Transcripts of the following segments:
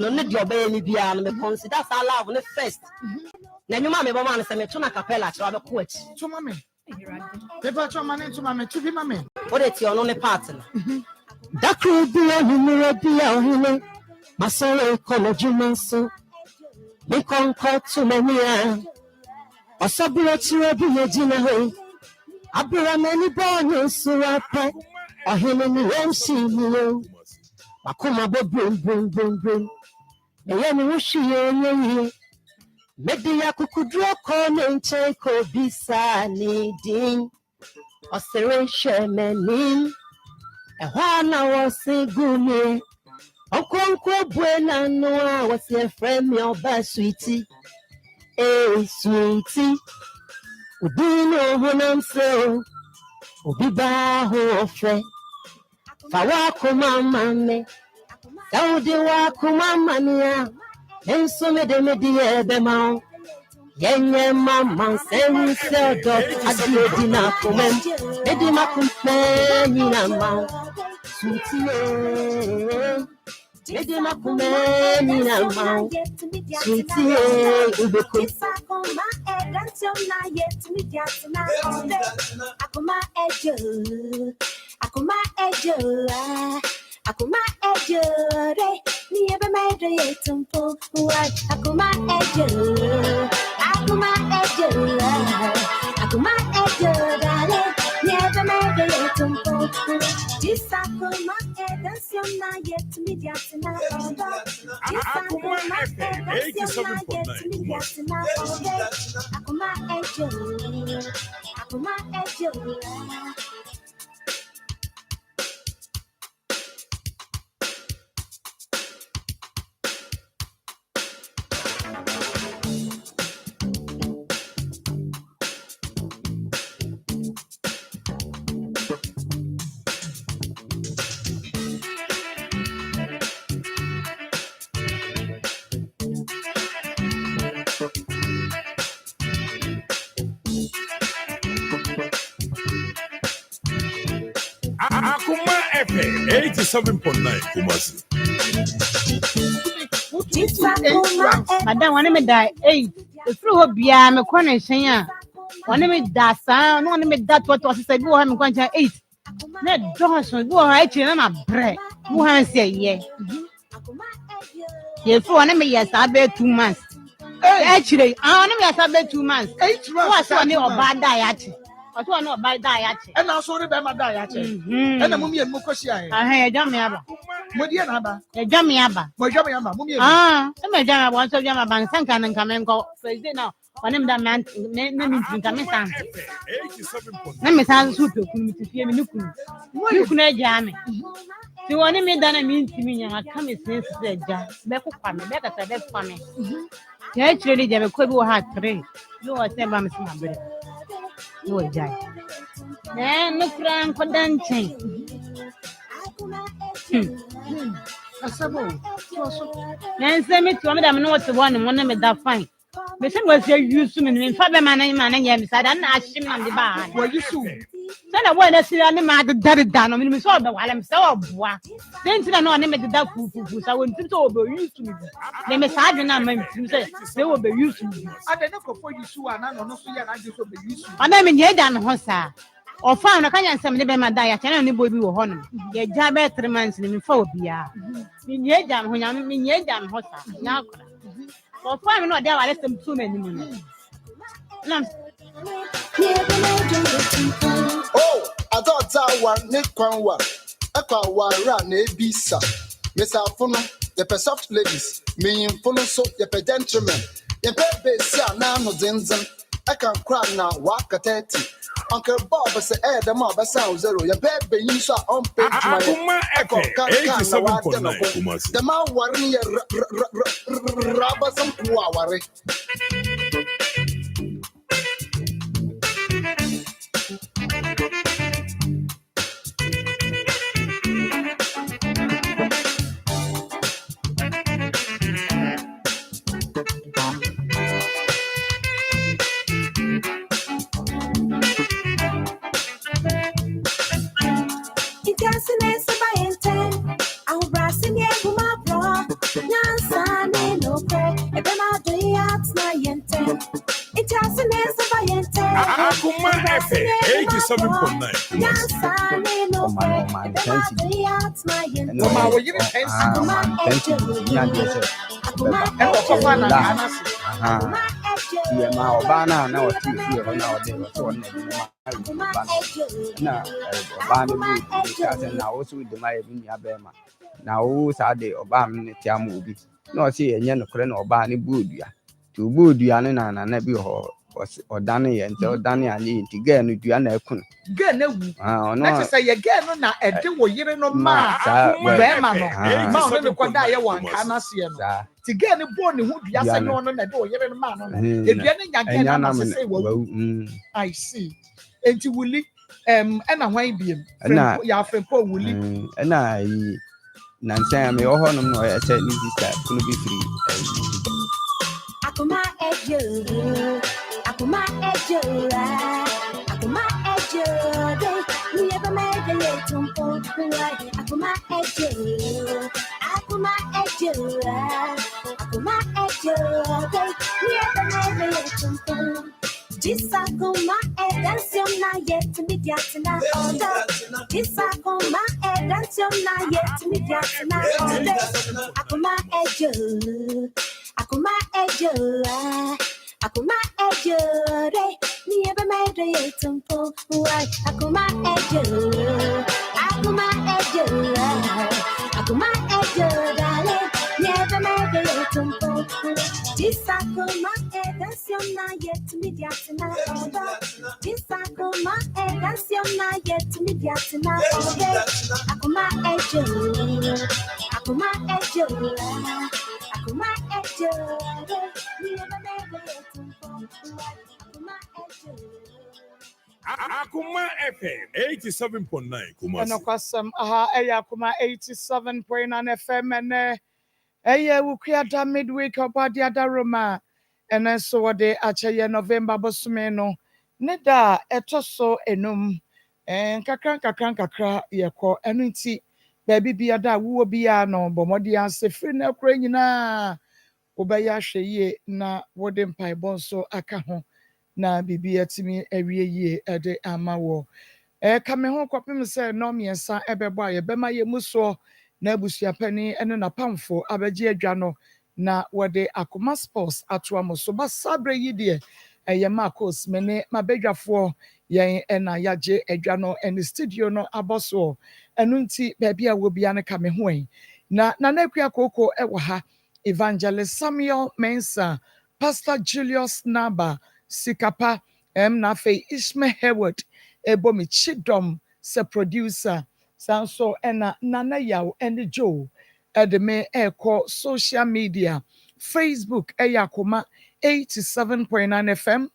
no need your baby bia no me consider sa love no first na nyuma me boma no se me to na capella che wa be coach to mame pepa to mane to mame to bi mame what it you no ne part no da crew bia no bia ohile masolo kono jumanso me konko to mania osaburo chire bi yejina ho abura mani bonyo suwape ohile ni remsi ni Akoma bo brum. Eye mi wushi ye. Media kukudro kono nche ko bisa ni din. Osere shemenin. Ehwana wasi gumi. Okonkwo buena noa wasi efremi oba sweetie. Sweetie. Udino honamse. Ubiba ho ofre. Fawa kumamane. Saudi wa kumamania. Enso me de ebema. Yenye mama semi sedo adi na kumem. Edi makume nina ma. Sweetie. Edi makume nina ma. Sweetie ubeko. Akoma ejore ni ebe mede yetumpo what akoma ejore ni ebe mede yetumpo this akoma edansiom na yet me diatina akoma edansiom na yet me diatina akoma ejore Akoma FM 87.9 Kumasi. Madam, one me die 8. The through her bia me kwana hyen a. One me da san, no one me that what was say go ha me kwancha 8. Na Johnson go ha echi na bre. Go ha say ye. Ye for one me yes abe 2 months. Actually, one me yes abe 2 months. 8 months. What's one oba die achi. What's one oba die achi. And also the be ma die achi. And mummy and mukosia. Eh, jam me aba. Modi na aba. Jam me aba. Mo jam aba mummy. Me jam aba so jam aba sanka nan kamen ko. President now. One da man me meeting kamen san. Na me san soup kunu tifie me nukunu. Nukunu eja me. Ti woni me da na meeting me nya ka me sense eja. Be ko kwa me, be ka se be kwa me. Ya chiri je be ko bi wo ha 3. No wa se ba me se mabere. No jai. Nukura nko danchen. Asabo. Nsem it you me da me no what one mo na me da fine. Me say was use me fa be man ya me sada na ahim na de ba. Wo yisu. Say na boy na sira ne ma da no me so be wala me say oboa. Then tina no ne me da fufu sa won tim so obo use me. Ne me sa adwe na ma me say they will be use me. Ade ne ko for yisu ana no so ya na je so be use. Ana me nye da me ho sa. Ofa no kanya nsem de be ma da ya chana ne boy bi wo ho no. Ye ja be 3 months ne me fa obia. Me nye ja me ho nya me nye ja me ho sa. Nya akora. Ofa me no de wale sem tu me ni mu. Nam Oh, I thought that one Nick Kwanwa. Ekwa wara na ebisa. Miss Afono, the soft ladies, me in Fono so the gentlemen. The baby na no zinzin. I can cry now, walk at 30. Uncle Bob say, the mob sound 0. Your baby, you saw on page Akoma FM 87.9 Kumasi. The man worrying rubber some power. Yes, FM 87.9 Kumasi. Oma wo yiri pensi. Ma obana na wati fi ho na ode so na na obana bi ka se na wo so de ma e bi nya be ma na wo sa de obana ne tia ma obi na o se enye no kore na obana bu odua ti bu odua ne na bi ho odane ye nte odane anye nti ga no dua na ekun Ga na wu na se ye ga no na ede wo yire no ma be ma no ma no ne kwada ye wan ka na se no ti ga ne bo ne hu dua se no no na de wo yire no ma no e dua ne nya ga na se se wo I see enti wuli na hwan biem ya frempo wuli na yi na Nsem me ho no no e se ni sister kuno bi free Akoma ejo Akoma ejo Akoma ejo de ni eba me de tumpo kuai Akoma ejo Akoma ejo Akoma ejo de ni eba me de tumpo Disakoma e dansiona yet mi diatina oda Disakoma e dansiona yet mi diatina oda Akoma ejo Akoma ejo Akoma ejo re ni eba me de tumpo why Akoma ejo Akoma ejo Akoma ejo dale ni eba me de tumpo Disakoma e dansiona yet mi diatina oda Disakoma e dansiona yet mi diatina oda Akoma ejo Akoma ejo Akoma ejo ni eba me de tumpo Akoma ejo Akoma FM 87.9 Kumasi. eno kwasam aha Akoma 87.9 FM and wukiada midweek obadi adaroma and so what they achaye November bosume no ne da etoso enum kakra yeko enu nti baby biada wo bia no bomodi ase free na kura nyina obaya hweye na wode mpai bonso aka ho na bibi atimi awie yie ede ama wo kame ho kwapem se no miensa ebebo aye bema ye muso na abusuapani ene na pamfo abeje adwa no na wode Akoma sports atoa mo so basabre yi de Maa Akos mene mabedwafo yen ena yaje adwa no ene studio no aboso enu nti baabi a wo bia ne kame ho na nakua koko ewo ha Evangelist Samuel Mensa Pastor Julius Naba Sikapa na fe Ishmael Heward ebomi chidom se producer sanso ena nana yaw ene Joe edeme eko social media Facebook Akoma 87.9 FM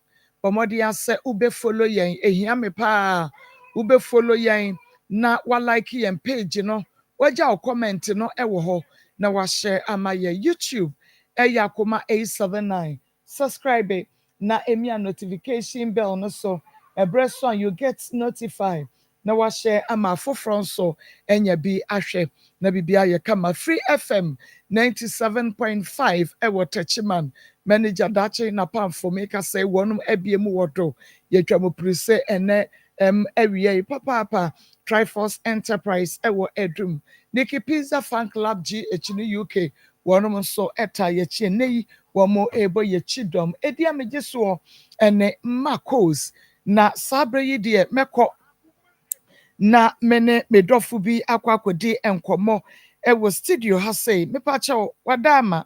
bomodi ase ube follow yen ehia me pa ube follow yen na wa like yen page no waja comment no ewo ho na wa share ama ye YouTube Akoma 879 subscribe na emia notification bell no so every song you get notified na wa share ama foforo so enya bi ahwe na bibia ye kama Free FM 97.5 ewo Techiman manager dachi na pamfo make say wonum ebiem wodo ye twamo prise ene ewie papa Triforce Enterprise ewo Edum Nikki Pizza Fan Club GH UK wonum so eta ye chi nei womo ebo ye chidom edia mejeso ene Maa Akos na sabre yi de meko na mene medofo bi akwakodi enkomo ewo studio ha sei mepa che wadama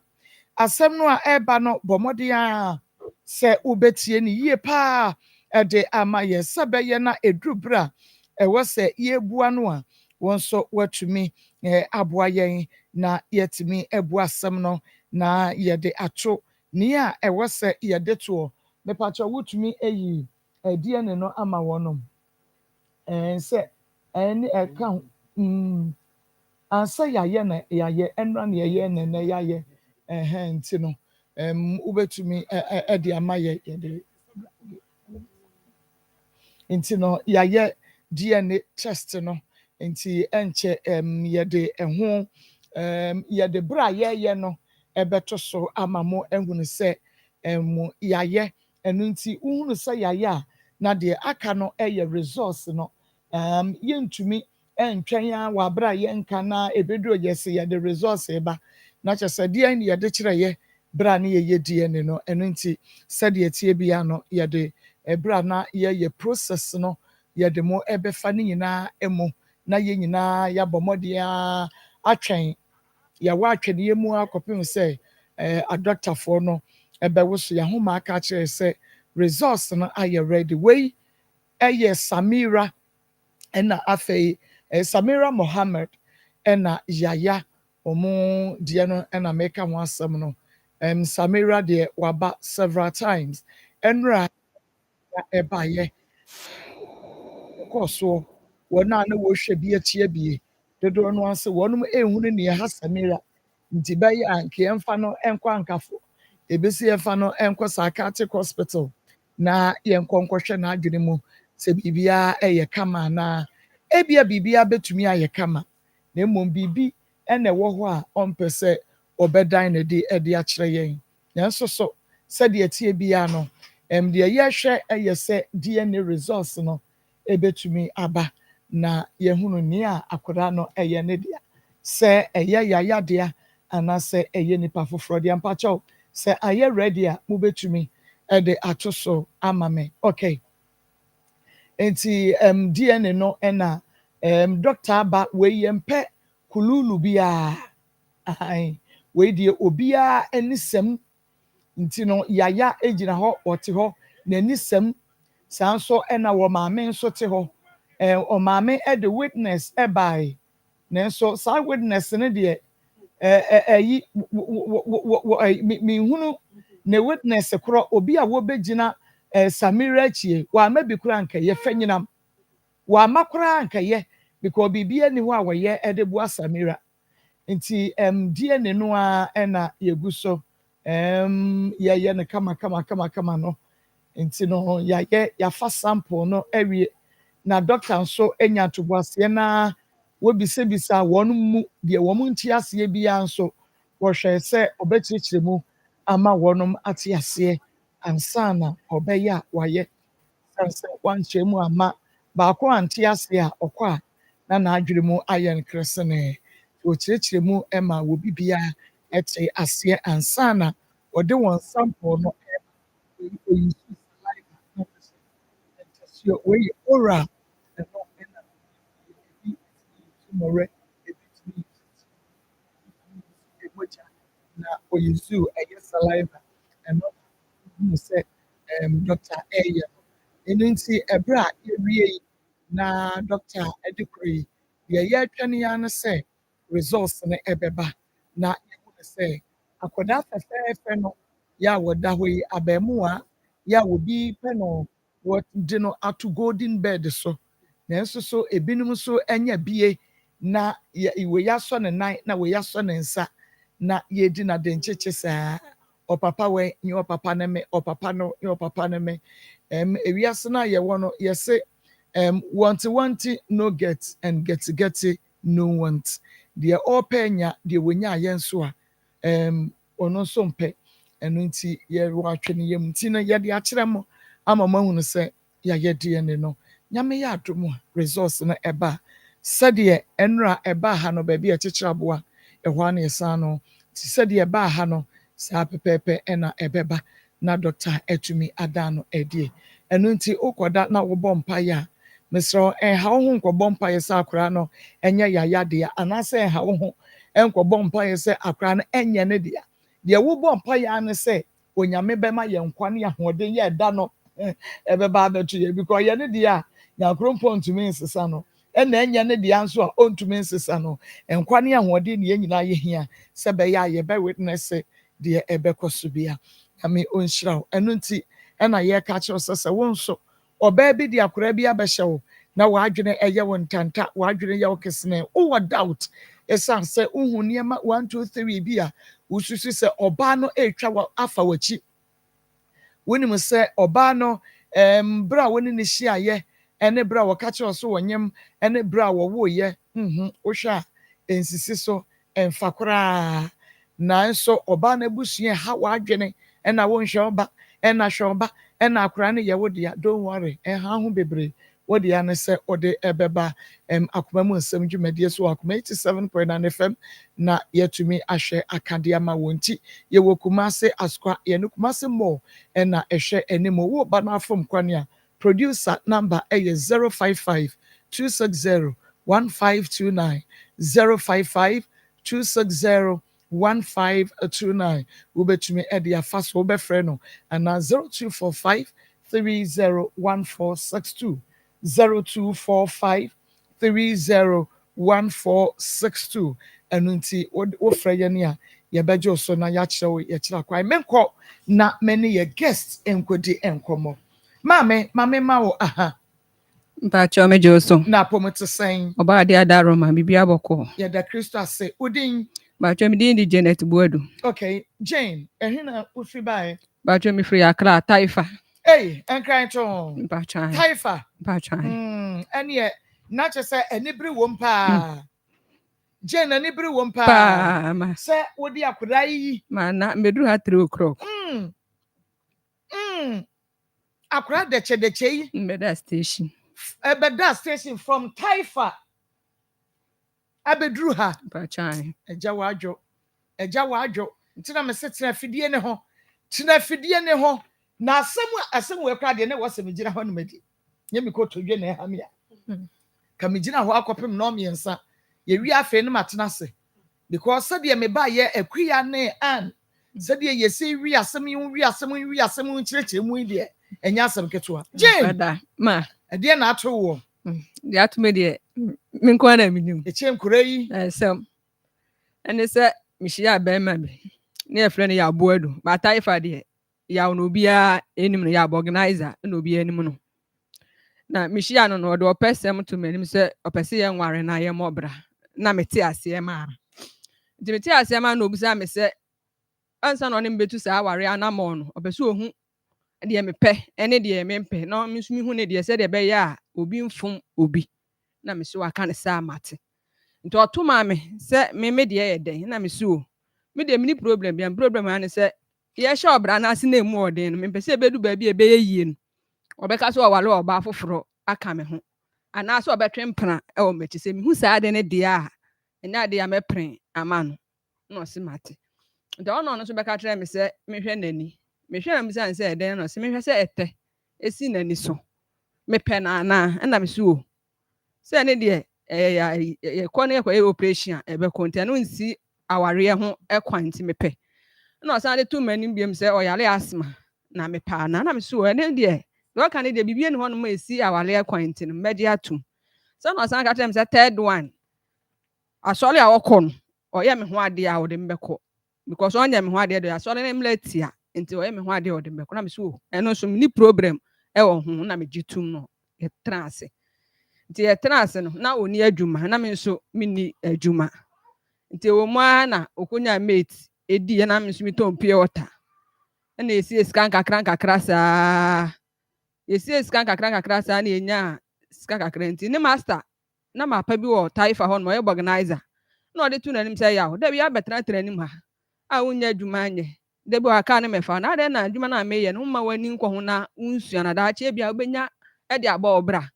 asem no a eba no bomodi a se ubetie ni yie pa ede ama ye sabeye na edrubra ewo se yebua no a wonso watumi aboa yen na yetimi ebu asem no na yede ato ni a ewo se yede to mepa che wutumi eyi ediene no ama wonom se eni eka ansa yaye na yaye enra na yaye na yaye nti no ubetumi edi amaye yede nti no yaye DNA test no nti enche yede eho yede bra yaye no ebeto so amamo ehunu se yaye enu nti uhunu se yaye a na deɛ aka no ɛyɛ resource no yɛntumi ɛntwɛn a wɔ abere a yɛnka na ebeduro yɛsi yɛde resource ba na kyerɛ sɛ deɛ ne yɛde kyerɛ yɛ bere a ne yɛyɛ DNA no ɛno nti sɛdeɛ tie bia no yɛde ɛbere a na yɛyɛ process no yɛde mo ɛbɛfa ne nyinaa ɛmu na yɛn nyinaa yɛabɔ mmɔden a atwɛn yɛwɔ atwɛneɛ mu akɔpem sɛ adɔktafoɔ no ɛbɛwo so yɛahoma aka kyerɛ sɛ results no ayɛ ready wei ɛyɛ Samira ɛna afei Samira Mohammed ɛna Yaya ɔmo deɛ no ɛna mɛka ho asɛm no Samira deɛ waba several times ɛnura ɛbaayɛ kɔɔ soɔ wɔn a na wɔhwɛ bi akyia bie dodoɔ no ase wɔn ehunu nea ha Samira nti bɛyɛ a nka yɛmfa no ɛnkɔ ankafo ebesi yɛmfa no ɛnkɔ psychiatric hospital na yɛnkɔ nkɔhwɛ n'adwene mu sɛ biribiara ɛyɛ kama anaa ebia biribiara bɛtumi ayɛ kama na mmom biribi ɛna ɛwɔ hɔ a ɔmpɛ sɛ ɔbɛdan ne de ɛde akyerɛ yɛn nanso so sɛdeɛ tie biara no deɛ yɛhwɛ ɛyɛ sɛ DNA results no ebɛtumi aba na yɛhunu nea akwadaa no ɛyɛ ne dea sɛ ɛyɛ yayadea anaasɛ ɛyɛ nipa foforɔ deɛ mpakyɛw sɛ ayɛ ready a mobɛtumi ɛde ato so ama me okay nti DNA no ɛna doctor aba wei yɛmpɛ kululu biara wei deɛ obiara ani sɛm nti no yaya egyina hɔ ɔte hɔ n'ani sɛm saa nso ɛna wɔ maame nso te hɔ ɔmaame ɛde witness ɛbae nanso saa witness no deɛ ɛyi mihunu ne witness korɔ obi a wɔbɛgyina Samira akyie wama bi kora nkɛyɛ fɛ nyinam wama kora nkɛyɛ because biribi ani hɔ a wɔyɛ ɛde boa Samira nti DNA no a ɛna yɛgu so yɛyɛ no kama no nti no yɛayɛ yɛafa sample no awie na doctor nso anya atoboaseɛ na wɔbisabisa wɔn mu deɛ wɔn nti aseɛ biara nso wɔhwɛ sɛ ɔbɛkyerɛkyerɛ mu ama wɔn ate aseɛ ansa na ɔbɛyɛ a wayɛ sɛ wankyerɛ mu ama baako ante aseɛ a ɔkɔ a na n'adwene mu ayɛ no kresene wɔkyerɛkyerɛ mu ma wɔbi biara ɛte aseɛ ansa na ɔde wɔn sample no oyi wɔyɛ oral ɛno ɛna ebi tumore ebi tumi emogya na oyi zoo ɛyɛ saliva ɛno na sɛ doctor ɛyɛ ɛno nti ɛbrɛ a yɛwie yi na doctor ɛde kɔ yi yɛyɛ atwa ne ya no sɛ results no ɛbɛba na yɛhu sɛ akwadaa fɛfɛɛfɛ no yɛ a wɔda hɔ yi abɛɛmoa yɛ a obi pɛ no wɔde no ato golden bed so nanso so ebinom nso anya bie na wei asɔ ne nan na wei asɔ ne nsa na yɛdi na de nkyekye saa ɔpapa wɛ nye ɔpapa ne me ɔpapa no nye ɔpapa ne me ewiase na yɛwɔ no yɛse want no get and get no want deɛ ɔpɛ nya deɛ wonya ayɛ nso a ɔno nso mpɛ ɛno nti yɛwɔ atwe ne yam nti no yɛde akyerɛ mo ama mo ahunu sɛ yɛayɛ DNA no nyame yɛ adom a resource no ɛba sɛdeɛ ɛnora ɛba ha no baabi a ɛkyekyere aboa ɛhɔ a na yɛsan no nti sɛdeɛ ɛba ha no saa pɛpɛɛpɛ ɛna ɛbɛba na doctor atumi ada no ɛdeɛ ɛno nti wokɔda na wobɔ mpaeɛ a mesrɛ ɛnha wo ho nkɔbɔ mpaeɛ sɛ akwaraa no ɛnyɛ yayadeɛ anaasɛ ɛnha wo ho ɛnkɔbɔ mpaeɛ sɛ akwaraa no ɛnyɛ ne dea deɛ wobɔ mpaeɛ ano sɛ onyame bɛma yɛn nkwa ne ahoɔden yɛ ɛda no ɛbɛba abɛto yɛ because yɛ ne deɛ a nyankopɔn ntumi nsesa no ɛna ɛnyɛ ne deɛ nso a ɔntumi nsesa no nkwa ne ahoɔden ne yɛn nyinaa yɛhia sɛ bɛyɛ a yɛbɛ witness deɛ ɛbɛkɔ so bia nyame ɔnhyira wo ɛno nti ɛna yɛka kyerɛw sɛ wo nso ɔbaa bi de akwaraa bi abɛhyɛ wo na w'adwene ɛyɛ wo ntanta w'adwene yɛ wo kesene wowɔ doubt ɛsiane sɛ wohu nneɛma 1 2 3 bi a wosusu sɛ ɔbaa no ɛretwa afa w'akyi wonim sɛ ɔbaa no berɛ a wone ne hyiaeɛ ɛne berɛ a wɔka kyerɛw so wɔnyem ɛne berɛ a wɔwoeɛ wohwɛ a ɛnsisi so ɛmfa koraa nanso ɔbaa no abusua ha w'adwene ɛna wonhwɛ ɔba ɛna hwɛ ɛna akora no yɛ wo dea don't worry ɛha ho bebree wo dea ne sɛ ɔde ɛbɛba akoma mu nsɛm dwumadie so akoma 87.9 FM na yɛtumi ahwɛ akadeɛ ama wɔn ti yɛwɔ Kumase Asukwa yɛne Kumase Mall ɛna ɛhwɛ anim wo ba no afom kwan a producer number ɛyɛ 055 260 1529 055 260 1529 wobɛtumi ɛde afa so wobɛfrɛ no ana 0245 301462 0245 301462 ɛno nti wofrɛ yɛ ne a yɛbɛgye so na yɛakyerɛ wo yɛkyerɛ kwan menkɔ na mene yɛ guest nkɔdi nkɔmmɔ maame ma wo aha mpacho mejo so na pomete sɛn oba de adaro ma bibia bɔkɔ yɛda Kristo ase udin mpacho me di Janet Buadu okay Jane ehina ufi bae mpacho me free Accra Taifa hey enkran to mpacho Taifa mpacho ene na che se enibri wom pa Jane enibri wom pa ma se wodi akoda yi ma na meduru ha 3 o'clock akoda deche yi mbeda station ebeda station from Taifa abeduru ha mpacho eja wadwo ntina me se tena fidie ne ho na asem we kra de ne wasem gina ho no madi nye mi ko todwe na ha me a ka me gina ho akopem no miensa ye wi afa ne matena se because said ye me ba ye akuya ne an said ye se wi asem kyerekye mu de enya asem ketoa Jane ma ade na ato wo de atome de me nko na minim echem kura yi sem ene se mihia ba ma be ne efre ne ya Buadu ba Taifa de ya no bia enim no ya organizer no bia enim no na mihia no no de opesem to manim se opese ye nware na ye mobra na mete ase ma de mete ase ma no obusa me se ansa no ne mbetu sa aware anamo no opese ohu de mepɛ ene de mempɛ no misumi hu ne de se de be ya obi mfom obi na me so aka ne sa mate nti otoma me se me de ye den na me so me de mini problem bia problem ane se ye sha obra na ase na emu odin no me pese bedu ba bia be yie no obeka so owale oba foforo aka me ho ana so obetwempena e o mechi se me hu sa de ne de a enya de ya mepren ama no no se mate nti ono no so beka kire me se me hwe nani me hwe na me se se den no se me hwe se ete esi nani so me pe na ana na me so se ne de ye kone ye operation e be konti no nsi aware ho ekwanti me pe na osan de tu mani biem se oyale asma na me pa na me so ene de do kan de bibie ne ho no ma esi awale ekwanti no me de atum se na osan ka tem se third one asole a wokọ no oye me ho ade a ode mbekọ because onya me ho ade do asole ne mlatia nti oye me ho ade ode mbekọ na me so eno so ni problem e wo ho na me gitum no ye trance nti ye trance no na oni adwuma na me so mini adwuma nti wo mu na okonya mate edi na me so mi ton pure water na esi scan kakra sa esi scan kakra sa na enya scan kakra nti ne master na mapa bi wo Taifa ho no ye organizer na ode tu nanim say ya da bi abetra tranim ha a wonya adwuma anye da bi aka ne mefa na da na adwuma na meye no ma wani nkɔ ho na unsua na da che bia obenya e de aba obra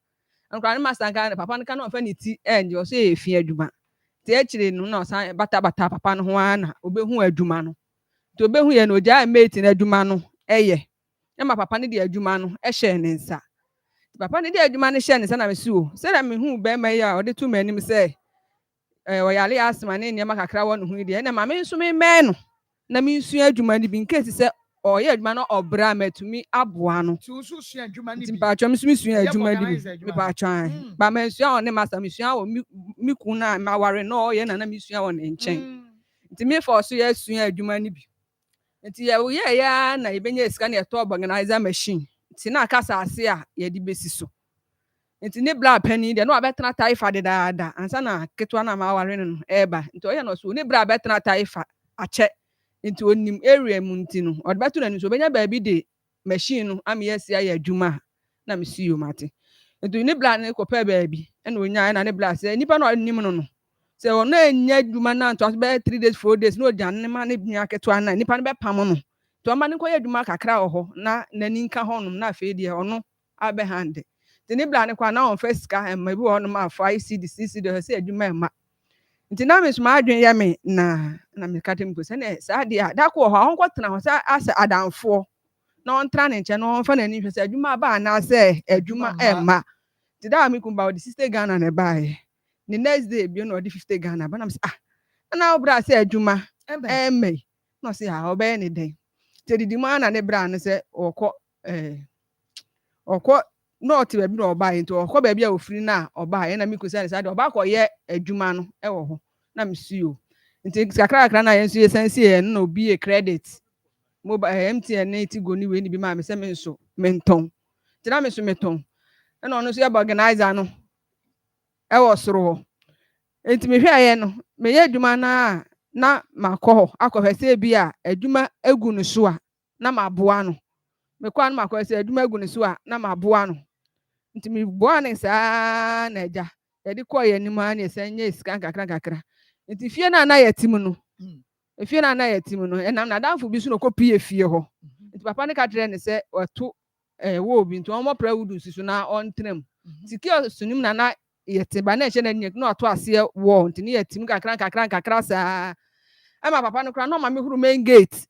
nkra ne master kan papa ne kan no fa ne ti enje o so efi adwuma ti echire no na osan bata papa no ho ana obehu adwuma no to obehu ye no ja mate na adwuma no eye na ma papa ne de adwuma no ehye ne nsa papa ne de adwuma ne hye ne nsa na me suo se na me hu be ma ya ode tu manim se oyale asma ne ne makakra wo no hu de na ma me nso me no na me nsu adwuma ne bi nke se oye adwuma no obra matumi aboa no ti usu sua adwuma ne bi timpa atwa me sua adwuma di bi me pa twan ba me sua on ne master me sua wo mi ku na ma ware no oye na me sua won ne nchen nti me for so ya sua adwuma ne bi nti ye ya na ibenya sika na to organizer machine nti na akasa ase a ye di besi so nti ne bra pani de no abetena Taifa de daada ansa na ketwa na ma ware no eba nti oye no so ne bra abetena Taifa ache nti onim area mu nti no odebeto na nso benya ba bi de machine no am yes ya adwuma na me siyo mate nti ne bra ne kopa ba bi na onya na ne bra se nipa no onim no no se ono enya adwuma na nto be 3 days 4 days no ojan ne ma ne bia ketwa na nipa no be pam no to ama ne koyɛ adwuma kakra wɔ hɔ na n'ani nka hɔnom na afei deɛ ɔno abɛhande nti ne bla ne kwa na ɔmfa sika ɛma bi wɔ hɔnom afɔ ayi cd cd sɛ adwuma ɛma nti na mesoma adwen yɛ me na meka te mpo sɛ ne saa deɛ a da kɔ hɔ a ɔnkɔtena hɔ sɛ asɛ adamfoɔ na ɔntra ne nkyɛn na ɔmfa n'ani hwɛ sɛ adwuma aba anaasɛ adwuma ɛma nti da a mekumba ɔde 60 Ghana na ɛbaeɛ the next day bio na ɔde 50 Ghana ba na mesɛ na wobra sɛ adwuma ɛma yi na ɔsɛ ɔbɛyɛ ne dɛn nti didi mu ana ne bra ne sɛ ɔkɔ na ɔte baabi na ɔbaeɛ nti ɔkɔ baabi a ofiri na ɔbaeɛ na mekusa ne saa deɛ ɔbakɔyɛ adwuma no ɛwɔ hɔ na mesuo nti kakra na yɛn nso yɛsan sie no na obi yɛ credit mobile MTN na Tigo ni we ni bi ma me sɛ me nso mentɔn nti na me so metɔn na ɔno nso yɛ organizer no ɛwɔ soro hɔ nti mehwɛ ayɛ no meyɛ adwuma na makɔ hɔ akɔhwɛ sɛ bi a adwuma egu no so a na maboa no mekɔ no makɔ sɛ adwuma egu no so a na maboa no nti me boa ne saa na agya yɛde kɔ yɛ anim a na yɛsɛ nyɛ sika kakra nti fie na yɛtim no efie na yɛtim no ɛnam na danfo bi so no kɔ pie fie hɔ nti papa ne ka kyerɛ ne sɛ ɔto wo bi nti ɔmo pra wudu si so na ɔntram nti kio sunim na yɛte ba na ɛhyɛ na nyek na ɔto aseɛ wɔ nti ne yɛtim kakra saa ama papa no kra na ɔma me huru main gate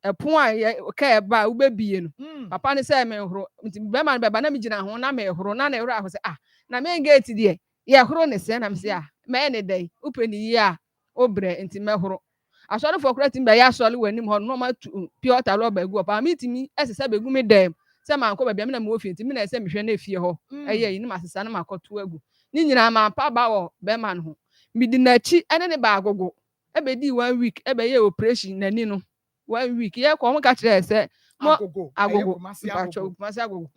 ɛpon a ka ɛba wobɛbie no papa ne sɛ me horo nti bɛma no bɛba na me gyina ho na me horo na horo ahɔ sɛ na main gate deɛ yɛ horo ne sɛ na me sɛ mɛ ne dɛn wopɛ ne yie a obrɛ nti mɛ horo asɔrefo kora tim bɛ yɛ asɔre wɔ anim hɔ no ma pure water lɔ ba gu hɔ pa me timi ɛsesa bɛgu me dɛm sɛ mankɔ baabi me na me wɔ fie nti me na ɛsɛ mehwɛ na efie hɔ ɛyɛ yi ne masesa na makɔto agu ne nyinaa ma pa ba wɔ bɛma no ho me di n'akyi ɛne ne ba agogo ɛbɛdi 1 week ɛbɛyɛ operation n'ani no 1 week yɛ kɔ ɔmo ka kyerɛ sɛ mo agogo kumasi agogo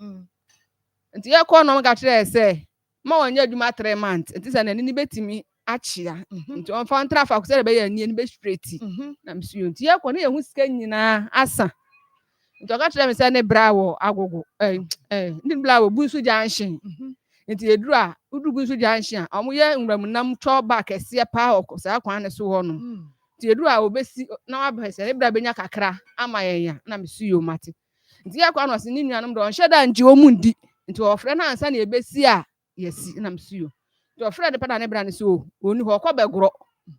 nti yɛ kɔ no ɔmo ka kyerɛ sɛ mo wɔnyɛ adwuma 3 months nti sɛ n'ani ne betimi achia nti on fa ntra fa ko se be ya nie ne be straight na msuo nti ye ko ne ye hu sika nyina asa nti o ka tire me se ne bra wo agogo ne bra wo bunsu junction nti eduru a udu bunsu junction a omo ye nwram nam cho ba kese pa o sa kwan ne so ho no nti eduru a obesi na wa ba se ne bra benya kakra ama yenya na msuo mate nti ye kwa no se ne nuanom do on hweda nje o mu ndi nti o frɛ na ansa na ebesi a yesi na msuo to friend pada ne bra ne so oni ho kɔ begoro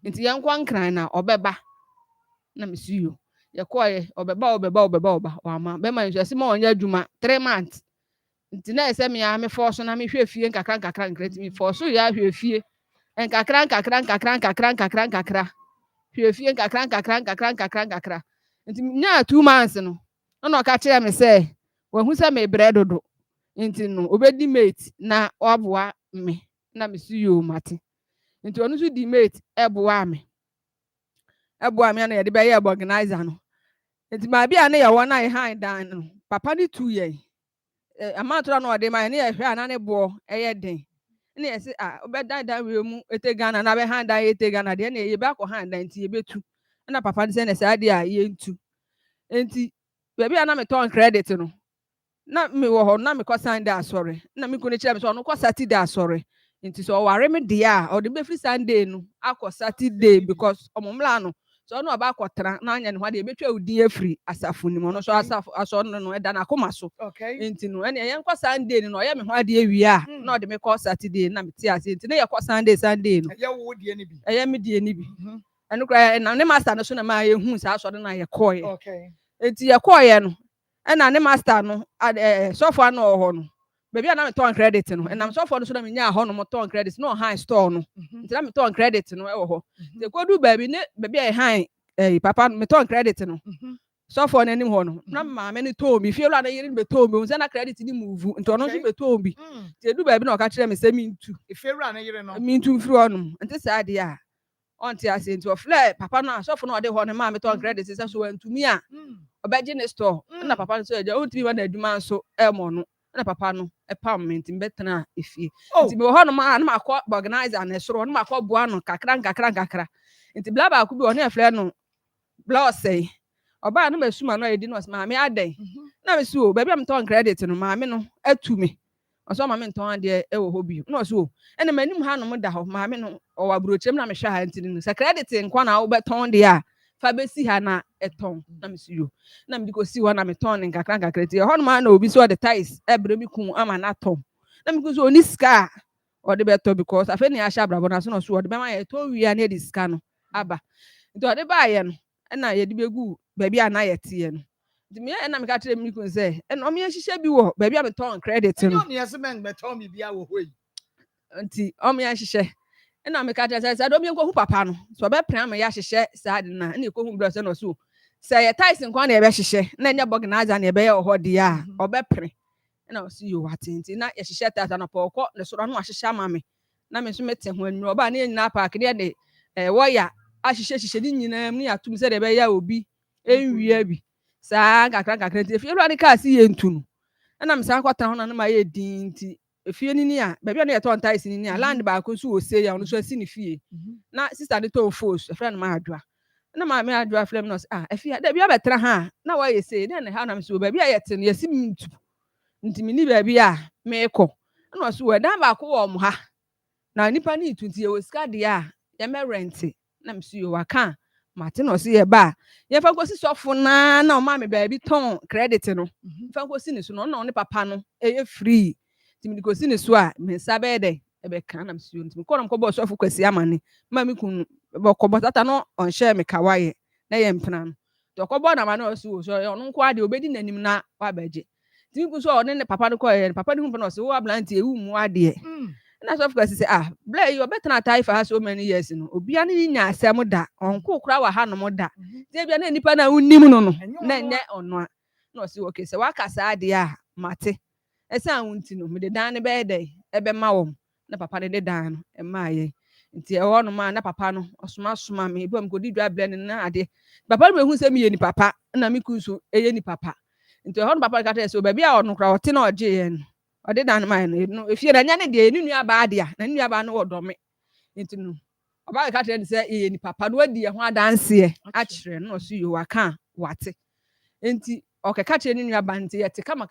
nti yɛn kɔ nkran na ɔbɛba na misuo yɛ kɔ yɛ ɔbɛba wama bɛma nso ɛsɛ ma ɔnyɛ adwuma 3 months nti na ɛsɛ me ya me force na me hwɛ fie nkakra nkrati me force ya hwɛ fie nkakra hwɛ fie nkakra nti nya 2 months no na ɔka kyerɛ me sɛ wahu sɛ me brɛ dodo nti no obedi mate na ɔboa me na misuo mate nti onu so di mate eboa me na ye de be ye organizer no nti ma bia na ye won na ye hand dan no papa ni 2 ye amount na ode ma ne ye hwe na ne bo eye den ne ye se obedan dan we mu ete Ghana na be hand dan ete Ghana de na ye be akọ hand dan nti ye betu na papa ni se na sa de a ye ntu nti bia na me ton credit no na me wo ho na me ko Sunday asore na me ko ne kire me so no ko Saturday asore nti so ware me dia o de be free Sunday no akọ Saturday because omomla no so no aba akọtra na anya ne ho de betwa udin afiri asafo ni mo no so asafo aso no eda na Akoma so nti no ene ye nkọ Sunday no ye me ho ade awie a na o de me kọ Saturday na me ti ase nti ne ye kọ Sunday no ye wo die ni bi me die ni bi eno kra na ne master no so na ma ye hu sa aso na ye kọ ye nti ye kọ ye no ena ne master no sofo na o ho no baby na me ton credit no enam so for no so na me nya ho no mo ton credit no high store no nti na me ton credit no e wo ho te kodu baby ne baby e high papa me ton credit no so for na nim ho no na ma me ne ton bi fie lo na yiri be ton bi unse na credit ni move nti ono so be ton bi te edu baby na o ka kire me se mi ntu e fie lo na yiri no mi ntu firi ono nti sa de a onti ase nti o fle papa no so for na o de ho no ma me ton credit se so antumi a obeje ne store na papa no so eja o timi wa na adwuma so e mo no na papa no epam menti mbetena efie nti me ho no ma na makọ organizer na soro no makọ boa no kakra nti bla ba ku bi one efle no bla osei oba no masuma no edi no ma me adan na me so baby am ton credit no ma me no atu me oso ma me ton ade e wo hobi no so ene manim ha no da ho ma me no o wa brochim na me hwa ha nti no se credit nkwa na wo beton de a fa besi ha na eton na me yo na me ko si ho na me ton ne nkakra nkakra ti ho no ma na obi so the ties ebre mi kun ama na ton na me ko so oni ska o de beto because afa ni ahya brabo na so no so o de be ma ye to wi na de ska no aba nti o de ba ye no na ye de begu ba bi ana ye tie no nti me na me ka kire mi kun say na o me hihye bi wo ba bi a me ton credit no Enyo ne yase men beton mi bia wo hoi. nti o me hihye na me ka kire say do me ko hu papa no so be pran me ya hihye sa de na na ko hu bro say no so say ye ties nkwa na ye be hihye na nya organizer na ye be ye ho de ya o be pre na o si yo watenti na ye hihye tata na poko ne so no ahihye ama me na me so mete ho anwura oba na nyina park ne de woya ahihye ni nyina mu ya tum se de be ya obi enwia bi saa kakra efie ro ani ka si ye ntunu na me saa kwata ho na ma ye dinti efie ni ni a ba bi na ye ton ties ni ni a land ba ko so o se ya no so si ni fie na sister de ton force friend ma adwa na ma me adwa flem no efie da bi abetra ha na wa ye se na ha na me so ba bi a ye te no ye si ntu nti mi ni ba bi a me ko na so we dan ba ko wo mo ha na nipa ni tunti ye osika de a ye me rent na me so yo waka mate no so ye ba ye fa kosi sofo na o ma me ba bi ton credit no fa kosi ni so no ne papa no ye free ti mi kosi ni so a me sabe de e be kan na me so nti ko no ko bo sofo kwasi amane ma mi kun bo ko bo tata no on share me kawaye na ye mpena no to ko bo na ma na so so no nko ade obedi nanim na wa baje ti mi kun so ne papa no ko ye papa ni hu na so wa blanti e wu mu ade na so of course say bla you better na tie for her so many years no obi an ni nya asem da onko kura wa ha no mo da te bia na nipa na unnim no na nye ono a na o say okay say waka sa ade a mate ese anwunti no me de dan ne be dey e be ma wo na papa de dan no e ma ye nti e ho no ma na papa no osoma me bom ko di dwa bla ne na ade papa no hu say me ye ni papa na me kunso e ye ni papa nti e ho no papa ka tell say ba bia ono kura o te na oje ye no ode dan man no efie na nya ne de ni nua ba de a na nua ba no wodome nti no oba ka tell say e ni papa no adi e ho adanse a kire no so yo waka wate nti o ka tell ni nua ba nti ye te kama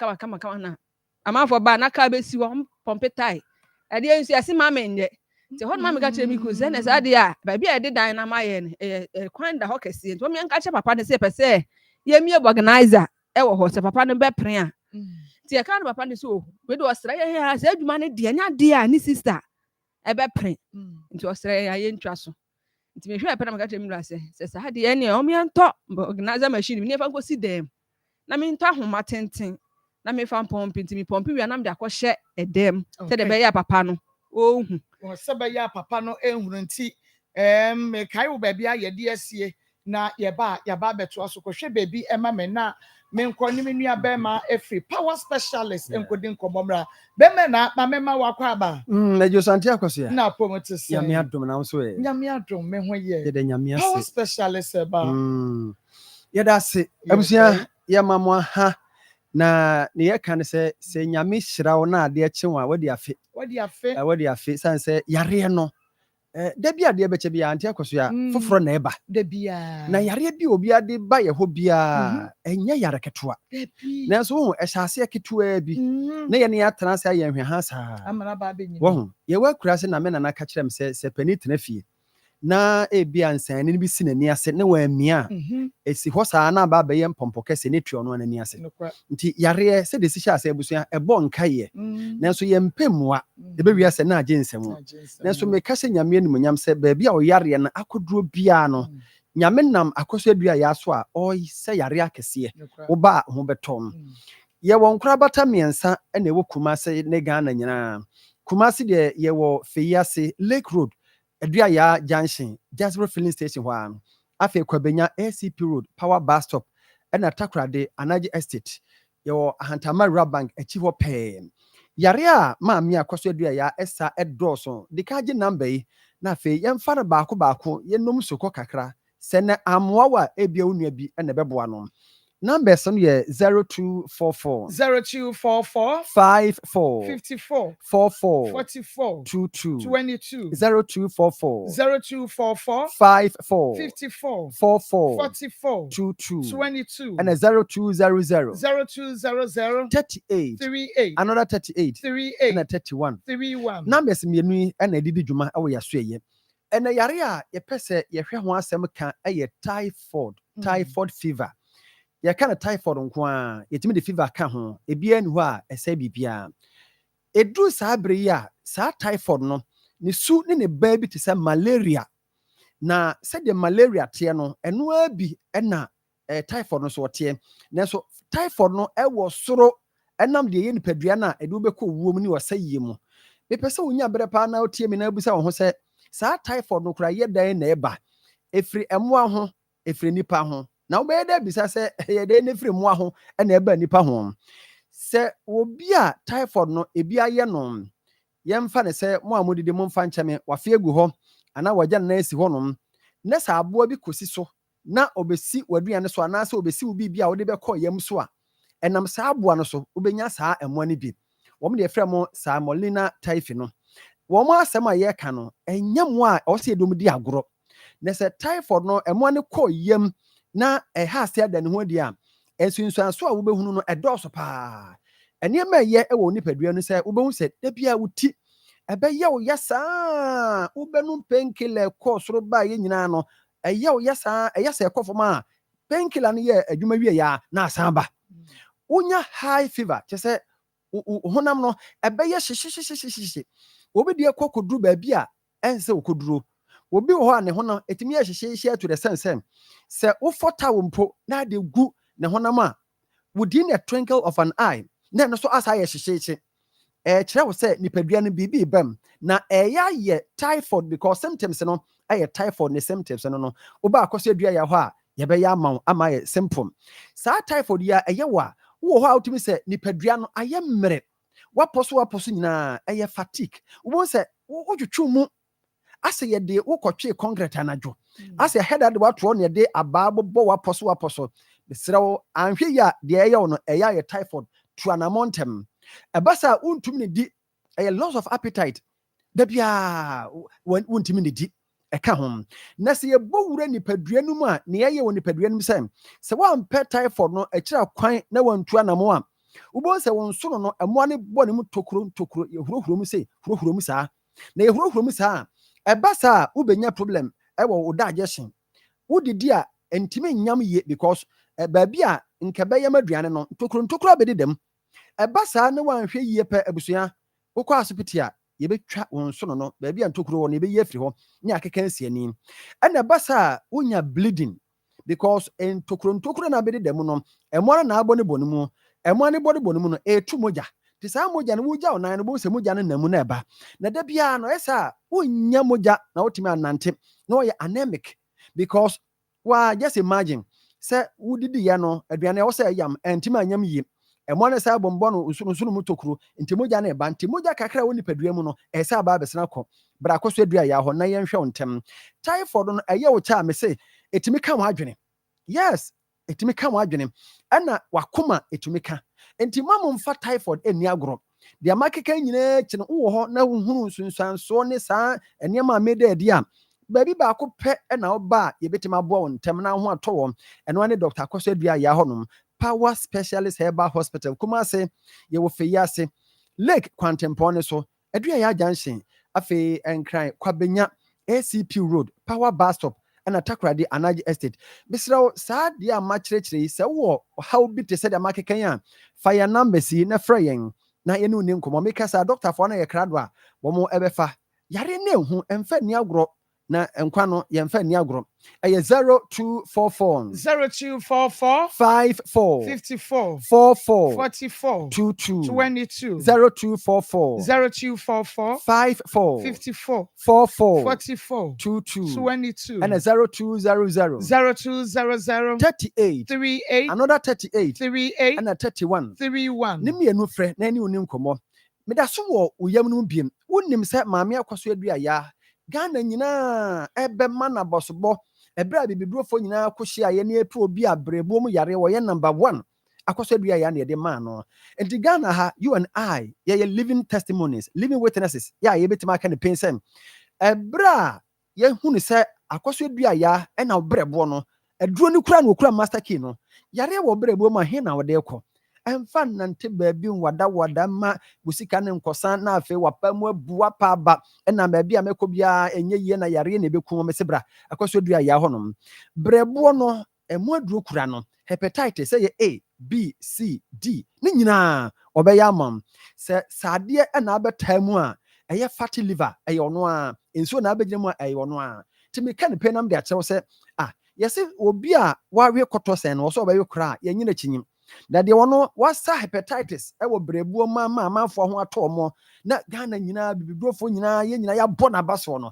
na amafo ba na ka be si wo pompetai e de nsu ase ma menye nti ho no ma me ka tell mi ku se na sa de a ba bia e de dan na ma ye no e kwan da ho kese nti o me nka che papa ne se pese ye mi organizer e wo ho se papa no be pren a ti e kan papa ni so we do osra ye ha se adwuma ne de anya de a ni sister e be pren nti osra ye ye ntwa so nti me hwe e pa na me ka tell mi ra se sa de ye ne o me nto organizer machine mi ne fa go si dem na me nto ahoma tenten na me fa pompi nti mi pompi wi na me de akɔhye edem se de be ya papa no ohu Wo se be ya papa no ehunu nti me kai wo ba bia ye de asie na ye ba beto aso kɔhwe baby ema me na me nkɔ ni me nua be ma efri power specialist enkodi nkomomra be me na ma me ma wakɔ aba na jo santi akosia na promote se nyame adom na so e nyame adom me ho ye de nyame power ase specialist eba ye da se abusia ye mamwa ha na ne ye kan se nyame hyira wo na ade kyewa wadi afe san se yare no da bia de beche bia anti akoso ya foforo na eba da bia na yare bi obi ade ba ye ho bia enye yare ketewa na so ho ehase ketewa bi na ye ne atena se aye hwe ha sa amana ba be nyi wo ye wa kura se na me na ka kirem se pani tena fie na bia nsan ne bi si nani ase na wa amia esi ho sa na ba be ye mpompo kese ne tuo no nani ase nti yare se de si sha se abusua ebo nkaye na so ye mpemua de be wi ase na age nsemu na so me ka se nyame anim nyam se ba bia o yare na akoduro bia no nyame nam akoso adua ya so a o se yare akese wo ba ho beton ye won kura bata miensa na ewo Kumase ne Ghana nyina Kumase de ye wo Feyase Lake Road adua ya junction Jasper filling station hwa afi kwabenya ACP Road Power Bus Stop na Takrade Anaji Estate ye wo Ahantama Bank achi ho pe yare a maami akoso adua ya esa edoso de kaje number yi na afi yemfa baako ye nom soko kakra se na amwa wa ebia onua bi na beboa no number some ye 0244 54 54 44 44 22 22 0244 54 54 44 44 22 22 and a 0200 0200 38 38 another 38 and a 38 31 31 numbers mienu and a didi juma awo yaso ye ɛna yare a yɛpɛ sɛ yɛhwɛ ho asɛm ka ɛyɛ typhoid fever. Yɛka no typhoid nko a yɛtumi de fever ka ho ebia ni hɔ a ɛsɛ bibia eduru saa bere yi a saa typhoid no ne su ne ne ba bi te sɛ malaria na sɛdeɛ malaria teɛ no ɛno abi ɛna typhoid no so wɔteɛ nanso typhoid no ɛwɔ soro ɛnam deɛ yɛ nipadua no a ɛde wobɛkɔ wuo mu ne wɔsɛ yie mu mepɛ sɛ wonya berɛ paa na wotie me na abusa wo ho sɛ saa typhoid no kora yɛ dan na ɛba ɛfiri ɛmmoa ho ɛfiri nipa ho na wobɛyɛ dɛ bisa sɛ ɛyɛ dɛ ne firi mmoa ho ɛna ɛba nipa ho sɛ obi a typhoid no ebi ayɛ no yɛmfa ne sɛ mo a modidi mo mfa nkyɛme wafe agu hɔ ana wagya no na asi hɔ nom na sɛ aboa bi kɔsi so na obesi waduane so anaasɛ obesi wo bi a wode bɛkɔ yam so a ɛnam saa aboa no so wobɛnya saa ɛmoa no bi wɔn de yɛfrɛ mo salmonella typhi no wɔn asɛm a yɛka no ɛnyɛ mo a ɔsɛ yɛdom di agorɔ na sɛ typhoid no ɛmoa no kɔ yam na ɛha ase ada ne ho adi a ɛnsunsuanso a wobɛhunu no ɛdɔɔso paa ɛnneɛma ɛyɛ ɛwɔ nipadua no sɛ wobɛhu sɛ da bia wo ti ɛbɛyɛ wo yɛ saa wobɛnom painkiller kɔ soro baa yɛ nyinaa no ɛyɛ wo yɛ saa ɛyɛ sɛ ɛkɔ fam a painkiller no yɛ adwuma wie ya na asan ba wonya high fever kyɛ sɛ honam no ɛbɛyɛ hyehyehyehyehye obi deɛ kɔ koduru baabi a ɛnsɛ okɔduro obi wɔ hɔ a ne honam ɛtumi yɛ hyehyehye to the sense sɛ wofɔta wo mpo na de gu ne honam a within a twinkle of an eye na ɛno so asa yɛ hyehyehye kyerɛ wo sɛ nipadua no biribi bam na ɛyɛ typhoid because symptoms no ɛyɛ typhoid ne symptoms no woba akɔsɛ adua yɛ hɔ a yɛbɛyɛ ama yɛ simple saa typhoid yi a ɛyɛ wɔ a wowɔ hɔ a wotumi sɛ nipadua no ayɛ mmerɛ wapɔ so nyinaa ɛyɛ fatigue wobɛhu sɛ wotwitwi mu asɛ yɛde wokɔtwee concrete anadwo asɛ head ade watoɔ ne yɛde abaa bobɔ wapɔ so besrɛ wo anhwɛ yi a deɛ ɛyɛ wo no ɛyɛ typhoid to an amontem ɛbasa wontumi ne di ɛyɛ loss of appetite da bia wontumi ne di ɛka ho na sɛ yɛbɔ wura nipadua no mu a ne yɛyɛ wɔ nipadua no mu sɛ woampɛ typhoid no akyira kwan na wantu anamo a wobɛhu sɛ wo nsono no ɛmoa ne bɔ ne mu tokuro yɛhurohuro mu sɛ hurohuro mu saa na yɛhurohuro mu saa ɛba saa wobɛnya problem ɛwɔ wo digestion wodidi a ɛntimi nyam yie because baabi a nkɛbɛyɛ maduane no ntokuro abɛdi dam ɛba saa ne wanhwɛ yie pɛ abusua wokɔ asopiti a yɛbɛtwa wo nsono no baabi a ntokuro wɔ no yɛbɛyi afiri hɔ ne akeka nsiani ɛna ɛba saa wonya bleeding because ntokuro na abɛdi dam no ɛmoa no na abɔ ne bɔ no mu ɛmoa ne bɔ ne bɔ no mu no ɛtu mogya te saa mogya no wogya wo nan no bo sɛ mogya no namu na ɛba na da bia no ɛsa wonya mogya na wotumi anante na wɔyɛ anemic because just imagine sɛ wodidi yɛ no aduane ɛwɔ sɛ ɛyam ɛntimi anyam yie ɛmoa no sɛ bɔmbɔ no nsono mu tokuro nti mogya no ɛba nti mogya kakra wɔ nipadua mu no ɛsɛ aba abɛsena kɔ bra akɔ so adua yɛ hɔ na yɛnhwɛ wo ntɛm typhoid no ɛyɛ wo kyɛ a me se ɛtumi ka wo adwene yes ɛtumi ka wo adwene ɛna wakoma ɛtumi ka nti mamu mfa typhoid ɛni agorɔ deɛ makeka nyinaa kyi no wowɔ hɔ na wohunu nsunsuansoɔ ne saa nneɛma a meda adi a baabi baako pɛ ɛna woba a yɛbɛtumi aboa wo ntɛm na ho atɔ wɔn ɛno ane dr akɔsɔ adua yɛ hɔ nom Power Specialist Herbal Hospital Kumase yɛwɔ fɛyi ase Lake Kwantempɔn ne so adua yɛ junction afei nkran kwabenya ACP Road Power Bus Stop ɛna Takoradi Anaji Estate bisraw saa deɛ a makyerɛkyerɛ yi sɛ wɔ how bi te sɛ deɛ makekan a fire numbers yi na frɛ yɛn na yɛne ni nkɔmmɔ meka saa doctor fo na yɛ krado a wɔn ɛbɛfa yare ne ho ɛmfa ni agorɔ na nkwa no yɛmfa ni agorɔ ɛyɛ 0244 54 54 44 44 22 22 0244 54 54 54 44 44 22 22 and a 0200 0200 38 38 another 38 38 and a 31 31 ne mienu frɛ na ani oni nkɔmmɔ meda so wɔ uyam no biem wonnim sɛ maame akɔso adua ya Ghana nyinaa ɛbɛma na bɔsobɔ ɛbrɛ a bibidurofo nyinaa kɔhyia yɛ ne epu obi a brɛbuo mu yare wɔyɛ number 1 akɔso adua ya na yɛde maa no enti Ghana ha you and I yɛyɛ living testimonies living witnesses yɛ a yɛbɛtumi aka ne pain sɛm ɛbrɛ a yɛhunu sɛ akɔso adua ya ɛna brɛboɔ no aduro no kura no kura master key no yare wɔ brɛbuo mu a he na wɔde kɔ ɛmfa nante baabi wada ma busika ne nkɔsan na afei wapa mu abua pa aba ɛna baabi a mɛkɔ biara ɛnyɛ yie na yare na ebeku wɔn mesebra akɔso dua ya hɔ nom brɛboɔ no ɛmo aduro kura no hepatitis ɛyɛ A B C D ne nyinaa ɔbɛyɛ amam sɛ saadeɛ ɛna abɛtaa mu a ɛyɛ fatty liver ɛyɛ ɔno a nsuo na abɛgyina mu a ɛyɛ ɔno a timi ka ne penam de akyerɛw sɛ yɛsɛ obi a wawe kɔtɔ sɛn no wɔsɛ ɔbɛyɛ kora a yɛnyina kyinyi na deɛ ɔno wasa hepatitis ɛwɔ brɛbuo ma amanfoɔ ho atɔ ɔmo na Ghana nyinaa bibidofo nyinaa yɛn nyinaa yɛabɔ n'aba so no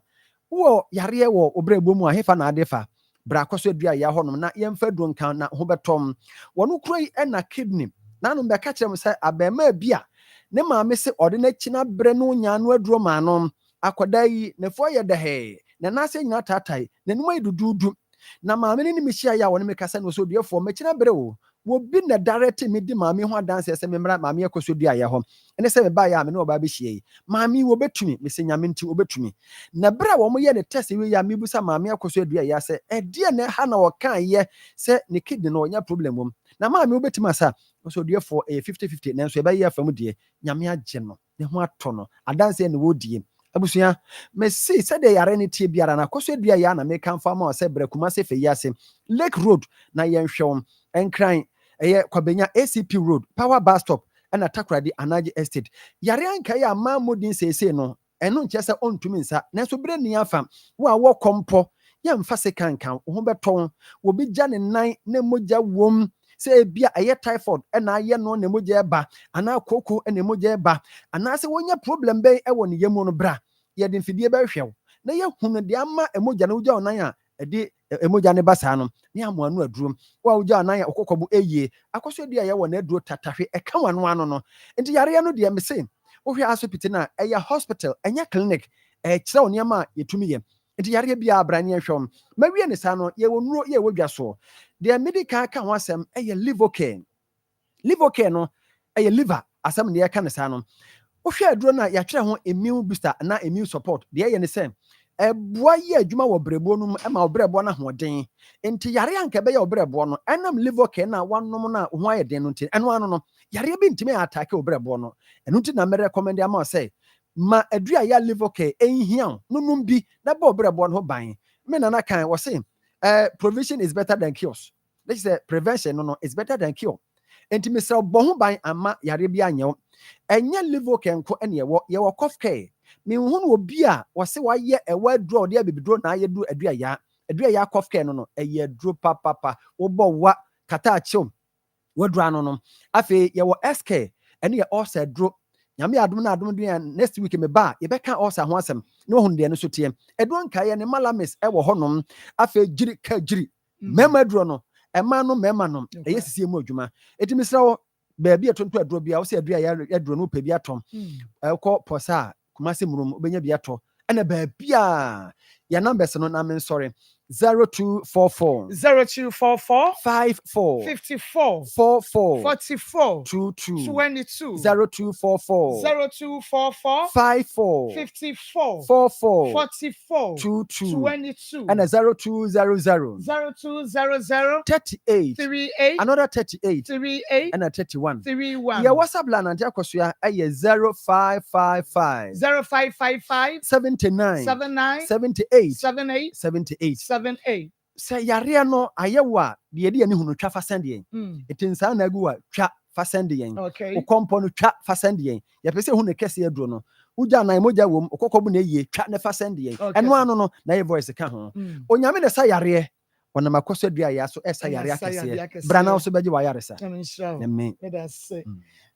wɔ yareɛ wɔ brɛbuo mu a hefa na ade fa bra kɔso adua ya hɔ nom na yɛmfa duro nkan na ho bɛtɔm wɔno kura yi ɛna kidney na no bɛka kyerɛ m sɛ abɛɛma bi a ne maame sɛ ɔde n'akyi na brɛ no nya no aduro ma no akɔda yi nefo yɛ dɛhɛ na n'ase nyina taatai n'anim ayi dududu na maame ne mehyia ya wɔne meka sɛ no so duefoɔ mɛkyina brɛ o wobi na direct me di maame ho adanse sɛ memra maame akɔso dua ya hɔ ɛne sɛ meba ya me ne ɔba bɛhyia yi maame wo betumi me sɛ nyame nti obetumi na brɛ wɔ mo yɛ ne test wi ya mebusa maame akɔso dua ya sɛ ɛdeɛ na ha na wɔka yɛ sɛ ne kidney no ɔnya problem wom na maame wo betumi asa so duefoɔ 50-50 nanso ɛbɛyɛ afam deɛ nyame agye no ne ho atɔ no adanse ne wodie abusua mesi sɛde yare ne tie biara na kɔso dua ya na meka mfa ma sɛ brɛ kuma sɛ fɛ ase Lake Road na yɛnhwɛ ɛnkran ɛyɛ Kwabenya ACP Road Power Bus Stop ɛna Takoradi Anaji Estate yare anka ya ma modin sese no ɛno nkyɛ sɛ ɔntumi nsa nanso bere ni afa wo a wɔ kɔmpɔ yɛmfa se kankan wo ho bɛtɔn wo bi gya ne nan ne mogya wom sɛ bia ɛyɛ typhoid ɛna ayɛ no ne mogya ɛba ana koko ne mogya ɛba ana sɛ wonya problem bɛn ɛwɔ ne yɛmu no bra yɛde mfidie bɛhwɛ wo na yɛhunu de ama emogya no wogya onan a ɛde emogya ne ba saa no ne amoano aduro wa wogya onan a okokɔbo eyie akɔso di a yɛwɔ na aduro tatahwe ɛka wano ano no nti yare no de mese wohwɛ asopiti na ɛyɛ hospital ɛnyɛ clinic ɛkyerɛ nneɛma a yɛtumi yɛ nti yare bia abra ne ɛhwɛ mawie ne saa no yɛwɔ nuro yɛwɔ dwa so de medical ka ho asɛm ɛyɛ liver care no ɛyɛ liver asɛm ne yɛka ne saa no wohwɛ aduro na yɛatwerɛ ho immune booster na immune support deɛ yɛ ne sɛ ɛboa yɛ adwuma wɔ brɛboɔ no mu ɛma brɛboɔ no ahoɔden nti yare anka bɛyɛ wɔ brɛboɔ no ɛnam liver care na wanom na ho ayɛ den no nti ɛno ano no yare bi ntimi atake wɔ brɛboɔ no ɛno nti na mɛrɛ recommend ama sɛ ma adua yɛ liver care ɛnhia no nom bi na bɔ brɛboɔ no ho ban me nana kan wɔ se prevention is better than cures this is prevention no is better than cure nti mesɛ bɔ ho ban ama yare bi anyɛ ɛnyɛ liver care nko ɛne yɛwɔ cough care me hu no obi a wɔse wayɛ ɛwɔ aduro de abibiduro na ayɛ duro adua ya cough care no ɛyɛ aduro papa wobɔ wa kata akyew wadura no afei yɛwɔ SK ɛne yɛ ulcer aduro nyame adom de next week me ba yɛbɛka ulcer ho asɛm ne ohun de no so tie ɛduro nkae ne malamis ɛwɔ hɔnom afei gyiri mema aduro no ɛma no mema no ɛyɛ sisie mu adwuma eti misrawo baabi atonto aduro bia wo sɛ adua ya aduro no pɛ bi atom ɛkɔ posa Kumasi murum obenya bi ato ɛna baabi a ya numbers no na men sorry 0244 54 54 44 44 22 22 0244 54 54 44 44 22 22 and a 0200 38 38 another 38 38 and a 31 31 yeah WhatsApp line and akosua aye 0555 0555 79 79 78 78 78 78 sɛ yare no ayɛwo a deɛ de ani hunu twa fa sɛnde yɛn etinsa na agu a twa fa sɛnde yɛn okay o kompo no twa fa sɛnde yɛn yɛpɛ sɛ hunu kɛse aduro no wogya nan mogya wom okɔkɔbu na yie twa ne fa sɛnde yɛn ɛno ano no na yɛ voice ka ho onyame ne sa yare wɔnam akɔsɔ dua ya so ɛsa yare akɛse bra na so bɛgye wa yare sa amen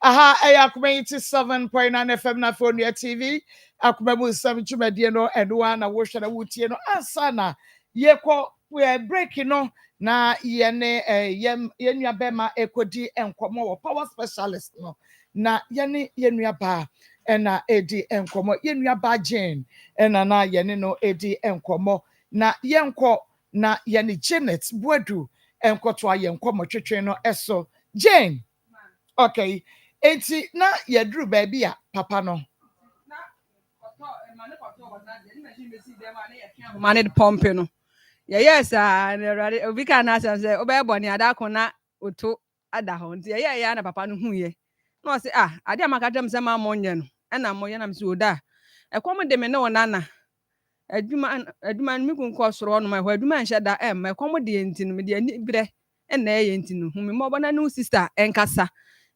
aha ɛyɛ Akoma 87.9 FM na phone ya TV Akoma bu nsɛm twumadie no ɛnoa na wohwɛ na wotie no ansa na yɛkɔ break no na yɛne yɛnua bɛma ekodi nkɔmɔ wɔ power specialist no na yɛne yɛnua ba ɛna edi nkɔmɔ yɛnua ba Jane ɛna na yɛne no edi nkɔmɔ na yɛnkɔ na yɛne Janet Buadu nkɔto a yɛnkɔmɔ twetwe no ɛso Jane okay enti na yɛduru baabi a papa no maned pompe no yes obi ka na say obey boni adako na oto ada ho nti ye na papa no huye na o se ade amaka dem se ma monye no na monye na me se oda ekom de me ne wonana adwuma no mikun kɔ soro no ma hɔ adwuma nhyɛ da ma ekom de enti no me de ani brɛ na enti no hu me mo na no sister enkasa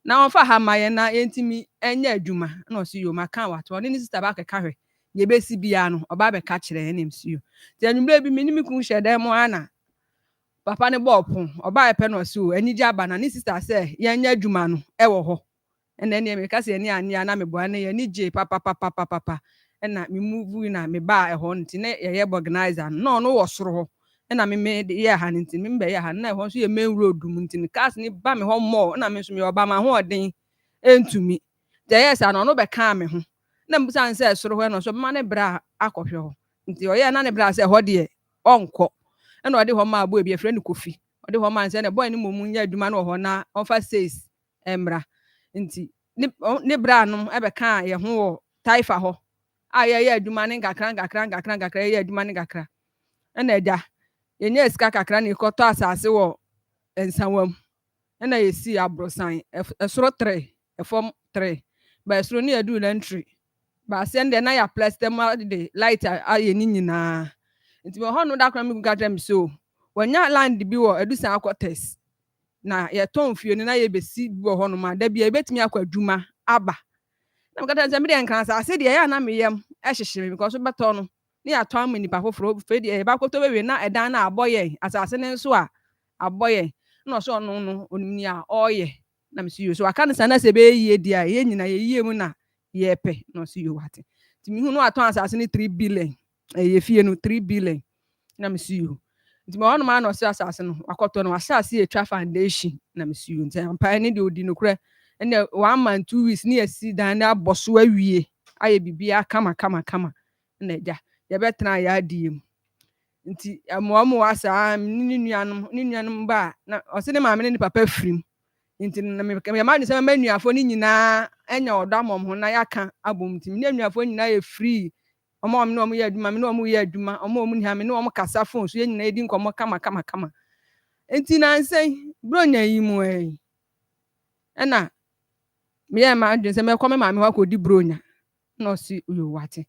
na on fa ha ma ye na entimi enya adwuma na o se yo maka wato ne sister ba keka hwe ye besi bia no oba be ka kire enem si yo ti anwumre bi me ni mikun hyɛ da mo ana papa ne bɔɔpon oba epe no se o ani gya ba na ne sister se ye nya adwuma no wɔ hɔ na ne me ka se ani ania na me boa ne ye ni je papa na me move na me ba ho nti ne ye organizer no wo soro ho na me ye ha nti me be ye ha na ho so ye main road mu nti cars ni ba me ho mo na me so me oba ma ho odin entumi de ye sa no be ka me ho na mbusan se soro ho no so ma ne bra akɔhwe ho nti o ye na ne bra se ho de onkɔ na ɔde ho ma abo ebi efre ne kofi ɔde ho ma nse ne boy ne momu nya adwuma no ho na ɔfa says emra nti ne bra no ebe ka ye ho wo taifa ho ye adwuma ne ngakra ye adwuma ne ngakra na eja yenye esika kakra ne ikoto asase wo ensawam na yesi abrosan esoro 3 efom 3 ba esoro ne adu lantry ba se nde na ya plastem de light aye ni nyina nti me ho no da kra me gukatra me so wanya land bi wo edusan akɔtes na ye ton fie ni na ye besi bi wo ho no ma da bia ebetimi akwadwuma aba na mekata nse me de nkran asase de ya na me yam ehyehyere because beto no ne ya ton nipa foforo fe de ba koto we na edan na aboye asase ne nso a aboye na so no no onimni a oye na me si yo so aka ne sana se be yie dia ye nyina ye yie mu na ye pe na so yo wate ti mi hu no aton asase ne 3 billion ye fie no 3 billion na me si yo nti me hono ma na so asase no akoto no asase e twa foundation na me si yo nti ampa ne de odi no kure ene 1 month 2 weeks ne asi dan na aboso awie aye bibia kama na eja ye betra ya adiem nti amoamo asa ni nuanom ba na ose ne maame ne papa frim nti na me ma ni se ma nuafo ni nyina enya odo amom ho na yaka abom nti ne nuafo nyina ye free omo me no mo ye adwuma me no mo ye adwuma omo ni ha me no mo kasa phone so ye nyina edi nkomo kama nti na nsen bronya yi mu na me ye ma adwen se me kɔ me maame ho akodi bronya na osi uyo wate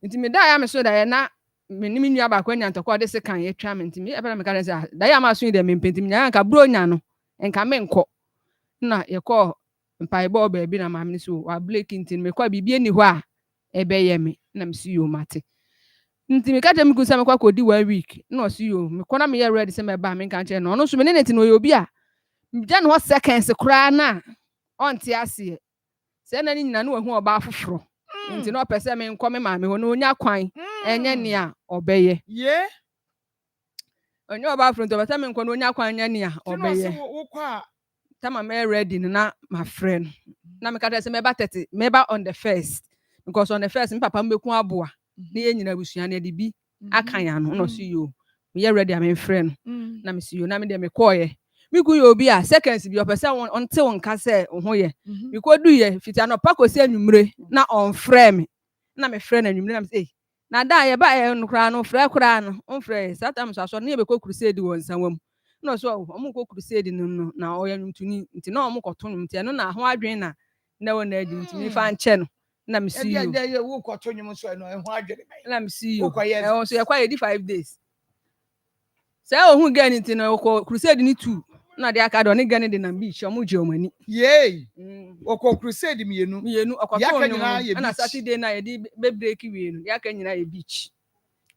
nti me da ya me so da ye na me ni nua ba kwa nya ntɔkɔ de se kan ye twa me nti me e bela me ka se da ya ma so de me mpenti me nya ka bronya no enka me nkɔ na ye kɔ mpai bo ba bi na maame so wa blake nti me kɔ bibie ni hɔ a ebe ye me na me si yo mate nti me ka je me ku se me kɔ akodi 1 week na osi yo me kɔ na me ye ready se me ba me kan che no no so me ne nti no ye obi a gya no seconds kra na onte ase se na ni nyina no hu oba afoforo nti no pese me nkɔ me maame ho no onya kwan enye ne a obeye ye onye oba afoforo nti pese me nkɔ no onya kwan enye ne a obeye wo kwa tama me ready na my friend na me ka tell say me ba 30 me ba on the first because on the first me papa mbeku aboa ne ye nyina busua ne de bi akan ya no no so yo me ye ready am me friend na me si yo na me de me call ye me ku ye obi a seconds bi opese onte won ka say ho ye me ko du ye fiti anopa ko se anwumre na on frɛ me na me frɛ na anwumre na me say na da ye ba ye no kra no frɛ no on frɛ satam so ne be ko crusade won sanwam no so omo ko crusade no na oya ntuni nti na omo ko to no nti no na ho adwen na won na adi nti me fa nche no na me see you e wo ko to nyum so no ho adwene na me see you e so ye kwa ye di 5 days say ohun gan nti no ko crusade ni 2 na de aka do ne gan de na beach omo je omani ye wo ko crusade mienu okoto no na Saturday na ye di be break we no ya ka nyina ye beach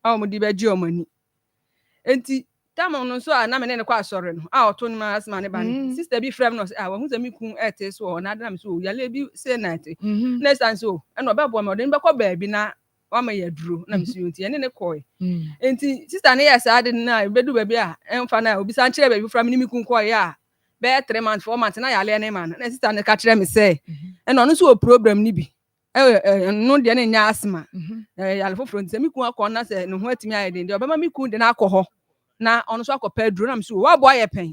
omo di be je omani enti tama no so na me ne kwa asore no oto no asma ne ba ne sister bi frem no wa hu se mi kun ete so na da me so ya le bi say night next time so e no be bo me odin be kwa ba bi na wa ma ya duro na me so enti ene ne koy enti sister ne ya sa de na be du ba bi a emfa na obi san kire ba bi frem ne mi kun koy ya be 3 months 4 months na ya le ne man na sister ne ka kire me say e no no so problem ni bi no de ne nya asma ya le foforo enti mi kun akọ na se no ho atimi ayede de obema mi kun de na akọ na ono so akọ Pedro na me so wa bo aye pen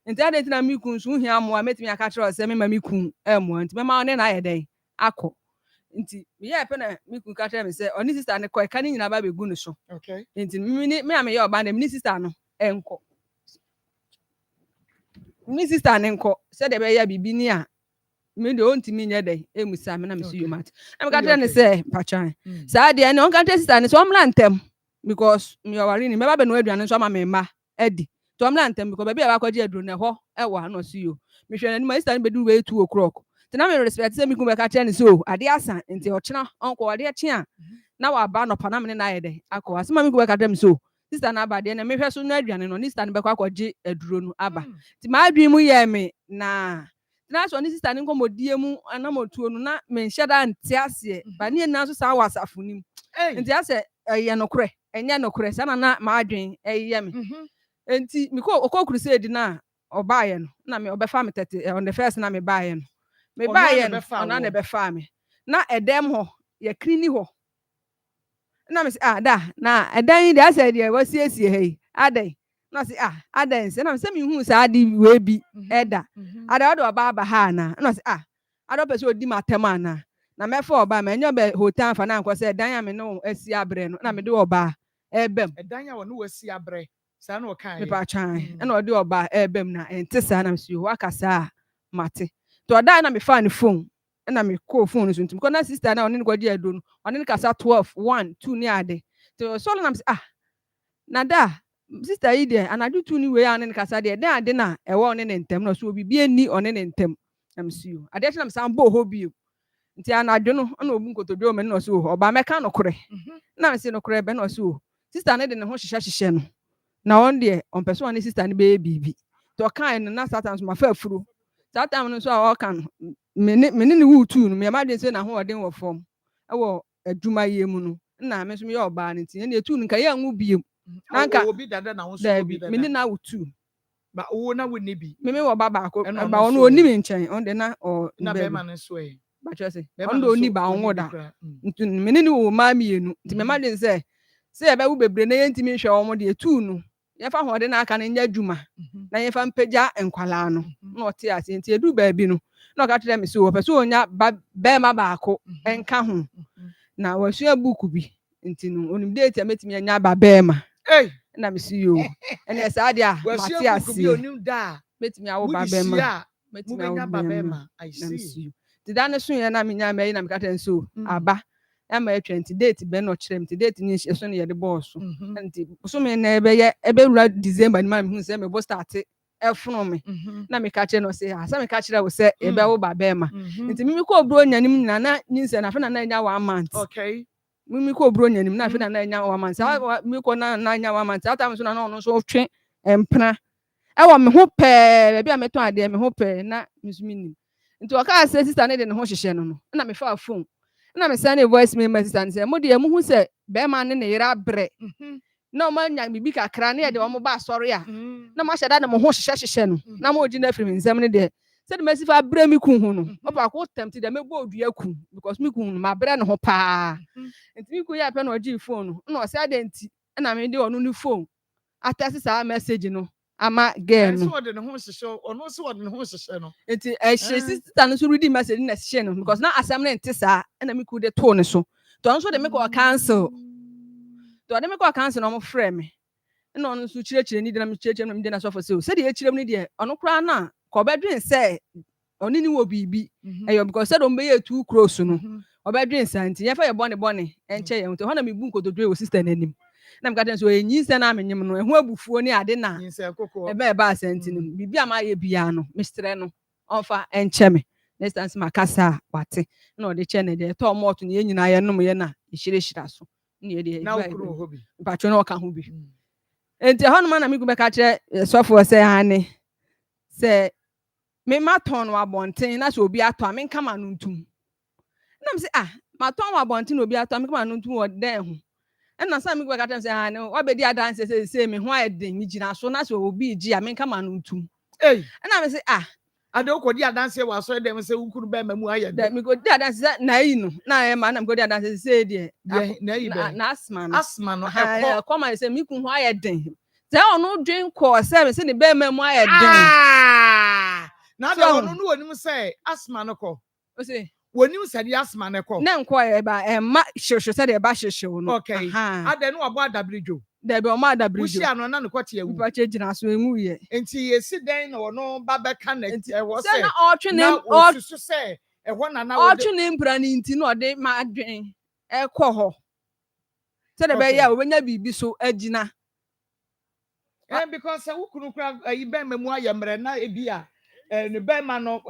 enti ade enti na mi kun so hia mo a metimi aka kire o se me ma mi kun mo enti me ma one na aye den akọ nti me ye pe na mi kun ka kire me se oni sister ne ko e ka ni nyina ba be gu no so okay nti me am ye oba na me ni sister no enko me sister ne nko said the be bibi ni a me de ontimi nye dey emusa me na me see you mat am ka tell ne say pachan sa de ne on ka tell sister ne so omla ntem because me worry ni me ba be no aduane so ma me ma edi to omla ntem because baby ba kwaje aduro ne ho e wa no see you me hwe ne ma sister ne be do way 2 o'clock tina me respect say me ku be ka tell ne so ade asa nti o chena onko ade chi a na wa ba no pa na me na ye dey akọ asema me ku be ka tell me so sister na aba de na me hwe so no aduane no ni sister ne be kwa kwaje aduro no aba ti ma adwi mu ye me na na so ni sister ni nkomodie mu anamotuo no na me nhye da nte ase ba ne na so sa wasafo nim nti ase eye nokre enye nokre sa na ma adwen eye me enti me ko crusade na obaye no na me obefa me tete on the first na me baye no me baye no ona na befa me na edem ho ye krini ho na me say da na edan de ase de wasiesie hei adai na say adan se na me say me hu sa adi we bi eda ada do ba ha na na say ado pese odi matem ana na me fa oba me enyo be hotel fa na nko say edan ya me no asi abre no na me de oba ebem edan ya wo no asi abre sa na o kan me pa chan na odi oba ebem na ente sa na me say wakasa mate to oda na me fa ni phone na me call phone so ntim ko na sister na oni kwaji ado no oni kasa 12 1 2 ni ade to so na me say na da sister yi de anadu 2 ni we an kasa de den ade na e wo oni ne ntem no so obi eni oni ne ntem na me see you ade na me san bo ho bi nti anadu no na obu nkotodwe o me no so oba meka no kore na me say no kore be no so sister ne de ne ho hyehyehye no na on de on person ne sister ne be bibi to kan no na satan so ma fa afuro satan no so a o kan me ne wu tu no me ma de say na ho odin wo fom e wo adwuma ye mu no na me so me ye oba ne nti ne tu no kan ye anwu biem nanka obi dada na wo so obi dada me ni na wo tu ba wo na wo ni bi me wo baba ko ba ono oni me nchen on de na o na be ma ne so e ba chese on do oni ba onwo da nti me ni wo ma mienu nti me ma de say e be wo bebre na ye ntimi hwe wo mo de tu no ye fa ho de na aka ne nya dwuma na ye fa mpagya enkwala no na o te ase nti edu ba bi no na o ka tire me so wo pese onya be ma ba ko enka ho na wo sua book bi nti no onim date ametimi anya ba be ma na me see you ene esa dia Matias bi onim da metimi awo ba be ma metimi anya ba be ma I see ti da ne so ye na me nya me na me ka ten so aba e ma 20 date be no kire me ti date ni so ne ye de boss nti so me na ebe ye ebe rura December ni ma me hu se me bo start efunu me na me ka kire no se asa me ka kire wo se ebe wo ba be ma nti mimi ko obro nyanim na nyinse na fe na nya 1 month okay mimi ko obro nyanim na fe na nya 1 month sa mi ko na nya 1 month ata me so na no so twe empra e wo me ho pe be a meton ade me ho pe na misumi nim nti o ka say sister ne de ne ho hyehye no na me fa phone na me send a voice me sister ne say mo de mu hu say be ma ne yira bre na o ma nya bibi kakra ne de o mo ba asori a na ma hyeda ne mo ho hyehye no na mo ogi na firi nsem ne de say de masifa bre mi ku hu no o pa ko tempt de me bo odua ku because mi ku hu ma bre ne ho pa nti mi ku ya pe na ogi phone no na o say adenti na me de onu ni phone atasi sa message no ama girl no so what the home show ono so what the home show no enti she sister no so read message na she no because na asem na enti sa na me ku de to ne so to on so de me ko cancel to de me ko cancel no mo frɛ me na on so kyerɛkyerɛ ni de na me kyerɛkyerɛ no me de na so for say se de kyerɛm ni de ono kra na ko bedwen sɛ oni ni wo bibi eyo because said on be ye too close no obedwen santi ye fa ye bone enche ye nto ho na me bu nkotodwe wo sister nanim na me ka den so enyi se na menyim no ehu abufuo ni ade na ebe ba santi no bibi ama ye bia no mistre no onfa enche me next time ma kasa wate na o de che ne de to moto ne nyina ye nom ye na ehirehira so ne ye de na okuru hobi patro na o ka ho bi enti ho no ma na me gu be ka kire sofo se ane se me maton wa bonten na so obi ato me nka ma no ntum na me se maton wa bonten na obi ato me nka ma no ntum wo den ho na sa me gbe ka tem se ne wa be di adanse se me ho ayeden mi gina so na so obi gi a me nka ma no ntum na me se ade ko di adanse wa so dem se ukuru be ma mu ayeden me go di adanse na yi no na e ma na me go di adanse se de na yi be na asma no e ko ma se me ku ho ayeden se onu dwen ko se ne be ma mu ayeden na da ono no onim say asma no ko o se When you said yes, man, na nkɔ ɛba ma hyehyɛ sɛ de ɛba hyehyɛ no okay. I don't know about WJO. There be ɔma da bridge. Wusi ano na no kwati ewu. Nipa gyina so enwu yɛ. Enti yesi den na ɔno ba bɛka na ɛwɔ Sɛ sɛ. na ɔtwe ne ɔsusu sɛ ɛhɔ na na ɔtwe ne mpra ne nti na ɔde ma adwen ɛkɔ hɔ. Sɛ de bɛyɛ a obenya biribi so agyina. Because wukunu kura ayi bɛn mu ayɛ mmerɛ na ebi a ne bɛn ma no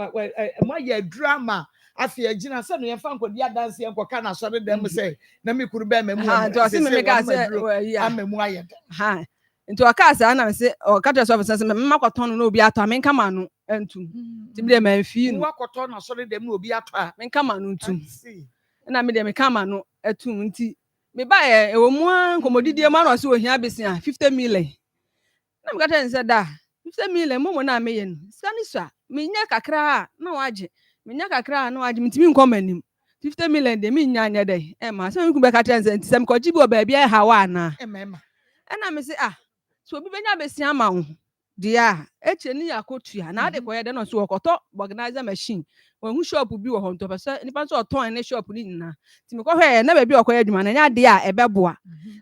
mo ayɛ drama. Afi agyina sɛ no yɛmfa nkɔdi adanse yɛnkɔka na asɔre dɛm sɛ na me kuru bɛn mamu nti ɔse me ka sɛ amamu ayɛ ha nti ɔka sɛ ana sɛ ɔka kyerɛ sɛ ɔfɛ sɛ mema kɔtɔn no na obi atɔ a menka ma no antum nti mede mamfii no wakɔtɔ na asɔre dɛm na obi atɔ a menka ma no ntum na mede meka ma no atum nti mebaeɛ ɛwɔ mu a nkɔmmɔdidie ma na ɔsɛ ohia besia 50 million na meka kyerɛ ne sɛ da 50 million momo na meyɛ no sika ne so a menyɛ kakra a na wagye menya kakra na wagye mitimi nkɔ manim 50 million de menya anya dɛ ma sɛ meku bɛka kyerɛ nsɛ nti sɛ mekɔgye bi wɔ baabi a ɛha wa ana ɛna me se so obi bɛnya bɛsia ma wo deɛ a ɛkyɛ ne yɛ akɔtua na ade kɔyɛ dɛ no so wɔkɔtɔ organizer machine wɔhu shop bi wɔ hɔ ntɔpɛ sɛ nipa nso ɔtɔn ne shop ne nyinaa nti mekɔhwɛ na baabi a ɔkɔyɛ adwuma na ɛnyɛ adeɛ a ɛbɛboa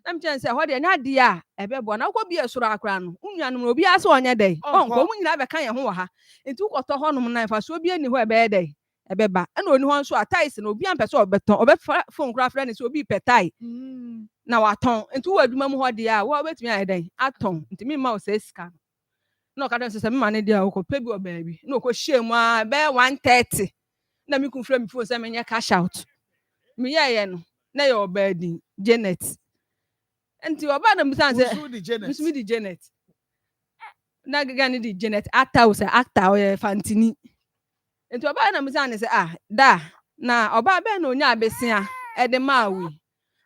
na mekyerɛ sɛ hɔ deɛ ɛnyɛ adeɛ a ɛbɛboa na wokɔ bi ɛsoro akora no wonuanom no obi ase ɔnyɛ dɛ ɔnkɔ mu nyinaa bɛka yɛn ho wɔ ha nti wokɔtɔ hɔnom na ɛfa so obi ani hɔ ɛbɛyɛ dɛ ɛbɛba ɛna oni hɔ nso a tais na obi ampɛ sɛ ɔbɛtɔn ɔbɛfa phone kora frɛ ne sɛ obi pɛ tai na watɔn nti wɔ adwuma mu hɔ deɛ a wobɛtumi ayɛ dɛn atɔn nti memma wo sɛ sika no na ɔka dɛ sɛ mema ne deɛ a wokɔpɛ bi wɔ baabi na ɔkɔhyia mu a bɛyɛ 130 na meku frɛ me phone sɛ menyɛ cash out meyɛyɛ no na yɛ ɔbaa din Janet nti ɔbaa na musan sɛ musumi di Janet na gɛgɛ ne di Janet actor sɛ actor ɔyɛ Fantini nti ɔbaa na musan ne sɛ da na ɔbaa bɛɛ na onya abesia ɛde maa wi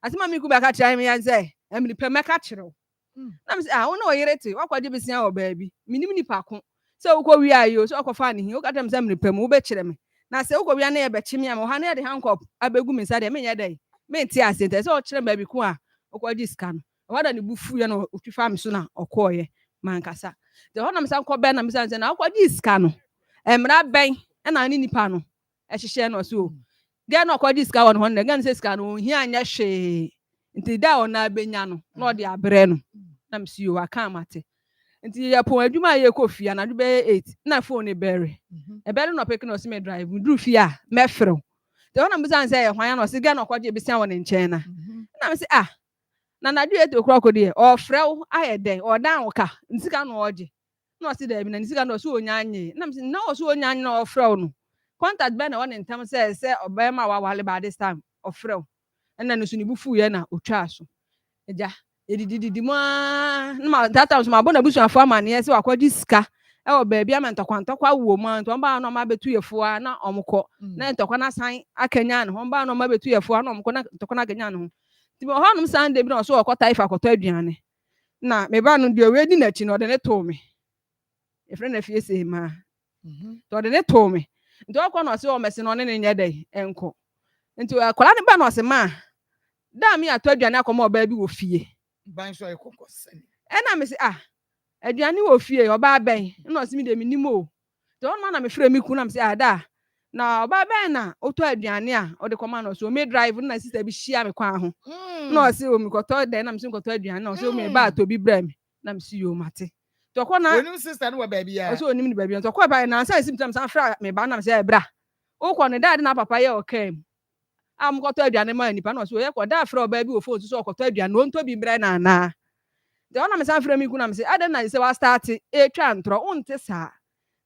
asɛm a meku bɛka kyerɛ me yɛn sɛ ɛmene pɛ mɛka kyerɛw na me sɛ wo na ɔyere te wakɔgye besia wɔ baabi menim nipa ko sɛ wokɔ wi ayi o sɛ ɔkɔfa ne hi woka kyerɛ me sɛ mene pɛ mu wobɛkyerɛ me na sɛ wokɔ wi na yɛbɛkye me ama ɔha na yɛde handcuff abɛgu me nsa deɛ menyɛ dɛn mente ase ntɛ sɛ ɔkyerɛ baabi ko a wokɔgye sika no ɔhɔ da ne bu fuiɛ na ɔtwi fa me so na ɔkɔɔyɛ mankasa nti ɔhɔ na mesa nkɔ bɛn na mesa sɛ na wokɔgye sika no mmara bɛn ɛna ne nipa no ɛhyehyɛ no ɔso deɛ na ɔkɔgye sika wɔ no hɔ no gane sɛ sika no ɔhia anyɛ hwee nti da ɔna abɛnya no na ɔde abrɛ no na mesi yo aka amate nti yɛpɔ adwuma a yɛkɔ fie anadwo bɛyɛ 8 na phone ne bɛre ɛbɛre na ɔpɛke na ɔse me drive duru fie a mɛfrɛw nti ɔhɔ na mesa sɛ yɛ hwan na ɔse gane ɔkɔgye besia wɔ ne nkyɛn na me se na nadwo 8 o'clock deɛ ɔfrɛw ayɛ dɛn ɔdan wo ka nsika no ɔgye na ɔse daabi na nsika no ɔse ɔnya nye na me se na ɔse ɔnya nye na ɔfrɛw no contact bɛ na ɔne ntam sɛ ɔbɛma wawale by this time ɔfrɛw ɛna no so ne bufu yɛ na ɔtwa so agya edididi mu na ma data so ma bɔ na busuafo amaneɛ sɛ wakɔgye sika ɛwɔ baabi ama ntɔkwantɔkwa wo mu a ntɔmba na ɔma betu yɛfoa na ɔmokɔ na ntɔkwa na san akanya ne ho mba na ɔma betu yɛfoa na ɔmokɔ na ntɔkwa na akanya ne ho ti bi ɔhɔnom san de bi na ɔso ɔkɔta ifa kɔtɔ aduane na me ba no deɛ we di n'akyi na ɔde ne to me efre na fie sɛ ma to ɔde ne to me nti ɔkɔ na ɔse ɔmɛse na ɔne ne nyɛ dɛ ɛnkɔ nti akɔla ne ba na ɔse ma da mi atɔ aduane akɔma ɔbaa bi wɔ fie ban so ɛkɔkɔ sɛn ɛna me se aduane wɔ fie ɔbaa bɛn na ɔse mi de menim o nti ɔno na me frɛ me ku na me se da na ɔbaa bɛn na ɔtɔ aduane a ɔde kɔma na ɔse o me drive na sister bi hyia me kwan ho na ɔse o mi kɔtɔ dɛn na me se kɔtɔ aduane na ɔse o me ba atɔ bi brɛ me na me se yo mate tɔkɔ na onim sister no wɔ baabi a ɔse onim ne baabi tɔkɔ ba na ansa sim tam san fra me ba na me se ɛbra wokɔ ne dad na papa yɛ ɔka mu amkɔtɔ aduane ma nipa na ɔse o yɛ kɔ da fra ɔbaa bi wɔ phone so ɔkɔtɔ aduane ɔntɔ bi brɛ na na de ɔna me san fra me ku na me se adan na sɛ wa start etwa ntrɔ wonte saa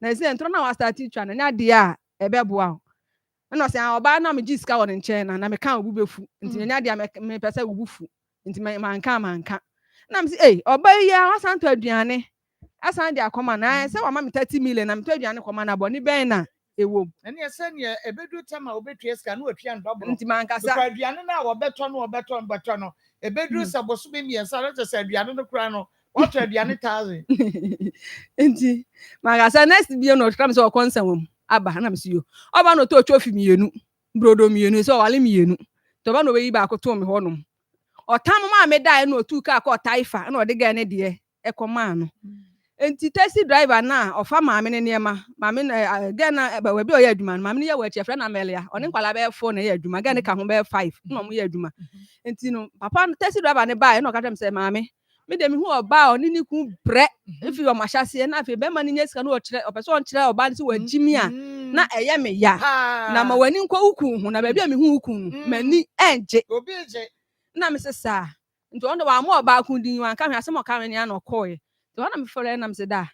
na sɛ ntrɔ na wa start twa na nya de a ɛbɛboa na ɔse ɔbaa na me gye sika wɔ ne nkyɛn na me ka obu befu nti nya de a me pɛ sɛ obu fu nti manka na me se ɔbaa yi a wasan tɔ aduane asan de akɔma na sɛ wa ma me 30 million na me tɔ aduane kɔma na bɔ ni bɛn na ewo ɛne ɛsɛ ne ebedu tama obetua sika na otua ndɔbɔ nti mankasa aduane na wɔbɛtɔ no ebedu sɛ boso be miɛnsa na sɛ aduane no kura no wɔtɔ aduane 1000 nti mankasa next bi no tram sɛ ɔkɔnsa wom aba na me se yo ɔba no to twofi mienu brodo mienu sɛ ɔwale mienu to ba no we yi ba akoto me hɔ nom ɔtam ma me dai na otu ka ka ɔtaifa na ɔde ga ne de ɛkɔma no enti taxi driver na ofa maame ne niema maame na gana ba we bi oya adwuma maame ne ya wa chiefra na melia oni kwala be 4 na ya adwuma gana ka ho be 5 na mo ya adwuma enti no papa taxi driver ne ba e na ka dem say maame me dem hu oba oni ni ku bre ifi o machase na afi be ma ni nyesika na o kire o person kire oba ni se wa jimi a na eye me ya na ma wani nkwa uku hu na ba bia me hu uku mani enje obi je na me se sa nti on wa mo oba ku din wan ka hwe asem o ka me ne na okoye nti ona me fore na me se da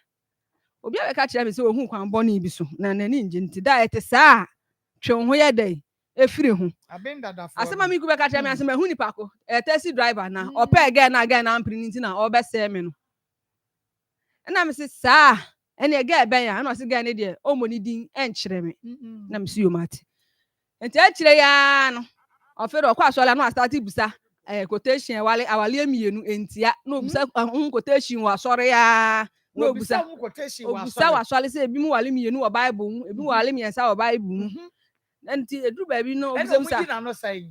obi a ka kire me se ohun kwan boni bi so na nani nje nti da ete sa twe ho ye dai efiri hu abenda da fo asema mi ku be ka kire me asema hu ni pako taxi driver na opa again na ampri nti na obese me no na me se sa ene ega ben ya na o se ga ne de o mo ni din enkire me na me se yo mate enti a kire ya no o fe do kwa asola no start busa quotation awale emienu entia na obusa quotation wa sore ya na obusa wa sole se ebi mu wale mienu wa bible mu ebi wale miensa wa bible mu enti edru ba bi no obusa busa na no sai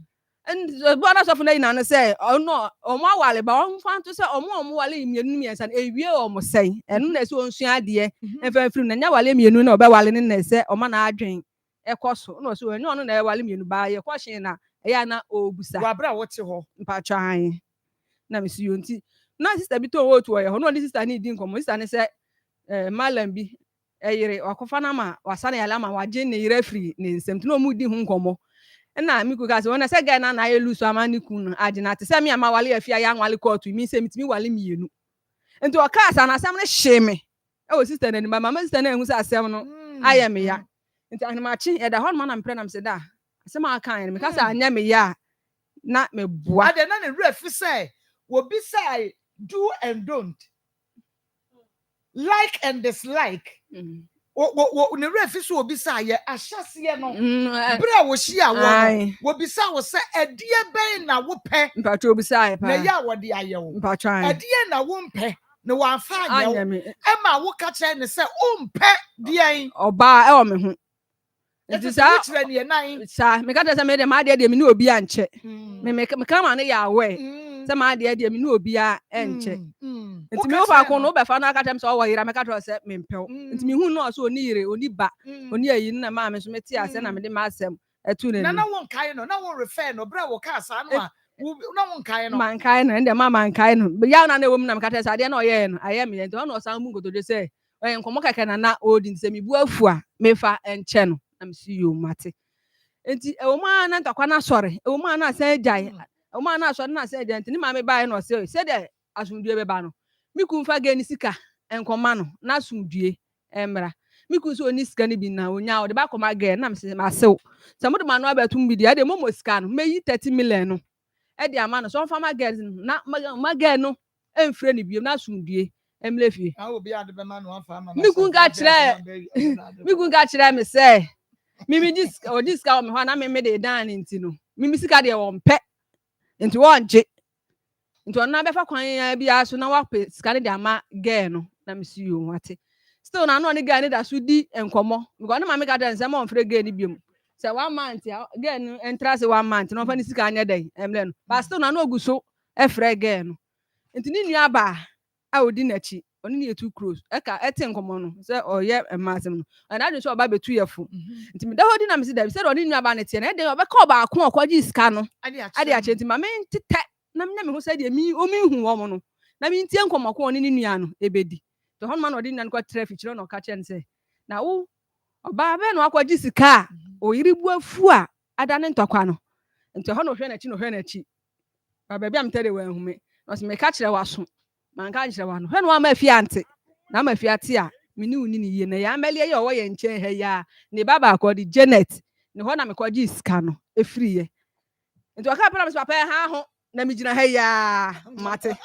and bona so funa ina no say no omo awale ba on fan to say omo wale mienu miensa na ewie omo sai enu na se onsu ade enfa firi na nya wale mienu na oba wale ne na se omo na adwen ekoso na so enyo no na wale mienu ba ye kwhyen na eya na obusa wa bra wote ho mpatwan na mesi yonti na sister bi to wo to ye ho no ni sister ni di nkomo sister ne se malam bi eyire wakofa na ma wasane yala ma waje ne yire free ne nsem no mu di hu nkomo na mi ku ka se wona se ga na ye lusu amani ku no age na te se mi ama wale afia ya nwale court mi se mitimi wale mienu enti o ka sa na asem ne hye me wo sister na ni mama sister na ehu se asem no aye me ya enti ahemachi e da ho na mpre na mse da asem aka ene me ka sa anya me ya na me boa ade na ne ref say wo bi say do and don't like and dislike wo ne ref so wo bi say ye ahyase no bra wo hia wo bi say wo say edie ben na wo pe mpatro bi say pa na ya wo de aye wo mpatro edie na wo mpe na wo afa anya wo e ma wo ka kire ne say o mpe de oba e o me ho enti sa kire ne nan sa me ka tell me de ma de me ni obi anche me ka ma ne ya we se ma de me ni obi a enche enti me ofa ko no be fa na ka tell me so wo yira me ka tell se me mpew enti me hu no so oni yire oni ba oni ayi na ma me so me ti ase na me de ma asem etu ne na won kai no na won refer no bra wo ka sa no a na won kai no man kai no ende ma man kai no ya na ewom na me ka tell se ade na oye no aye me enti ono san mu godo se nkomo keke na odi se me bu afu a me fa enche no na me si yo mate enti ewoma na ntakwa na sore ewoma na san jai ewoma na sore na san jai enti ni ma me bae no se de asundue be ba no miku mfa ga ni sika enkoma no na asundue emra miku so oni sika ni bi na onya o de ba koma ga na me se ma sew se mo de ma no abetum bi de momo sika no meyi 30 million no e de ama no so mfa ma ga na ma ga no emfre ni bi na asundue emlefie obi ade be ma no afa ma miku ga kire me se mimi diska o me ho na me de dan nti no mimi sika de wo mpe nti wo nje nti ona be fa kwan ya bia so na wa pe sika de ama girl no na me si yo wate still na no ne girl ne da so di enkomo because na ma me ga dan se mo mfre girl ni biom se 1 month girl no entra se 1 month no fa ni sika anya dai emle no but still na no oguso e fre girl no nti ni nua ba a odi na chi oni ne too close eka eten komo no se oye emasem no and I so oba betu yefo nti me da hodi na me se da se oni nua ba ne tie na e de obeka oba ako okwaji sika no ade a che nti ma me tete na me hu se de mi o mi hu wo mo no na me ntie nkomo ko oni ne nua no ebedi to hon ma no odi na ko traffic kire no ka che nse na wo oba be no akwaji sika o yiri bu afu a ada ne ntokwa no nti hon no hwe na chi ba bia me tede wa hume no se me ka kire waso man ka kire wa no hwe no ama fiante na ma fiate a me ni uni ni ye na ya amele ye o ye nche he ya ne baba akodi Janet ne ho na me kwaji sika no efiri ye nti aka pera me papa ha ho na me gina he ya mate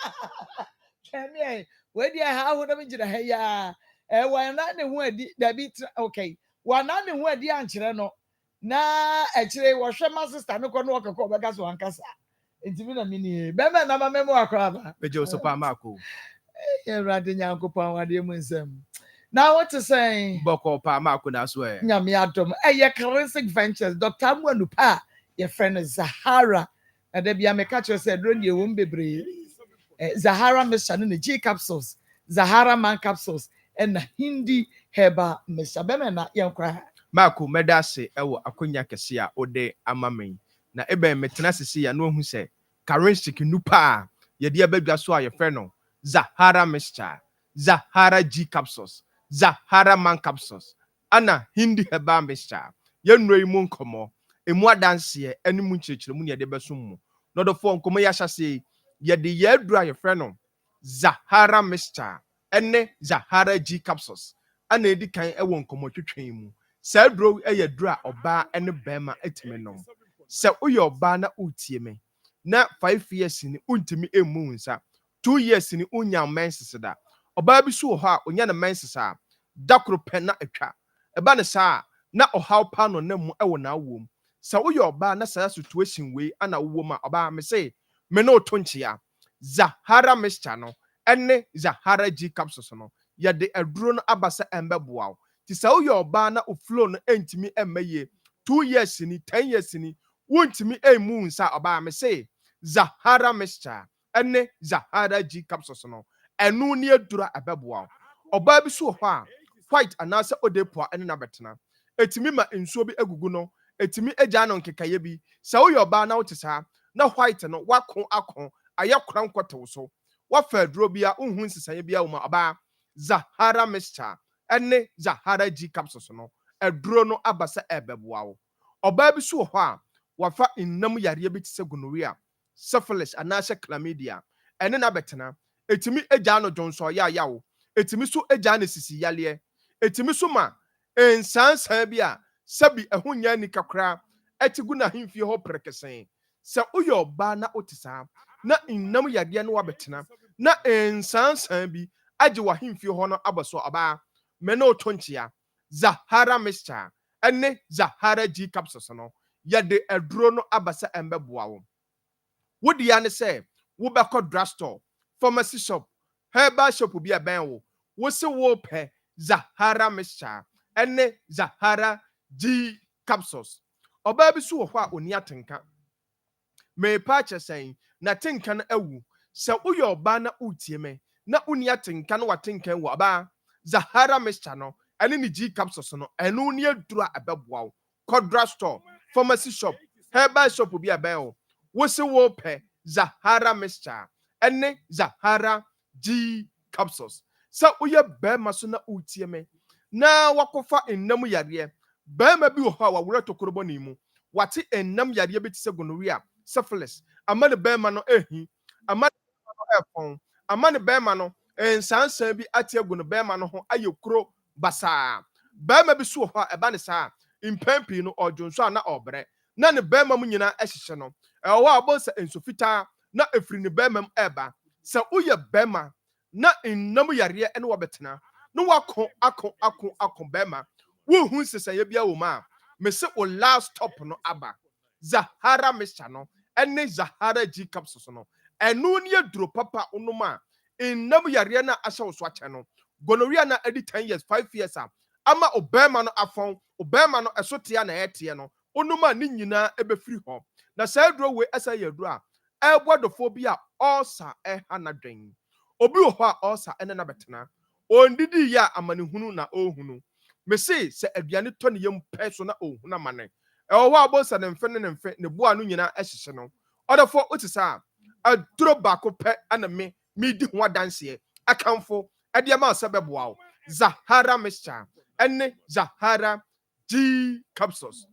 kemi we dia ha ho na me gina he ya wa na ne ho adi da bi okay wa na ne ho adi ankire no na akire wo hwe ma sister ne ko no okako obega so ankasa enti mi na mi ni be me na ma memo akra ba bejo so pa mako Rade Nyankopon wade mu nsem. Now what to say? Boko pa mako na so e. Nyame adom. Ye Classic Ventures Dr. Mwanupa your friend Zahara. Na da bia me catch you say drone ye won bebre. Zahara Mission no G capsules. Zahara man capsules and Hindi herbal mixture. Bema na yankra. Marco medase ewo akonya kese a ode amame na ebe metena sisi ya no hu se currency nupa a ye de abadwa so a ye frɛ no Zahara mixture, Zahara G capsules, Zahara man capsules, ana Hindi herbal mixture. Ye nnoi mu nkomo, emu adanse ene mu nkyerɛkyerɛ mu ne ye de besom mu. No do fo nkomo ya hyase ye de ye adura ye frɛ no Zahara mixture, ene Zahara G capsules. Ana edi kan ewo nkomo twetwen mu. Sɛ duro ɛyɛ duro a ɔbaa ɛne bɛrima ɛtumi nom. Sɛ woyɛ ɔbaa na utie me na 5 years ni untumi emu nsa 2 years ni unya menses da ɔbaa bi so wɔ hɔ a onya ne menses a dakoro pɛ na atwa ɛba ne saa na ɔhaw pa no na mu ɛwɔ na awom. Sɛ woyɛ ɔbaa na saa situation wei ana wowɔ ma ɔbaa me say me no to nkyea Zahara mixture no ɛne Zahara G capsules no yɛde aduro no abasa ɛmbɛboa wo. Ti sɛ woyɛ ɔbaa na oflow no entimi ɛmɛye 2 years ni 10 years ni wontimi emu nsa ɔbaa me say Zahara mixture ɛne Zahara G capsules no ɛno ne adura ɛbɛboa wo. Ɔbaa bi so wɔ hɔ a white anase odepoa ɛne na betena etimi ma nsuo bi agugu no etimi agya no nkekaye bi. Sɛ woyɛ ɔbaa na wote saa na white no wako ayɛ kora nkɔtew so wafa aduro bi a unhu nsesaye bi a wo ma ɔbaa Zahara mixture ene Zahara G capsules no aduro no abasa ebeboa wo. Oba bi so ho a wafa nnam yare bi tse gonorrhea, syphilis anase chlamydia ene na betena etimi agya no jonso ya wo etimi so agya no sisi yale etimi so ma ensansan bi a sabi ehonya ni kakra etigu na hemfie ho prekesen. Se uyo oba na otisa na nnam yare no wabetena na ensansan bi age wa hemfie ho no abaso aba meno tonchia Zahara mixture ene Zahara G capsules no yade aduro no abasa embeboa wo. Wodi ya ne se wo beko drugstore, pharmacy shop, herbal shop bi aben wo se wo pe Zahara mixture ene Zahara G capsules. Oba bi so wo ho a oni atenka me pa chesen na tenka na awu se uyo oba na utie me na oni atenka na watenka wo aba Zahara mixture no ene ni G capsules no eno ni adura abeboa wo. Kodra store, pharmacy shop, herbal shop bi aben wo se wo pe Zahara mixture ene Zahara G capsules. Sa uye bema so na utie me na wakofa ennam yare bema bi wo ha wa wura tokorobo ni mu wate ennam yare bi tse gonorrhea, syphilis amane bema no ehi amane no efon amane bema no ensansan bi ate agu no bema no ho ayekuro basa bema bi so ho eba ne saa impempi no ojonso na obre na ne bema mu nyina ehihye no ewo abonsa ensofita na efri ne bema m eba se uye bema na nnam yare ene wobetena no wako akon bema wo hu sesanye bia wo ma me se o last stop no aba Zahara mixture no ene Zahara G capsules no enu ne aduro papa onoma nnam yare na ahye wo so ache no gonorrhea na edi 10 years 5 years ama obema no afon obema no esotia na etie no onoma ni nyina ebefiri ho na sa aduro we esa ye aduro a ebodofo bi a ulcer hanadwen obi wo ho a ulcer ene na betena ondidi ya amanehunu na ohunu me se aduane to ne yam pɛ so na ohunu amane ɛwɔ hɔ abonsa ne mfe ne boa no nyina ɛhyehye no ɔdɔfo otisa aduro baako pɛ ana me di ho adanse akamfo ɛde ma osebeboa wo Zahara mixture ene Zahara G capsules.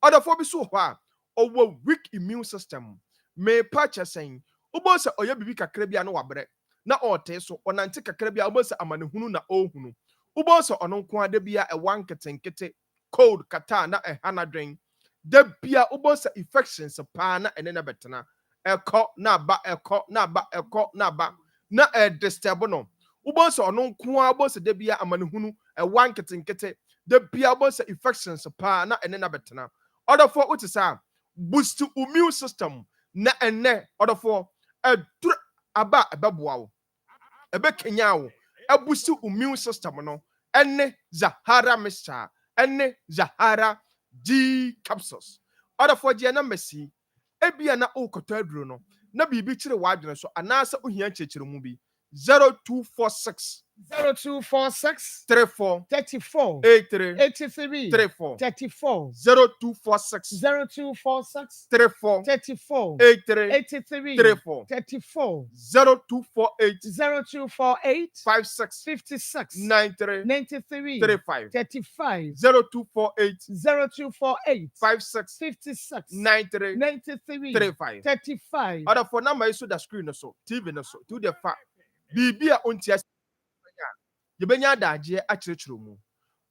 Ɔdɔfo bi so hɔ a ɔwɔ weak immune system me pa chesen ubonsa oye bibi kakra bia no wabre na ɔte so ɔnante kakra bia ubonsa amanehunu na ohunu ubonsa ɔno nko ade bia ɛwan ketenkete cold kata na hanadwen da bia ubonsa infections pa na ene na betena ɛkɔ na ba na disturb no ubonsa ɔno nko a ubonsa da bia amanehunu ɛwan ketenkete da bia ubonsa infections pa na ene na betena ɔdɔfo utisa boost immune system na ene odofo adura aba ebeboa wo ebekenya wo abusi immune system no ene Zahara mixture ene Zahara G capsules. Odofo je na masi ebia na okoto aduro no na bibi kire wadwene so anasa ohia chechire mu bi 0246 0246 34 34 83 83 34 34 0246 0246 34 34 83 83 34 34 0248 0248 56 56 93 93 35 35 0248 0248 56 56 93 93 35 35 Other for number is so the screen no so TV no so to the fa bibia ontia yebenya daje akyerɛkyerɛ mu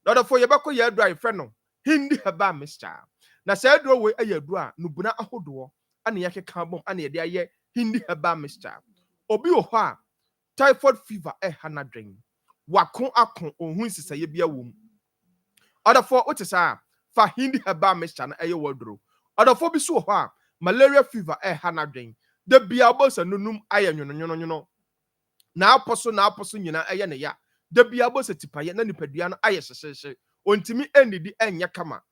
other for yebako ye adura ife no hindi haba mister na say aduro we ayaduro a nubuna ahodoɔ ana yɛkeka bom ana yɛde ayɛ hindi haba mister obi wɔ hɔ a typhoid fever hana dwen wako akon ohun sisaye bia wom other for what is fa hindi haba mister na ɛyɛ waduro other for bi so wɔ hɔ a malaria fever hana dwen the bia bosa nunum ayɛ nwono na aposo nyina ɛyɛ ne ya the bia bosa tipaye na nipadua no ayɛ hyehye ontimi enidi enya kama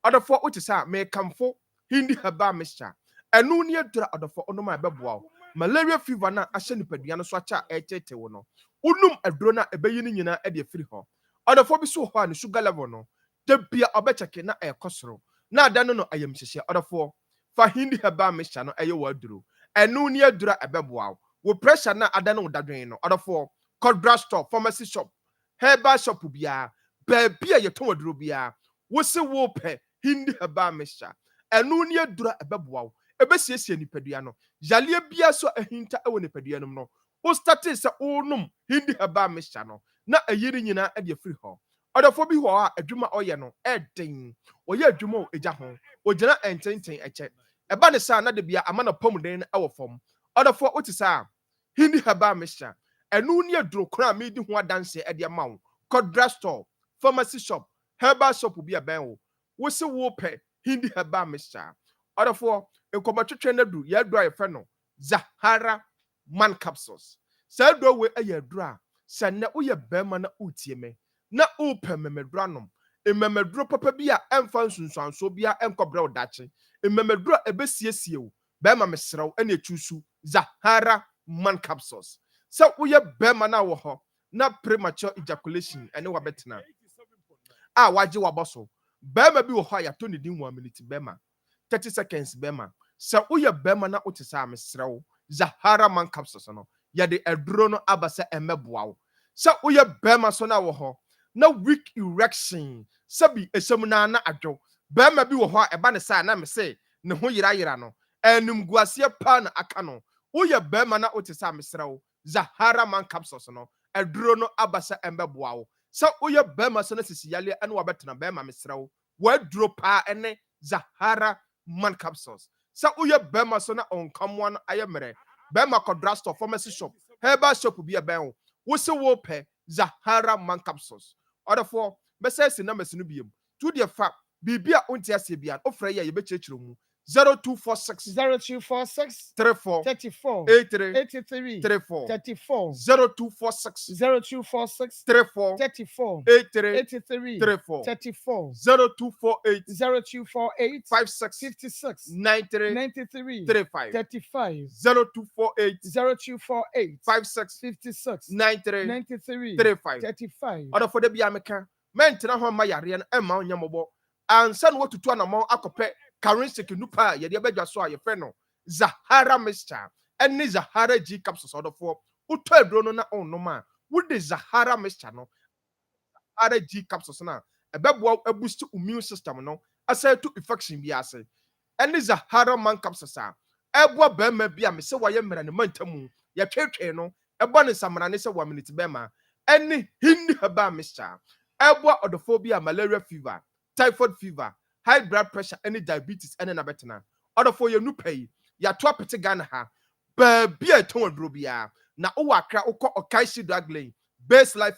odofo utisa me kamfo hindi haba mixture enu ne adura odofo onoma ebeboa malaria fever na ahye nipadua no so acha etete wo no unum aduro na ebeyi ni nyina e de afiri ho odofo bi so ho a ne sugar level no the bia obecheke na ekosoro na ada no ayam hyehye odofo fa hindi haba mixture no eye wo aduro enu ne adura ebeboa wo pressure na ada no dadwen no odofo drug store pharmacy shop herbal shop bia baby a yeton aduro bia wo se wo pe hindi haba mixture enu ne adura ebeboa wo ebesiesie nipadua no yalie bia so ahinta ewo nipadua no no wo started se onum hindi haba mixture no na ayiri nyina e de afiri ho odofo bi ho a adwuma oye no eden oye adwuma o eja ho ogina ententen eche eba ne sa na de bia amana pomden ewo fom odofo otisa hindi haba mixture enu ne aduro kra me di ho adanse e de ma wo drug store pharmacy shop herbal shop bia ben wo se wo pe hindi haba mixture odofo enkomatwetwe na du ya dry fe no Zahara man capsules sa do we ayaduru a sa na wo ye bema na utie me na upe memedura nom ememeduro papa bi a emfa nsunsuanso bia enkobre odache ememeduro ebesiesie wo bema mesrew ene etusu Zahara man capsules sa wo ye bema na wo ho na premature ejaculation ene wa betena a waje waboso bema bi wo ho ya to ne din 1 minute bema 30 seconds bema sa wo ye bema na utisa mesrew Zahara man capsules no ya de aduro no abasa emeboa wo sa wo ye bema so na wo ho na weak erection sabi esem na adwo bema bi wo ho a eba ne sa na me se ne ho yira no enum guase pa na aka no wo ye bema na utisa mesrew Zahara man capsules no aduro no abasa emeboa wo sa wo ye bema so na sisi yale ene wa betena bema mesrew wo aduro pa ene Zahara man capsules sa wo ye bema so na onkamwa no ayemere bema drug store pharmacy shop herbal shop bia ben wo se wo pe Zahara man capsules odafo message na mesinu biem to the fa bibia onti ase bia ofra ye yebechechiro mu 0246 0246 34 34 83 83 34 34 0246 0246 34 34 83 83 34 34 0248 0248 56 56 93 93 35 35 0248 0248 56 56 93 93 35 35 odafo de bia meka mentena ho ma yare no emma onyamobo ansa no watutu anamon akope currency nupa ye de badwa so a ye fe no Zahara mixture ene Zahara G capsules odofo uto aduro no na onoma wo de Zahara mixture no Zahara G capsules na ebeboa boost immune system no aside to infection bi ase ene Zahara man capsules a eboa bema bi a me se waye mera ne mantamu ye twetwe no ebo ne samara ne se 1 minute bema ene hindi haba mixture eboa odofo bi a malaria fever typhoid fever high blood pressure any diabetes any na betena odofo ye nupai ya to apete Ghana ha ba bia ton aduro bia na o wakra ukọ Okaishi drug lane base life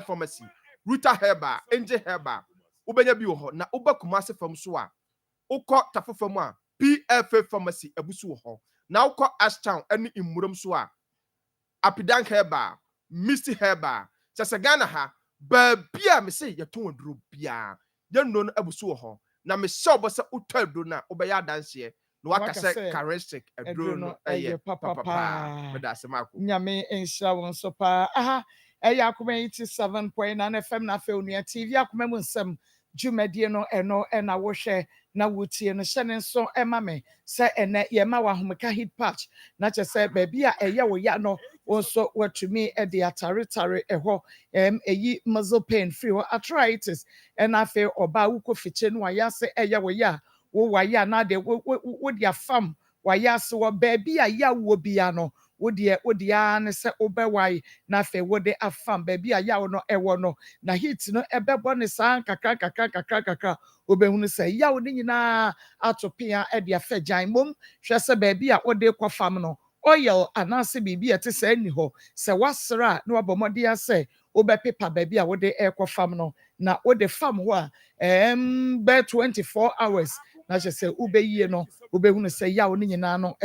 pharmacy Ruta Herba Angel Herba ubenya bi wo ho na ubakuma se fam so a ukọ tafofam a PFA pharmacy abusu wo ho na ukọ Ashtown any imurum so a Apidan Herba Misty Herba sese Ghana ha ba bia me se ye ton aduro bia ye no no abusu wo ho na me sɛ obɔ sɛ utɔ aduro na obeya danse no waka say characteristic aduro no eye papa me da se mako nyame enhyira won so pa aha eya Akoma 87.9 FM na fe onua TV Akoma mu nsem dwumadie no eno na wo hwe na wotie no hyene nso ema me se ene ye ma wa homeka hit patch na che se baby a eye wo ya no also watumi e de ataretare eho eyi muscle pain free arthritis and afi oba wuko fiche no ya se eye wo ya wo wa ya na de wo dia fam wa ya se wo baby a ya wo bia no wo dia ne se obewai na afi wo de afam baby a ya wo no ewo no na heat no ebebo ne san kakra obehunu se ya wo ni nyina atopia e de afajan mom hwe se baby a wo de kwafam no oil anase bibi ete se ni ho se wasra na wabomode ase obepepa baby a wo de kwafam no na wo de fam ho a be 24 hours na je se ubeyie no ubehunu se ya wo ni nyina no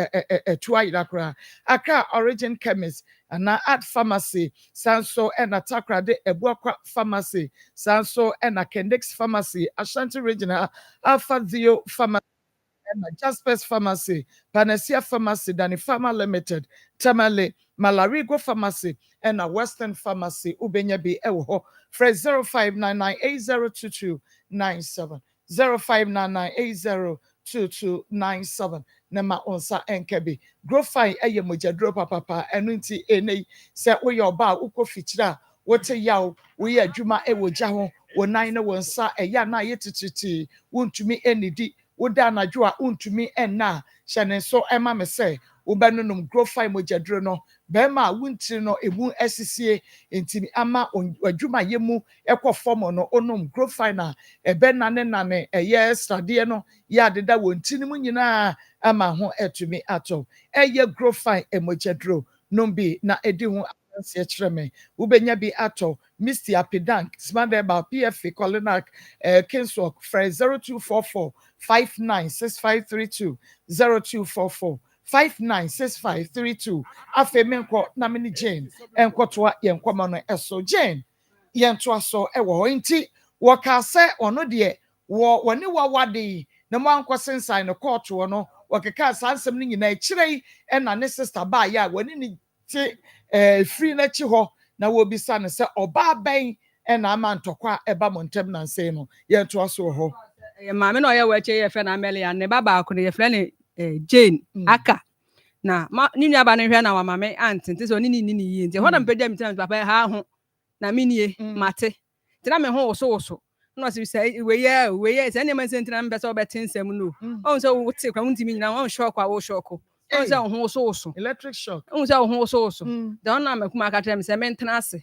etu ayira kra aka origin chemist na at pharmacy sanso na takra de ebuakwa pharmacy sanso na Kendix pharmacy Ashanti regional Alpha Dio pharmacy Jasper's Pharmacy, Panacea Pharmacy, Dani Pharma Limited, Tamale, Malarigo Pharmacy, and a Western Pharmacy, Ubenyabi Ewo, Fred 0599802297, 0599802297, Nema Onsa Enkebi, Grofai Eyemuja Dropa Papa, Enunti Ene, Set we your bar, Uko Fichra, what a yaw, we are Juma Ewo Jaho, one nine one sa, a yana yetiti, won't to me any deep. Woda na jua untumi enna hyene so ema me se wobenunum grofai mojadro no bema wuntiri no ebu esisie entimi ama adwuma yemu ekofom no onum grofai na ebe nane eye strade no ya deda wontini mu nyina ama ho etumi ato eye grofai emojadro nombi na edi ho se chreme ubenya bi ato Misty Apidank smade ba PFA Colinac Kinswalk Fred 0244 596532 0244 596532 afemenko na mini Jane enkotoa yenkoma no eso Jane yento aso ewo nti wo ka se ono de wo woni wawade na mo ankosensan no court wo no wo keka sansem ni nyina kirei na ne sister ba ya woni ni ti free na chi ho na wo bisa ne se oba ben na amantokwa eba montem na nse no yento aso ho maame na oye weche ye fe na Amelia ne baba akụ ne ye fe ne Jane aka na nini aba ne hwe na wa maame auntie nti so nini yi nti ho na mpedja mitam papa ha ho na minie mate tina me ho woso no se say we ye se ne man se ntina mpesa obete nsem no on se wo te kwa ntimi nyina on shock wa wo shock on se ho woso electric shock on se ho woso da on na makuma aka tell me se mentena ase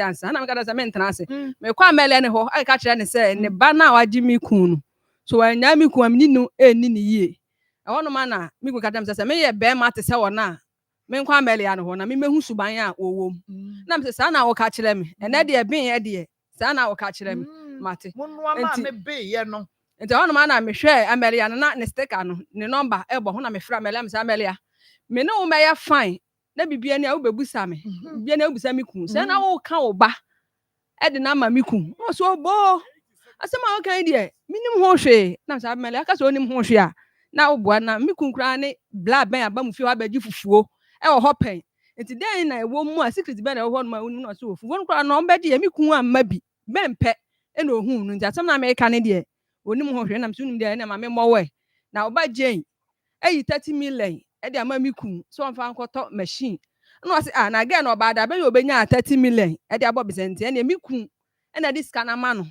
ansa na me ka se mentena ase me kwa Amelia ne ho aka kire ne se ne ba na waji mi kun no so anya mi kun amni no eni ne yie ewono ma na mi ku ka tell me se me ye be ma te se wona me kwa Amelia ne ho na me mehu suban a wowom na me se sa na wo ka kire me ene de bin ye de sa na wo ka kire me mate munnu ama me be ye no nti ono ma na me hwe Amelia na ne sticker no ne number ebo ho na me fra Amelia me say Amelia me no me ya fine na bibia ni a wo bebusa me bibia na obusa me kun say na wo ka wo ba e de na ma me kun no so bo asema wo kan de minim ho hwe na say Amelia ka so onim ho hwe a na wo boa na me kun kra ne bla ben aba mu fi wa baji fufuo e wo ho pen nti den na ewo mu a secret ben e wo ho no ma onim no so fufuo no kra no mbedi e me kun amma bi ben pe e na ohun no nti asem na me ka ne de onim ho hwe na msunim de na ma me mowe na oba Jane eyi 30 million e de ama me kun so on fa nkoto machine no say na again no oba da ben obenya 30 million e de abo besenti e na me kun e na this kana ma no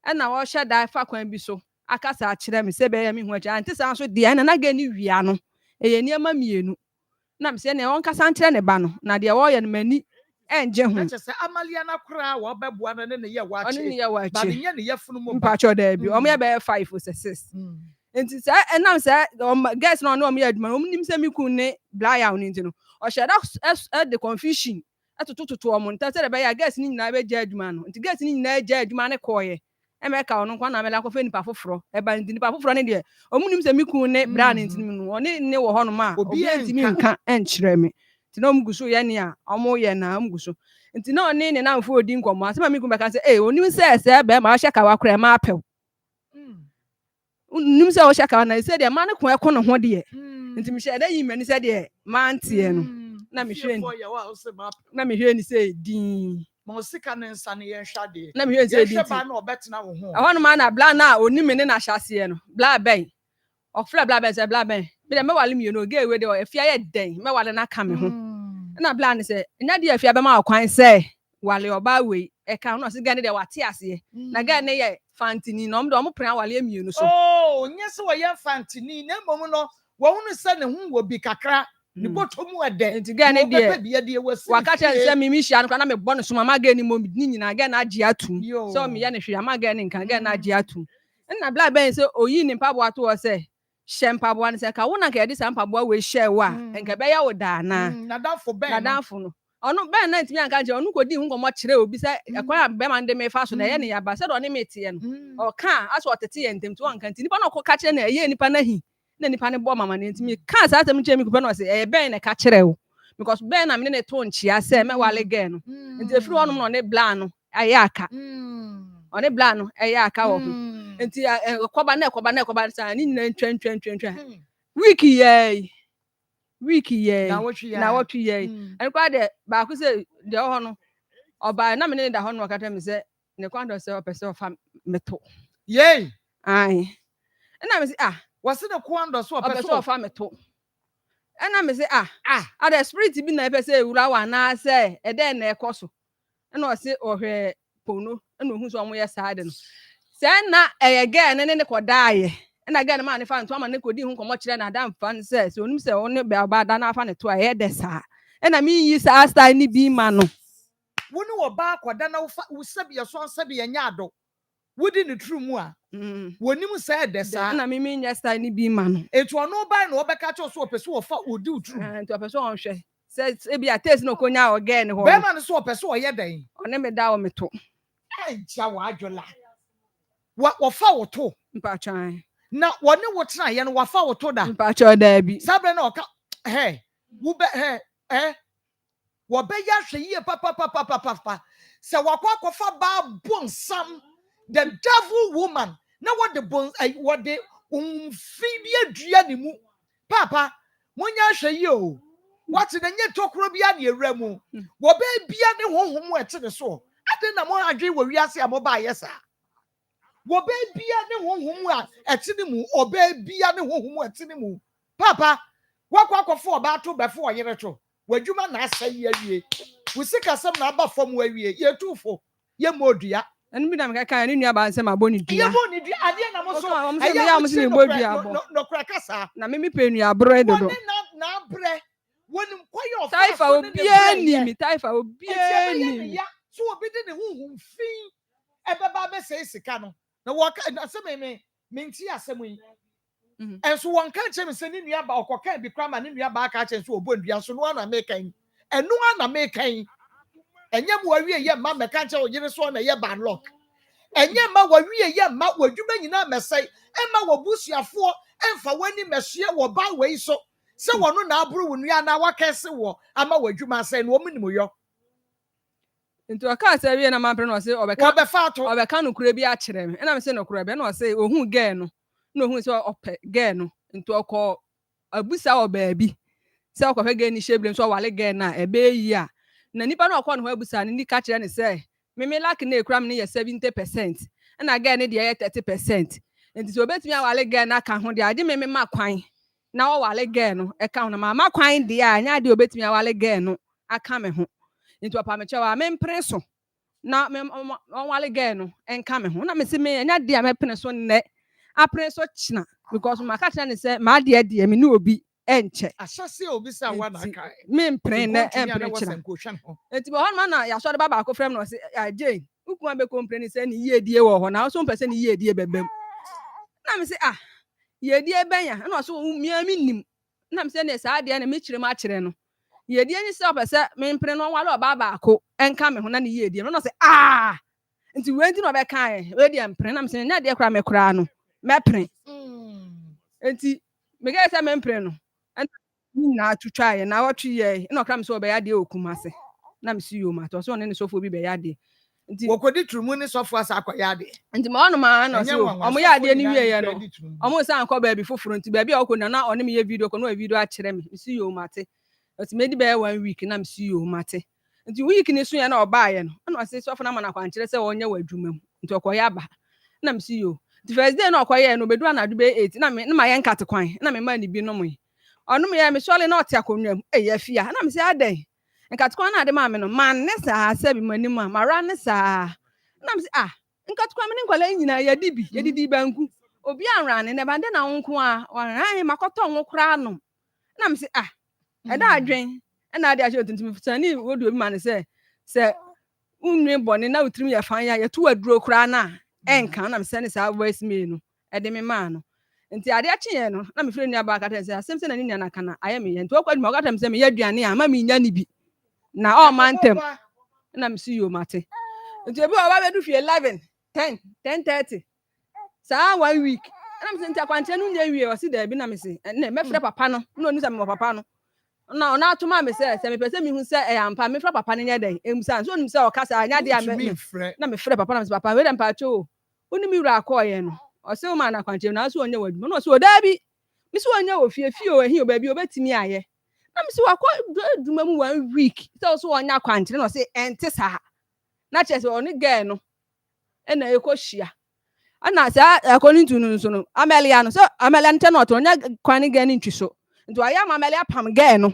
e na wo hye da fa kwan bi so akasa a kire me se be ya me hu acha anti san so de e na na ga ni wia no e ye ni ama mienu na me se ne won kasa nkire ne ba no na de wo ye no mani enje hu acha se Amalia na kura wo beboa na ne ye wa oni ne ye wa ba ne ye ne ye funu mu ba cho da bi o me be 5 or 6 enti se enam se guys no no me aduma o nim se me kun ne blaya oni enti no o sheda the confusion atototo o mo nta se be ya guys ni nyina be je aduma no enti guys ni nyina je aduma ne koye emeka ono kwa na Amelia ko fe nipa foforo e ba ndi nipa foforo ne de o mu nim se me kun ne bra ne enti no oni ne wo ho no ma obi enti mi nka enkyere me enti no mguso ye ne a omo ye na mguso enti no oni ne na mfo odi nkomo asema me kun be kan se onim se be ma hye ka wa kra ma apew nim se o shaka na se de ma ne ko e ko no ho de nti me hye da yi mani se de ma antie no na me hwe na me hwe ni se din ma osika ne nsa ne yen hwade na me hwe se din ba na obetena wo ho ahonu ma na bla na oni me ne na hyase no bla ben ofra bla ben se bla ben me de me wale mi no ge we de afia ye den me wale na ka me ho na bla ne se nya de afia be ma akwan se wale oba we e ka no se ga ne de wate ase na ga ne ye fantini no de omo pran wale mi no so oh nye se wo ye fantini na mom no wo hunu se ne hu wo bi kakra ni botomu ede nti ga ne de bi de wasi wakacha se mi hia no na me bɔ no so ma ga ni mo ni nyina ga na agi atum so me ya ne hwe ma ga ne nka ga na agi atum na bla ben se oyi ni mpabo ato wo se hye mpabo ne se ka wo na ka yedi sa mpabo we hye wa nka be ya wo da na danfo no ono ben na ntimi anka je ono kodi hu ngomo kire obi se ekwa be ma nde me fa so na ye ne ya ba se do ne mete no o ka aso otete ye ntem to anka nti nipa na ko ka kire na ye nipa na hi na nipa ne bo mama ne ntimi ka sa atem che mi kupe no se e ben ne ka kire wo because ben na me ne to nchia se me wale ge no nti efiri wonom no ne bla no aye aka one bla no aye aka wo nti koba na sa ni na ntwa wiki ye na wotwe ye en kwa de ba ku se de ho no oba na me ne da ho no kata me se ne kwando se opese ofa meto ye ai na me se wase ne kwando so opese ofa meto na me se ada spirit bi na opese ewura wa na se e de na ekoso na o se ohwe pono na ohun so omo ye saade no se na eyege ne kodaaye na ga na ma ne fa nto ama ne kodi hu komo kire na adam fa ne se onim se one be aba da na fa ne to aye de sa na mi yi sa style ni bi ma no woni wo ba akoda na wo sabi so sabi nya ado wodi ne tru mu a wonim se de sa na mi nya style ni bi ma no etu ono ba na obeka cho so opese wo fa odi utru nto opese on hwe se e bi a taste no konya o ge ne ho be ma ne so opese wo ye den one me da wo me to ja wa adwola wo fa wo to mpa chan na wone wo tena ye no wa fa wo to da mpa cho da bi sabre na oka wo be wo be ya hwe ye papa se wakwa kofa ba bonsam the devil woman na what the bones what the fibia dua ni mu papa monya hwe ye o what the nye tokro bia na ewra mu wo be bia ne honhom ete ne so ade na mo adwe wo wiase amoba yesa wo be bia ne honhom a ete ne mu obe bia ne honhom ete ne mu papa wakwa kofo oba to befo oyere to wadwuma na asa ye awie wo sika sam na aba fom awie ye tufo ye modua enu bi na me ka ni nua ba nsem aboni dua ye boni dua ade na mo so ya mo se bo dua abo no kra kasa na me pe nua bro dodo woni na bre woni kwayo taifa obia ni taifa obia ni ya so obi de ne honhom fin ebeba be se sika no na wo na se me nti asem yi enso won ka che me se ni nua ba okoka bi kra ma ni nua ba ka che so obondua so no na me kan enu na me kan enye mo awie ye ma me ka che o yire so na ye ba lock enye ma wawie ye ma wadwuma nyina mesai emma wobusuafo emfa wani mehye wo ba wei so se wono na aburu wo nua na wakese wo ama wadwuma sai no omunim yo nti aka se wie na mampre no se obeka no kura bi a kire me na me se no kura be na o se ohun ge no na ohun se ope ge no nti okọ abusa obaabi se okọ ge ni sheblem so wale ge na ebe yi a na nipa na okọ no abusa ni ka kire ne se me lak na ekram ne ye 70% na ge ne de ye 30% nti so obetumi awale ge na ka ho de ade me ma kwan na o wale ge no e ka ho na ma kwan de a nya de obetumi awale ge no aka me ho nti papa me chewa me mpre so na me wale ge no enka me ho na me se me nya de a me pene so ne apre so china because ma ka tena ne se ma de me ne obi enche asase obi sa wa na kai me mpre ne empre china nti bo hon ma na ya so de baba ko frem no se Jane ukuma be complain se ne yedie wo ho na so mpese ne yedie bebem na me se yedie benya na so miami nim na me se ne sa de na me kire ma kire no yedie ni se opese me mpre no wale baba ko enka me ho na ne yedie no se nti wenti no be kan we de mpre na me se nya de kra me kra no me pre nti me ga se me mpre no na twitwa ye na wotwe ye na okra me so be ya de okumase na me si yo ma to so ne so fo bi be ya de nti wokodi trumu ni sofo asa akoya de nti ma ono ma na so omo ya de ni wie ye no omo san ko ba bi foforo nti ba bi a okona na one me ye video ko no video a kire me si yo mate nti me di be 1 week na me si yo mate nti week ni so ya na oba ye no na o se sofo na ma na kwan kire se wonye wadwuma mu nti okoya ba na me si yo nti first day na okoya no bedu na do be 8 na ma ye nkate kwan na me ma ni bi no mo ono me ya me sole na otia konwam ya fia na me se adan nkatukwa na ade ma me no man ne saa se bi manim a mara ne saa na me se nkatukwa me ne nkwala nyina ya dibi ya didi banku obi anrane ne bande na wonko a wanran makoto nwo kra no na me se eda adwen na ade ahye otuntum fitani wodu obi ma ne se unwe bone na utrim ya fan ya yetu aduro kra na enka na me se ne saa voice me no ede me ma no nti ade akye no na me fere ni aba kata se asem se na ni na kana aye me ye nti okwadi ma okata me se me ya aduane a ma me nya ni bi na all man tem na me see you mate nti ebi o ba be do fie 11 10 10:30 saa 1 week na me se nti akwanche no nya wie o si da bi na me se na me frɛ papa no na onu sa me papa no na ona atuma me se me pese me hu se ampa me frɛ papa no nya dan emsa so onu se o kasa anya de na me frɛ papa na me se papa we dem pa cho oni mi wura akɔye no o se o ma na akwanche na so onya wadwuma na o se o da bi mi se onya wo fie o ehi o ba bi o betimi aye na me se wakɔ duma mu 1 week so onya kwantire no se ente saa na chese oni girl no na ekohia ana sa according to no so no amelia no so amelia nte no to onya kwani girl ni ntwiso nti aya amelia pam girl no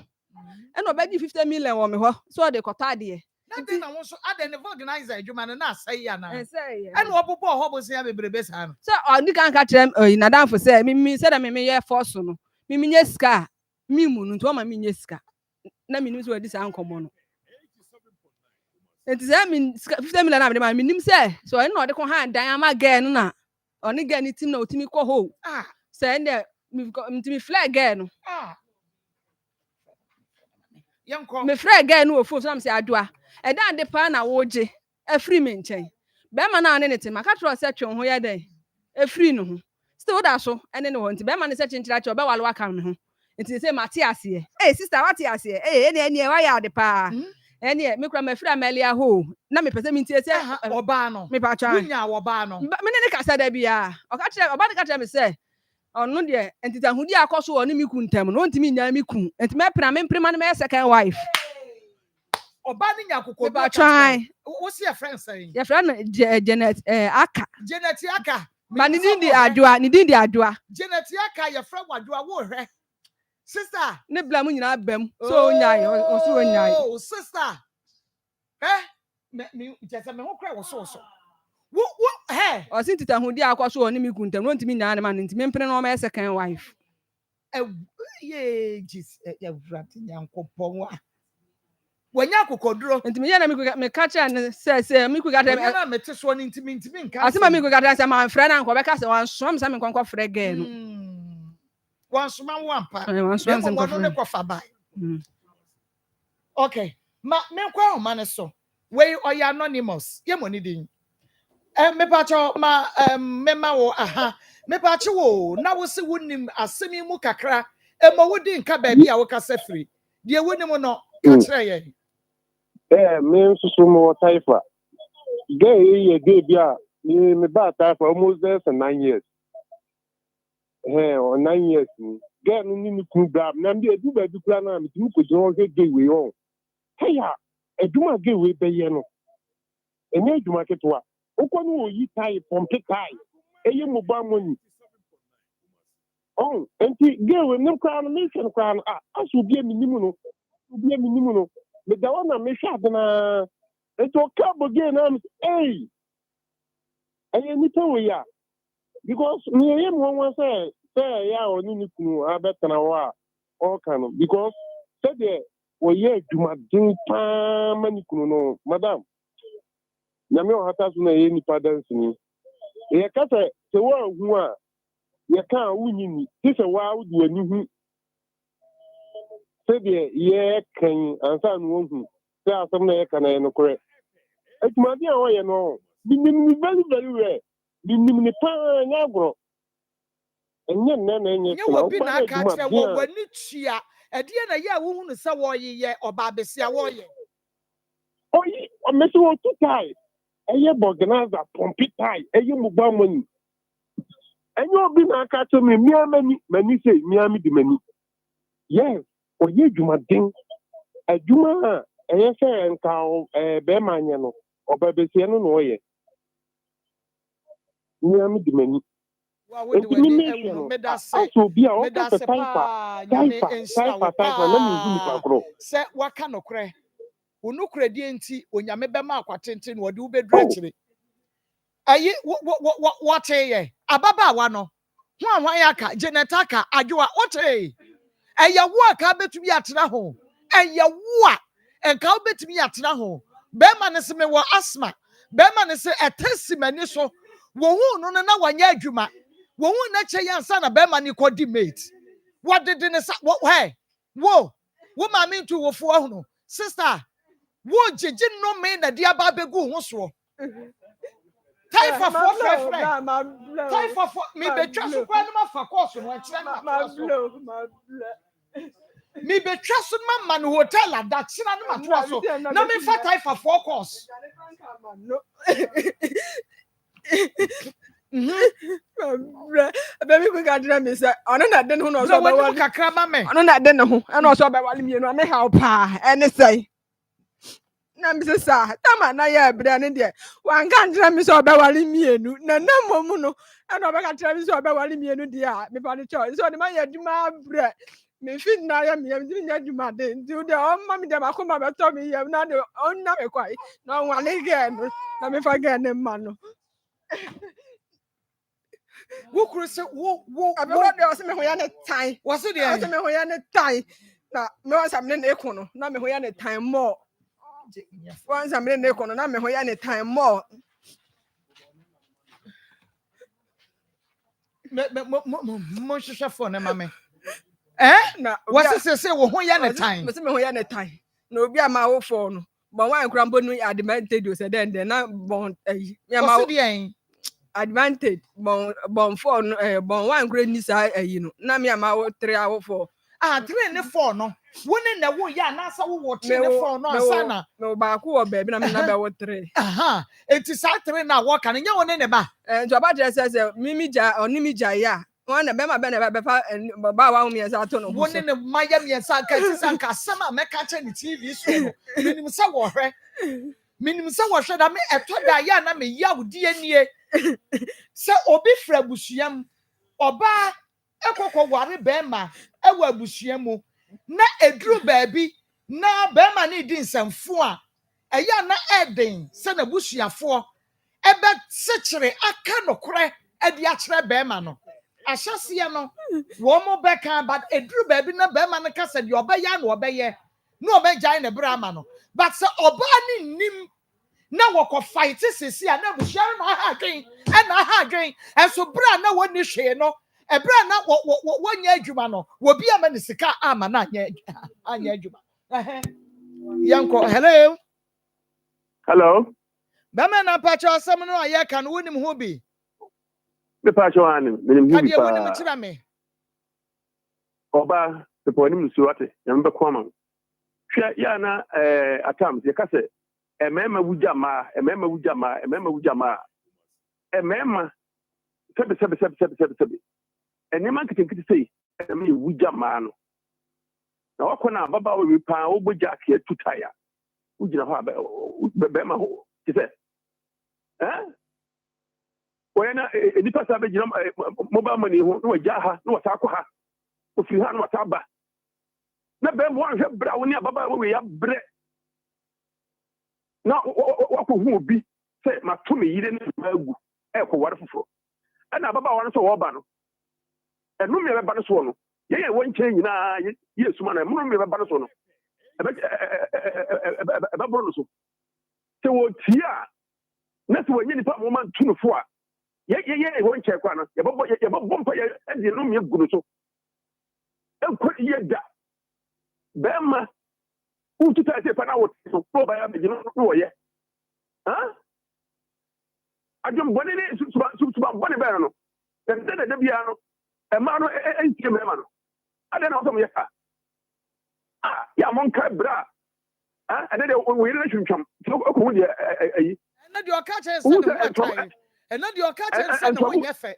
na obedi 50 million wo me ho so de kota de nothing na won so ade ne organizer adwuma no na asai ya na ene obobo ho bo se ya bebrebe sa no so oni kan ka kire na danfo se mi se da me ye force no mi nye sika mi mu no to ma mi nye sika na mi nim se wadi sa ankomo no enti se mi 50 million na me nim se so ene no de ko han dan ama girl no na oni girl ni tim na otimi ko ho se ene mi flag girl no yanko me flag girl no ofo so na me se adoa e dan de pa na woje afri me nchen be ma na ne te maka tro se twen ho ya dan afri no ho still da so ene ne ho nti be ma ne se chinchira che obe wale waka me ho nti se Matias sister Matias ene wa ya de pa ene me kura me fira melia ho na me pese me ntie se oba no me pa twa wunya oba no me ne kasa da bia o ka kire oba de ka kire me se onu de entita hudi akoso oni mi kuntam no ntimi nya mi kun enti me pra me prima ne me second wife oba ni nya kokko pa twa wo se your friend say your friend Janet aka Janet aka ma ni di adua Janet aka your friend wadua wo hwe sister ne bla mu nyina bam so onyai o so onyai oh sister me just me ho kra wo so wo o sin tita hudi akoso oni mi kuntam no ntimi nya ne ma ntimi mpene no ma second wife ye jis ya vrati nyankopon wa wanya kokoduro ntimi ye na me ka cha ne se mi ku ga de na me te so ni ntimi nka asema mi ku ga de se ma frɛ na nko be ka se wan so me sa me nko frɛ girl no wan so ma wampa wan so am nko no ko fa bai okay me kwa o ma ne so we oya anonymous ye money din me pa cho ma me ma wo me pa chi wo na wo se wonim asemi mu kakra mo wodi nka ba bia wo kasa firi de wonim no ka kire ye me so mo taifa gay ye gay bia me ba taifa almost there for 9 years or 9 years gay no ni ku bra na bi edu ba bi kura na me ti ko jo gay we on heya eduma gay we be ye no enye eduma ketwa okonu oyi tai pompe tai eye mo ba moni enti gay we nim kura no me hwe kura no aso bia minimu no me da wana me hwa na eto kabo gay na eye ni to we ya because me eye mo wan say ya oni ni kunu abetana wa all kind of because say the we ye duma din pa mani kunu no madam na me o hata so na ye ni dance ni ye ka se wa hu a ye ka wunyi ni ti se wa wudu ani hu se de ye kan ansa no hu se asem na ye kan na ye no kore etuma dia wo ye no bi ni very very well bi ni pa nya agro enye na enye nye wo bi na aka kire wo wani tua edie na ye wo hu no se wo ye oba besia wo ye oyi o mesi wo tutai ɛyɛ organizer pompi tie ɛyɛ mobile money ɛnyɛ obi na aka to me mani say miami di mani yes ɔyɛ dwumaden adwuma a ɛyɛ sɛ nka bɛrima anyɛ no ɔbɛbɛsiɛ no na ɔyɛ miami di mani nti mi mehwɛ no asɛ obi a ɔka sɛ taifa na mehu nipa korɔ sɛ waka nokorɛ wo nokorɛ deɛ nti onyame bɛma akwatenten na ɔde wo bɛduru akyire ayi wɔteyɛ ababaawa no ho a hwan aka Janeta aka adwoa wɔtee ɛyɛ wo a ka bɛtumi atena ho ɛyɛ wo a ɛnka wobɛtumi atena ho bɛrima no se mewɔ asthma bɛrima no se ɛtɛsi m'ani so wɔhu no na wanyɛ adwuma wɔhu na kyɛ yɛ ansa na bɛrima no kɔdi mate wɔdede ne sa wo maame nto wɔfoɔ ahono sister wo gyegye nnome na de aba bɛgu ho soɔ taifafoɔ frɛfrɛ taifafoɔ mebɛtwa so koraa no mafa kɔɔso no ɛkyerɛ mebɛtwa so no mama no hotel adakyena no matoa so na memfa taifafoɔ kɔɔso baby quick adra me say ono na de no so ba wali kakra ma me ono na de no ho e no so ba wali mienu me help pa ene say na me say sa tama na ya ebra ne de wan kan adra me so ba wali mienu na mom no e no ba kan adra me so ba wali mienu de a me pa ne cho so de ma ya dwuma abra me fit na ya me nya dwuma de nti de o ma me de Akoma be to me yam na de on na me kwai na wale ge no na me fa ge ne ma no wo kuru se wo abɛwɔ de ɔsɛ me ho ya ne tan wɔse de ɔsɛ me ho ya ne tan na me wɔsɛ me ne ko no na me ho ya ne tan mo wɔsɛ me ne ko no na me ho ya ne tan mo mo hwehwɛ fo ne mame na wɔse se wo ho ya ne tan wɔsɛ me ho ya ne tan na obi ama wo fo no bon wan kura mbo no advantage o se den na bon ya ma wɔse de advantage bon for bon wan kura ni sa no na me ama wo 3 awo for 3 ne 4 no wo ne na wo ya na sa wo 3 ne 4 no asana me ba ko wo ba bi na me na ba wo 3 enti sa 3 na wo ka nya wo ne ba njo ba dress say mimi ja oni mi ja ya won na be ma be na be fa ba wa mi sa to no wo ne maya mi sa ka ti sa ka sama me ka che ni TV so no minim sa wo hwe da me eto da ya na me ya wo die nie se obi fra busuam oba ekokọ ware bema ewa abusuamu na eduru baabi na bema na di nsamfo a eya na eden se na busuafo ebe sekere aka nokore edi akere bema no ahyase no wo mo beka but eduru baabi na bema no kasa di obeya na obeye na obegyan na brama no but se oba ni nim na woko fight sisi a na bushia no ha adwen na ha adwen enso bra na woni hwe no ebra na wonya adwuma no wo bia ma ne sika ama na anya adwuma yanko hello bama na pacho asem no aye ka no wonim ho bi me pacho anim menim ho bi pa wonim kira me oba se po nim su ate nyam be koma hwe ya na atam se ka se emema wujama sebe enema nkiti sei emema wujama no na wakona baba we pa oboja ke tutaya ujina ho be ma ho kise oyena enipa sa be jina mobile money ho no waja ha no wata akwa ha ofi ha no wata ba na be mo anhwe bra woni baba we ya bre na wako hu obi se matumi yire ne magu ko ware foforo ana baba ware so wo ba no enu me ba no so no ye won chen nyina yesu ma na mu me ba no so no ba bro no so se wo tia na se wonye nipa mo man tunu fo a ye won chen kwa no ye bompa ye edi no me gu no so ko ye da bema ututa se pa na wo so pro ba ya me no wo ye adum boni ni suba boni be no de bia no e ma no entie me ma no ade na so me ya ya mon ka bra ade de wo yire twuntwam so ko hu de ayi na di okache nse ne ho atai and na di okache nse ne ho nyefe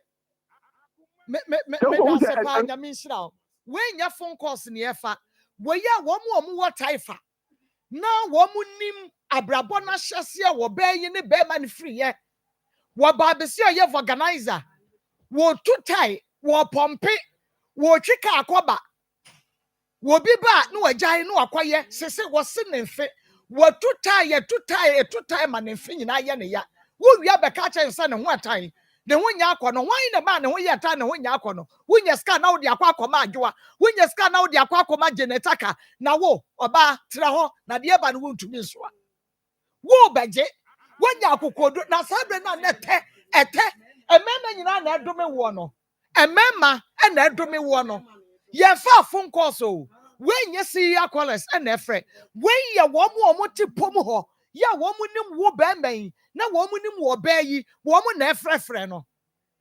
me da se pa nya me nhira we nya phone calls ne yefa we ya wo mu wo taifa na wo mu nim abrabo na hyese wo be yi ne be man free ye wo ba be se ye organizer wo tutai wo pompe wo twika akoba wo bi ba na wagyan na wakoye sese wo se ne mfe wo tutai ma ne mfe nyina ye ne ya wo wia be ka che nsa ne ho atai ne ho nya akono wan ne ba ne ho ye ta ne ho nya akono wo nya ska na wo de akoma adwoa wo nya ska na wo de akoma genetaka na wo oba tra ho na de ba ne wo ntumi nsoa wo beje wo nya akokodo na sabe na nete emema nyina na edome wo no emema na edome wo no ye fa phone calls o when you see your callers and efre when you wo ti pom ho ya wo mu nim wo bemben na wo mu nim wo bayi wo mu na efrefre no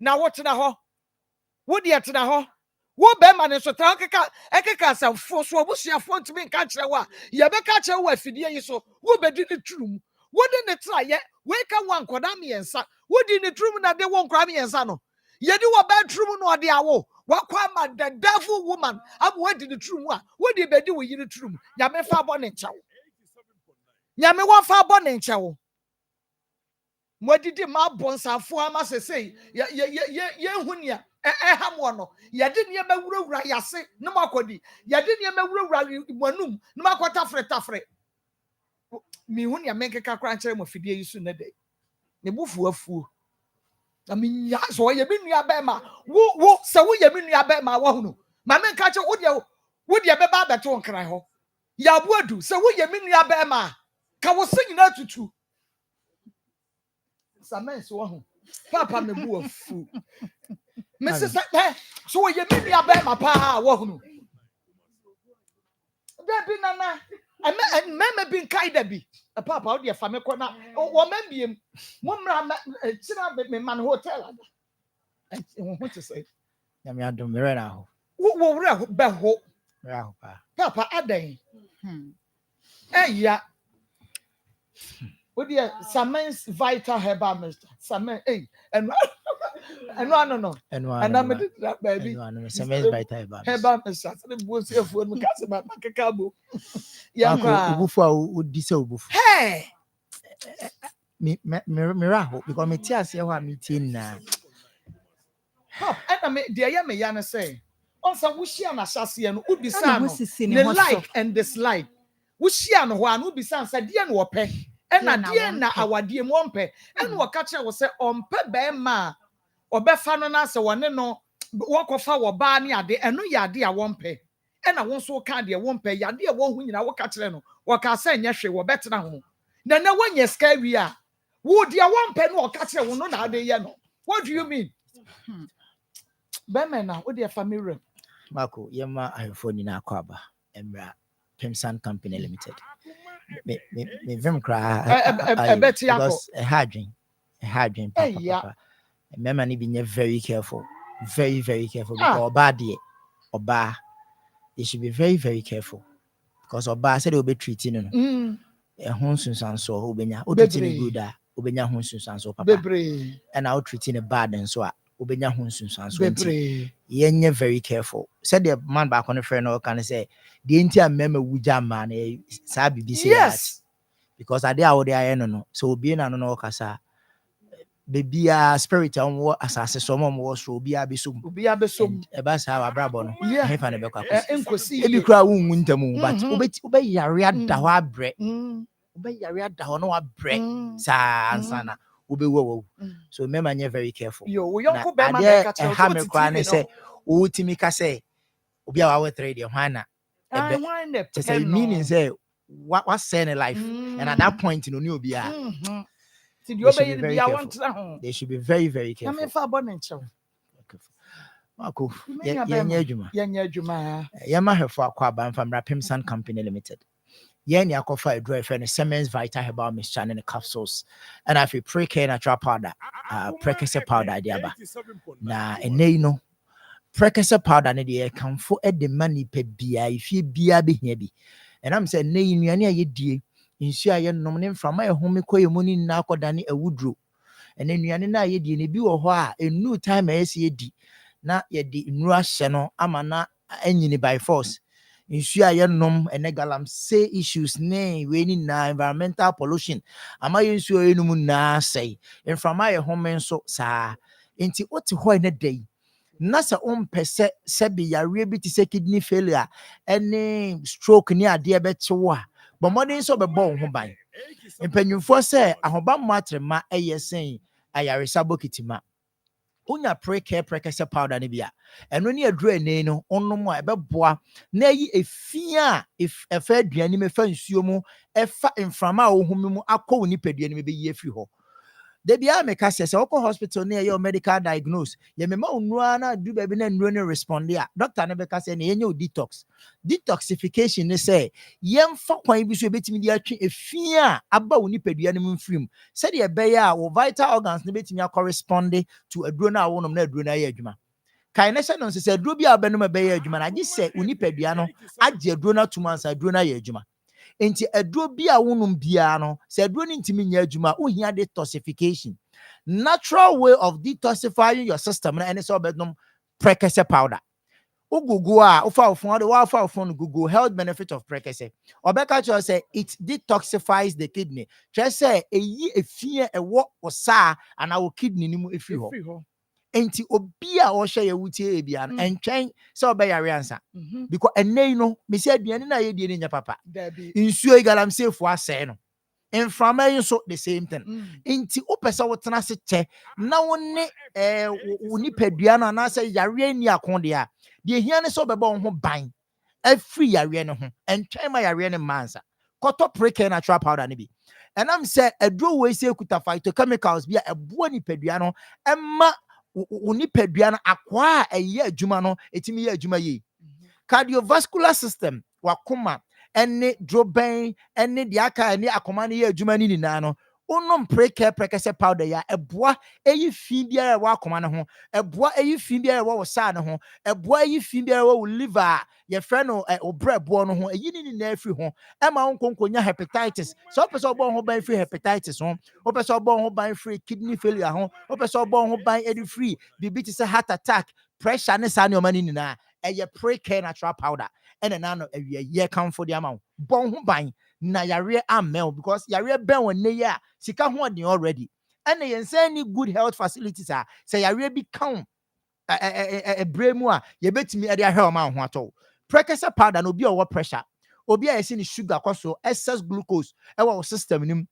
na wo tena ho wo de tena ho wo bemma ne so tan ekeka sa fo so obusia fo ntimi nka kire wa ye be ka kire wa fidie yi so wo bedi ne turum wo de ne tra ye we ka wan koda miensa wo di ne turum na de wo nkra miensa no ye di wo bedroom no de awo wakwa the devil woman am what did the true one what did be do with the true nyame fa bo ne nchawo nyame wa fa bo ne nchawo modidi ma bonsafo ama sesei ye hunia ha mo no ye de ne ma wurawura yase ne makodi ye de ne ma wurawura manum ne makota tafre mi hunia menkeka kra nkyere mo fidie yisu ne de ne bufu afuo I mean, ya so ye bi nua be ma wo se wo ye bi nua be ma wo hunu ma me nka che wo de be ba beto nkran ho ya bu adu se wo ye bi nua be ma ka wo se nyina tutu samen so ho papa me bu afu me se so wo ye bi nua be ma pa wo hunu da bi nana me bi nkai da bi papa wo de fa me ko na wo mambiem mo mra chira me man hotel ada wo to say na me adom mere na ho wo wura be ho mere ho pa papa adan ya wo de Samens vital herbal mixture samen no and me did that baby no Samens vital herbal mixture so the boss here for me kase ma kakabo ya kwa ubufu a odi se ubufu me raho because me ti ase ho a me ti na and me de ya me ya na say on sa wo hia na hyase no ubisa no ne like and dislike wo hia no ho an ubisa sa de na wo pe na de na awade mu ompe and wo ka kire wo se ompe be ma obefa no na se wone no wo kofa wo ba ne ade eno ya ade a wompe na won so ka de wompe ya de wo hu nyina wo ka kire no wo ka sa nya hwe wo betena ho na wanya ska wi a wo de wompe no wo ka kire wo no na ade ye no what do you mean Bemena wo de family Marco yema ahefo ni na akwaba emra Pimsan Company Limited me vim kra because a hardwin papa remember ni be very careful because oba they should be very very careful because oba said they will be treating no ho sunsan so obenya o treating good obenya ho sunsan so papa and I treating a bad and so obenya ho sunsan so yenye very careful said the man back on the friend no can say the entire meme wuja man sa bibi say yes because ade a wo de aye no so obi na no kasa bebia spirit on asase so mo so obi abesom e ba sa abrabo no he fa ne be kwa enkosi e bi kra wo nwu ntamu but obe yare ada ho abre obe yare ada ho no abre sa ansana obe wo so remember you very careful yo yonko be man ka tell ha me kwa ne say o timi ka say obi a wa 3 de hwana e say meaning say what say in life and at that point you know ni obi a they should be very very careful. Marco, yenya adwuma yema hefo akwaba mfa mra Pimsan Company Limited yenya akofa edro efe ne Semens Vital Herbal Mixture ne capsules and if you pre-care natural powder prekese powder dey aba na enei no prekese powder ne dey kanfo e de mani pe bia ifie bia behia bi and I'm saying enei nuane a yedie nsuo a yɛnom ne mframa ɛhome kɔ yɛ mu ne nyinaa akɔdane awuduro ɛne nnuane no a yɛdi no bi wɔ hɔ a ɛnu time a ɛsɛ yɛdi na yɛde nnuro ahyɛ no ama na anyini by force nsuo a yɛnom ɛne galamsey issues ne wei ne nyinaa environmental pollution ama yɛ nsuo a yɛnom nyinaa sɛe mframa ɛhome nso saa nti wote hɔ ne da yi na sɛ wompɛ sɛ sɛbi yareɛ bi te sɛ kidney failure ɛne stroke ne adeɛ bɛkye wo a bɔ mmɔden sɛ ɔbɛbɔ wo ho ban mpanyimfoɔ sɛ ahobammɔ atrema ɛyɛ sɛn ayaresa bokitima unya pre-care prekese powder ne bia eno ne aduru ene no onom a ebeboa na yi efia efa aduane me fa nsuo mu efa mframa a ohumi mu akɔ ni padua ne be yi afiri hɔ de bia me ka sɛ wokɔ hospital ne yɛ medical diagnose ye me ma onua na du ba bi na nuro ne respond a doctor ne be ka sɛ ne yenye detoxification ne sɛ yemfa kwan bi so ebetimi di atwe efia aba wo ni padua ne mu mfirim sɛ de ɛbɛyɛ a wo vital organs ne betimi correspond to aduro na wonom na aduro na yɛ adwuma kai ne sɛ no sɛ aduro bi a bɛnom ɛbɛyɛ adwuma na gye sɛ wo ni padua no agye aduro na tuma nsa aduro na yɛ adwuma enti aduro bi a wonum bia no sɛ aduro ne ntimi nya adwuma ohia detoxification natural way of detoxifying your system na ɛne sɛ obednom prekese powder ugugu a ufa ofon Google health benefit of prekese obeka cho say it detoxifies the kidney tre say eyi efie ewo osa ana wo kidney ni mu efi ho enti obi a wo hye yewutie bia no entwen se obeyare ansa because enei no me se aduane na ye die ne nya papa nsuo igalamsey fu asɛ no inframa so the same thing enti opese wo tena se che na wo ne wo nipadua no na se yare ni akonde a de hia ne so beba wo ho ban afri yare ne ho entwen ma yare ne mansa koto pre-care natural powder ne bi enam se aduro we se kuta phytochemicals bi a ebo nipadua no emma wo nipadua no akwa a ɛyɛ adwuma no etimi yɛ adwuma yi cardiovascular system wakoma ene droben ene de aka ene akoma ne yɛ adwuma ni nyinaa no onom pre-care prekese powder ya eboa eyi fi biara wa akoma ne ho eboa eyi fi biara wa sa ne ho eboa eyi fi biara wa liver ye frɛ no obrɛboɔ no ho eyi ni na afiri ho ɛma nkonkonya hepatitis so pɛ sɛ ɔbɔ ho ban free hepatitis ho pɛ sɛ ɔbɔ ho ban free kidney failure ho pɛ sɛ ɔbɔ ho ban edi free bibi te sɛ heart attack pressure ne sa ne ɔma ni nyinaa ɛyɛ pre-care natural powder ɛna na no awie ye kan for the amount bɔn ho ban na yare amel because yare ben won ne ya sika ho ɔden already ɛna yɛnsan ni good health facilities a sɛ yare bi kan bremu a yɛbɛtumi ɛde ahwɛ ɔma ho atɔ prekese powder no obi a ɔwɔ pressure obi a yɛsi ni sugar kɔso excess glucose ɛwɔ wo system nim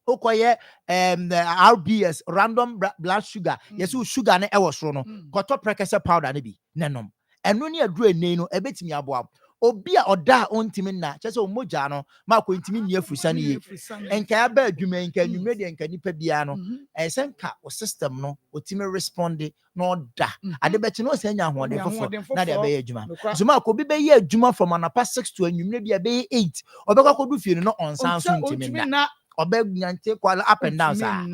okoye RBS random blood sugar yesu sugar ne ɛwɔ soro no kɔtɔ prekese powder ne bi nenom ɛno ne aduro ene no ɛbɛtumi aboa obi a oda ontimi na kyese omogya no ma ko ntimi ni afusa ne ye enka aba adwuma enka nwumre de enka nipa bia no ɛsenka o system no otimi respond no oda ade bɛkye no senya hoɔden fofo na de abɛyɛ adwuma so ma ko bi bɛyɛ adwuma from anapa 6 to nwumre bia bɛyɛ 8 obɛkɔ kodu fie no onsan so ntimi na obɛnyante kwala up and down sa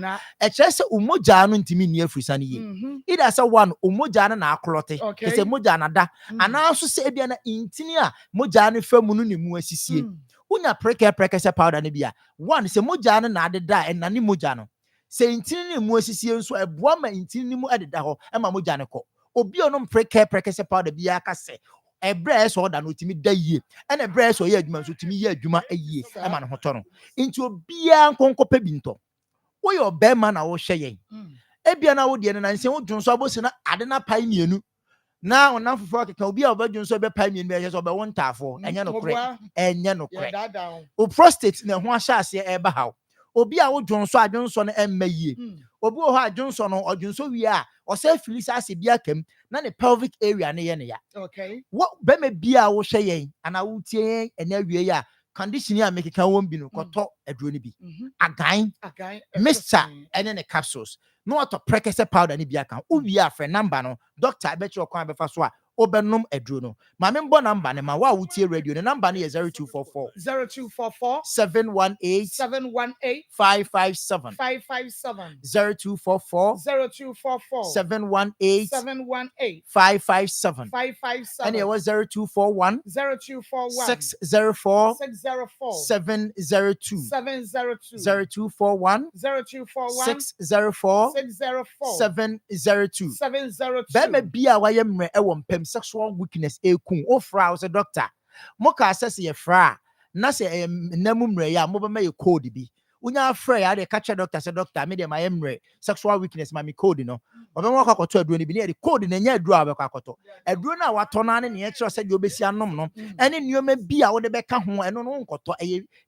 ɛkyerɛ sɛ umogya no ntimi ni afusa ne ye ida sɛ one umogya no na aklote kese mogya na da ana so sɛ bia na intini a mogya no fa mu no ne mu asisie unya prekese powder ne bia one sɛ mogya no na adeda ɛna ne mogya no sɛ intini ne mu asisie nso ɛboa ma intini ne mu adeda hɔ ɛma mogya ne kɔ obi onom prekese powder bia ka sɛ ebre so da no timi da yie ena ebre so ye adwuma so timi ye adwuma ayie e ma no hoto no nti obia nkonkopa bi nto wo ye obema na wo hwe yen ebia na wo de na nse wo dwon so abosi na ade na pai mienu na wona fofo keka obia obadwon so be pai mienu be so be won tafo enye no kre o prostate na ho ahya ase e ba haw obi a wo dwon so adwon so no emma yie obi wo ha adwon so no odwon so wie a o se filisa ase bia kam na ne pelvic area ne ye ne ya okay what be me bia wo hwe yen ana wo tie yen ena wie ya condition ya make kan won bi no koto aduro ne bi agan mixture ene ne capsules no auto prekese powder ne bia kan wo wie a frɛ number no doctor be che okwan be fa so a obenom aduro no ma me mbɔ number ne ma wa wutie radio ne number no yɛ 0244 0244 718 718 557 557 0244 0244 718 718 557 557 and it was 0241 0241 604 604 702 702 0241 0241 604 604 702 702 Bema bia wa yemre e wo mpem sexual weakness ekun o fra o se doctor mo ka assess ye fra na se namumre ya mo be ma ye code bi unya fra ya de catch doctor se doctor me de ma yemre sexual weakness ma me code no obe mo kwakoto aduro ni bi ne de code na nya aduro a be kwakoto aduro na wato na ne ye kire se de obesi anom no ene nioma bi a wo de be ka ho eno no nkoto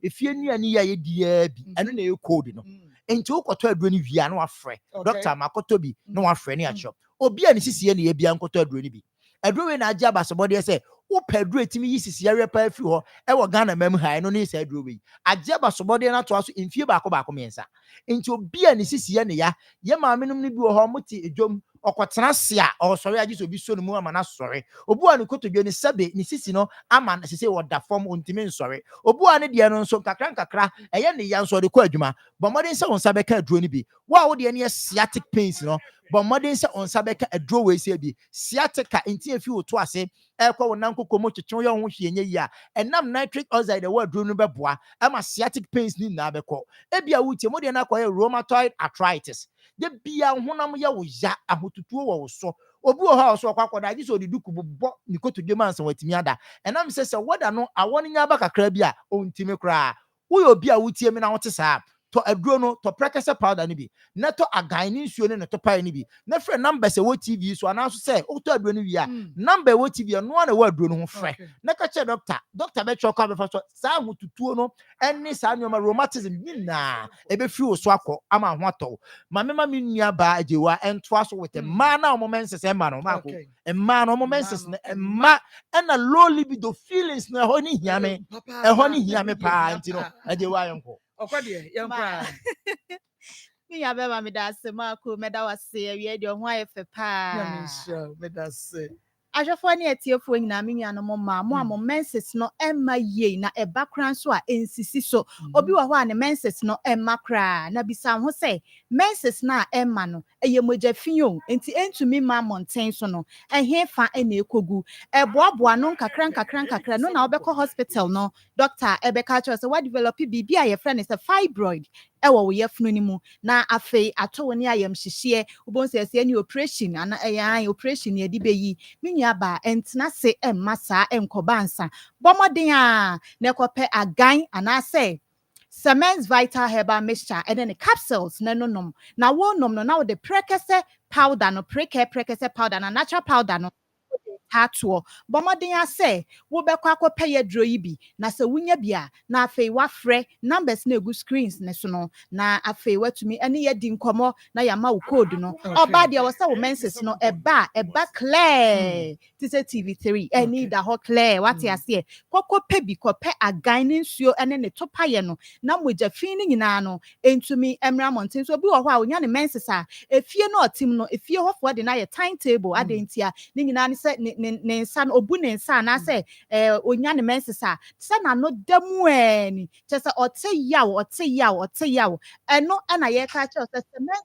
efie nuani ya ye dia bi eno na ye code no enti ukoto aduro ni wia na wafre doctor makoto bi na wafre ne acho obi a ne sisiye ne ye bia nkoto aduro ni bi aduro we na age abasobode se wo pedro etimi yi sisiye repa afi ho e wo Ghana mam ha no ne se aduro we age abasobode na to aso mfie baako mensa enti obi a ne sisiye ne ya ye maamenum ne bi wo ho muti edwom okotena se a osori age so bi so no mu ama na sori obu a ne kotodwe ne sebe ne sisi no ama na sisi wo da form ontimi nsori obu a ne de no nso kakra eye ne ya nso de ko adwuma bomode nse won sabe ka aduro ni bi wa wo de ne sciatic pains no but modern say on sabeka a draw we say bi sciatica enti afi wo to ase e kwa wonam kokomo twetwe yo ho hwe nye ya enam nitric oxide the word draw no beboa ama sciatic pains ni na beko e bia wutie modern na kwa rheumatoid arthritis de bia honam ya wo ya ahotutuo wo so obi o ha so kwa kwada gi so di duku bo ni kotodwe mansa watimi ada enam se woda no awon nya ba kakra bi a ontimi kra wo yo bia wutie mi na wote saa to aduro no to prekese powder ni bi na to agan ni nsuo ne to pai ni bi na frɛ number se wo TV so ana so se wo to aduro ni wi a number wo TV no na wo aduro no ho frɛ na ka che doctor be chọ ka be fa so saa hotutuo no eni saa nyoma rheumatism ni na e be fi wo so akọ ama ho atọ ma me nua ba ajewa ento aso with the man na moments se ma no ma ko e man no moments na e ma na low libido feelings na ho ni hia me e ho ni hia me pa nti no ajewa yonko okwadie yankwa mi ya be ma me da se ma ko me da wase awie de ho ayefe pa ya me sure me da se ajofo ne etiefo nyina me nua no ma mo menses no emma ye na eba kran so a ensisi so obi wo ho a ne menses no emma kra na bisa ho se menses na emma no eye moja fiyo enti entumi ma mountain so no ehe fa na ekogu eboaboa no nkakra no na obekọ hospital no doctor ebeka cho se what develop bibi a ye friend is a fibroid ewo wo yefunu ni mu na afei ato ne ayam hyehye ubonse ase ni operation ana operation ye dibeyi minya ba entena se emma saa enkobansa bomoden a ne kope agan ana se Semen's Vital Herbal Mixture and then the capsules no na wo nom no na wo the prekese powder no prekese powder na natural powder no hatuo bomoden ase wo bekọ akọpẹ ye dro yi bi na se wunya bia na afei wafrɛ numbers na egu screens ne so no na afei watumi ene ye di nkomo na ya ma wo code no oba dia wo se wo menses no eba clear tise TV3 eni da ho clear wate ase kokọpẹ bi kọpẹ agan ne nsuo ene ne topaye no na moja fin ni nyina no entumi emra mountain so bi wo ho a wonya ne menses a efie no otim no efie hofo de na ye timetable adentia ni nyina ne se ne nsa obu ne nsa na se onya ne mensesa se na no damu ani che se ote yaw eno na ye ka che se cement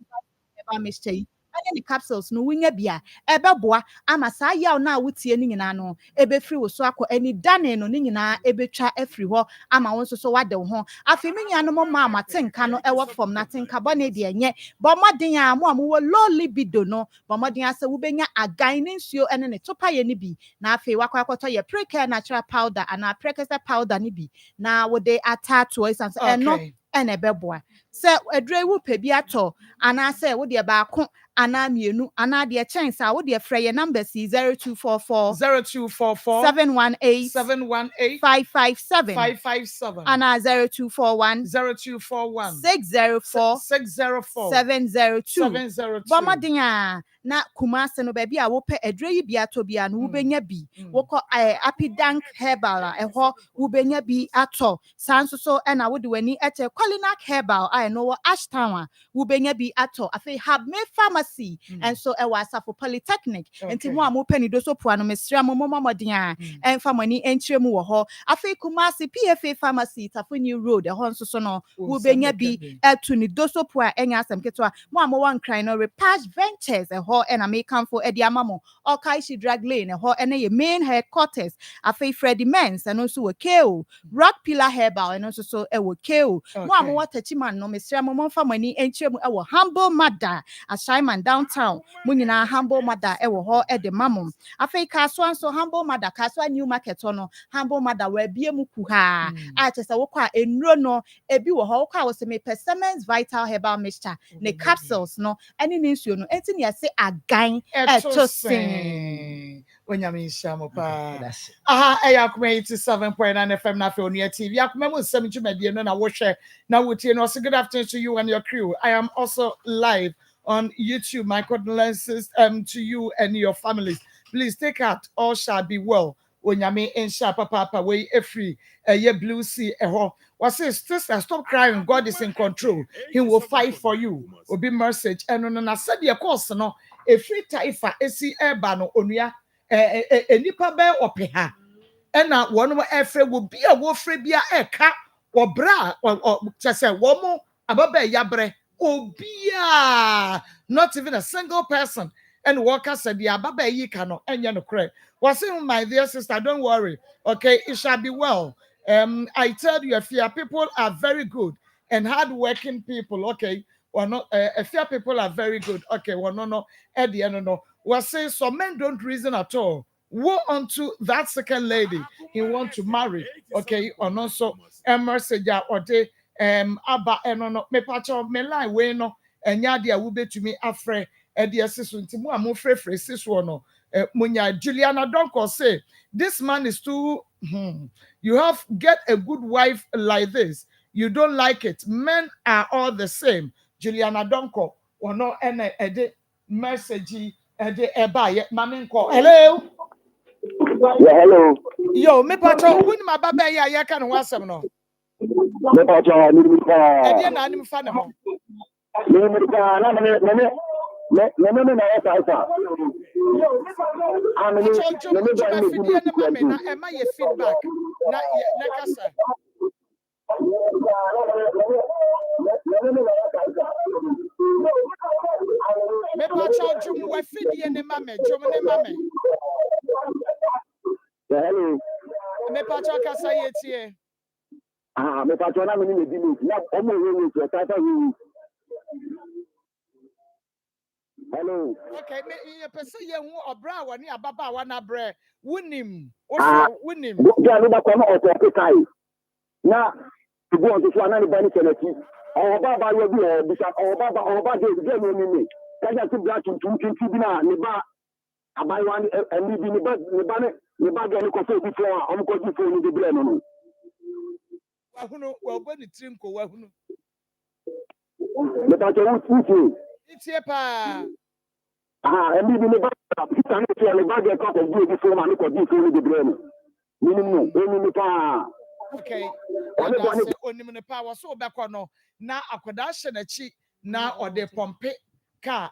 ba mistake ane the capsules no winya bia ebeboa ama saa yaw na wotie ni nyina no ebefiri wo so akọ ani dane no ni nyina ebetwa afiri ho ama won so wade wo ho afi mi nya no ma amatenka no ewo form na tenka bone de enye bomoden a mo wo low libido no bomoden ase wo benya agan ne nsuo ene ne topa ye ni bi na afi wakwakoto ye precare natural powder ana precare powder ni bi na wo de atato isanso eno ene beboa se adre wo pe bi ato ana se wo de baako ana mienu ana de chance a wo de frɛ ye number C 0244 718 557 ana 0241 604 702 bomoden a na Kumase no baby a wope edre yi bi ato bia no wobenya bi wokọ Apidank Herbal a ɛhɔ wobenya bi ato sanso so na wode wani eche Qualinak Herbal a no wo Ashtown a wobenya bi ato afi Habme Pharmacy and so ɛwɔ Asafo Polytechnic enti mo a mo pani do so poa no mesra mo moden a ɛmfa mani enkyerɛ mu wɔ hɔ afi Kumasi PFA Pharmacy Tafo New Road ɛhɔ nso so no wobenya bi etu ni do so poa enya asɛm ketwa mo a mo wan kran no Repage Ventures ɛhɔ na me kanfo edi amamo Okaishi Drag Lane ɛhɔ ɛna ye main headquarters afi Freddy Mens ɛno nso wɔ KO Rock Pillar Herbal ɛno nso so ɛwɔ KO mo a mo wɔ tachiman no mesra mo mfa mani enkyerɛ mu ɛwɔ Humble Mother Ashaiman downtown mo nyina Humble Mother ɛwɔ hɔ ɛde mamom afi Kaswa nso Humble Mother Kaswa New Market no Humble Mother wɔ bie mu kuha a kyesa wo kwa enuro no ebi wɔ hɔ wo kwa wo se me Persimmons Vital Herbal Mixture ne capsules no ɛne ne nsuo no enti ne yɛse agan ɛtosen Onyame nhyamo pa aha ɛyɛ Akoma 87.9 FM na fe Onua TV Akoma mu nsɛm dwumadie no na wo hwɛ na wotie no so good afternoon to you and your crew. I am also live on YouTube. My condolences to you and your families. Please take out, all shall be well. Onyame ensha papa we free ye blue sea eho. Was says sister, stop crying. God is in control. He will fight for you. Will be mercy. And no said your course no a free taifa esi eba no onua nipa be opeha. And now one more efre will be a wolfre bia eka or bra or just say one more ababe yabre obia not even a single person. And Walker said, "Yeah, Baba Yikano, and Yanokre." Was in my dear sister, don't worry. Okay, it shall be well. I tell you, if your people are very good and hardworking people, okay, or not, if your people are very good, okay, well, no, at the end, no. Was saying some men don't reason at all. Woe unto that second lady he want to marry, okay, or not so, mercy, or they, Abba, and no, me patch of me line, way no, and yadia will be to me afraid. Juliana Donko say this man is too you have get a good wife like this, you don't like it, men are all the same. Juliana Donko or no any message eba mamin ko hello hello yo me patro win my baba ya kan wasem no me patro ni na anim fa na mo feedback. Hello. Okay, me person ye hu obra wani ababa wana bre wunim wunim ya no ba kwa ma oto kai na to go on to ana ni bani kenati o baba ye bi o bisa o baba de no ni ka ja ti bra tun bi na ni ba abai wani eni bi ni ba ga ni ko so bi fo a o ko di fo ni de bre no wa hunu wa bani trinko wa hunu me ta jo itie pa and we never stand to a bag of good before I could do the brain. Minimum, okay. Only the power so back on now. Akwadasha na chi na or the pompe car.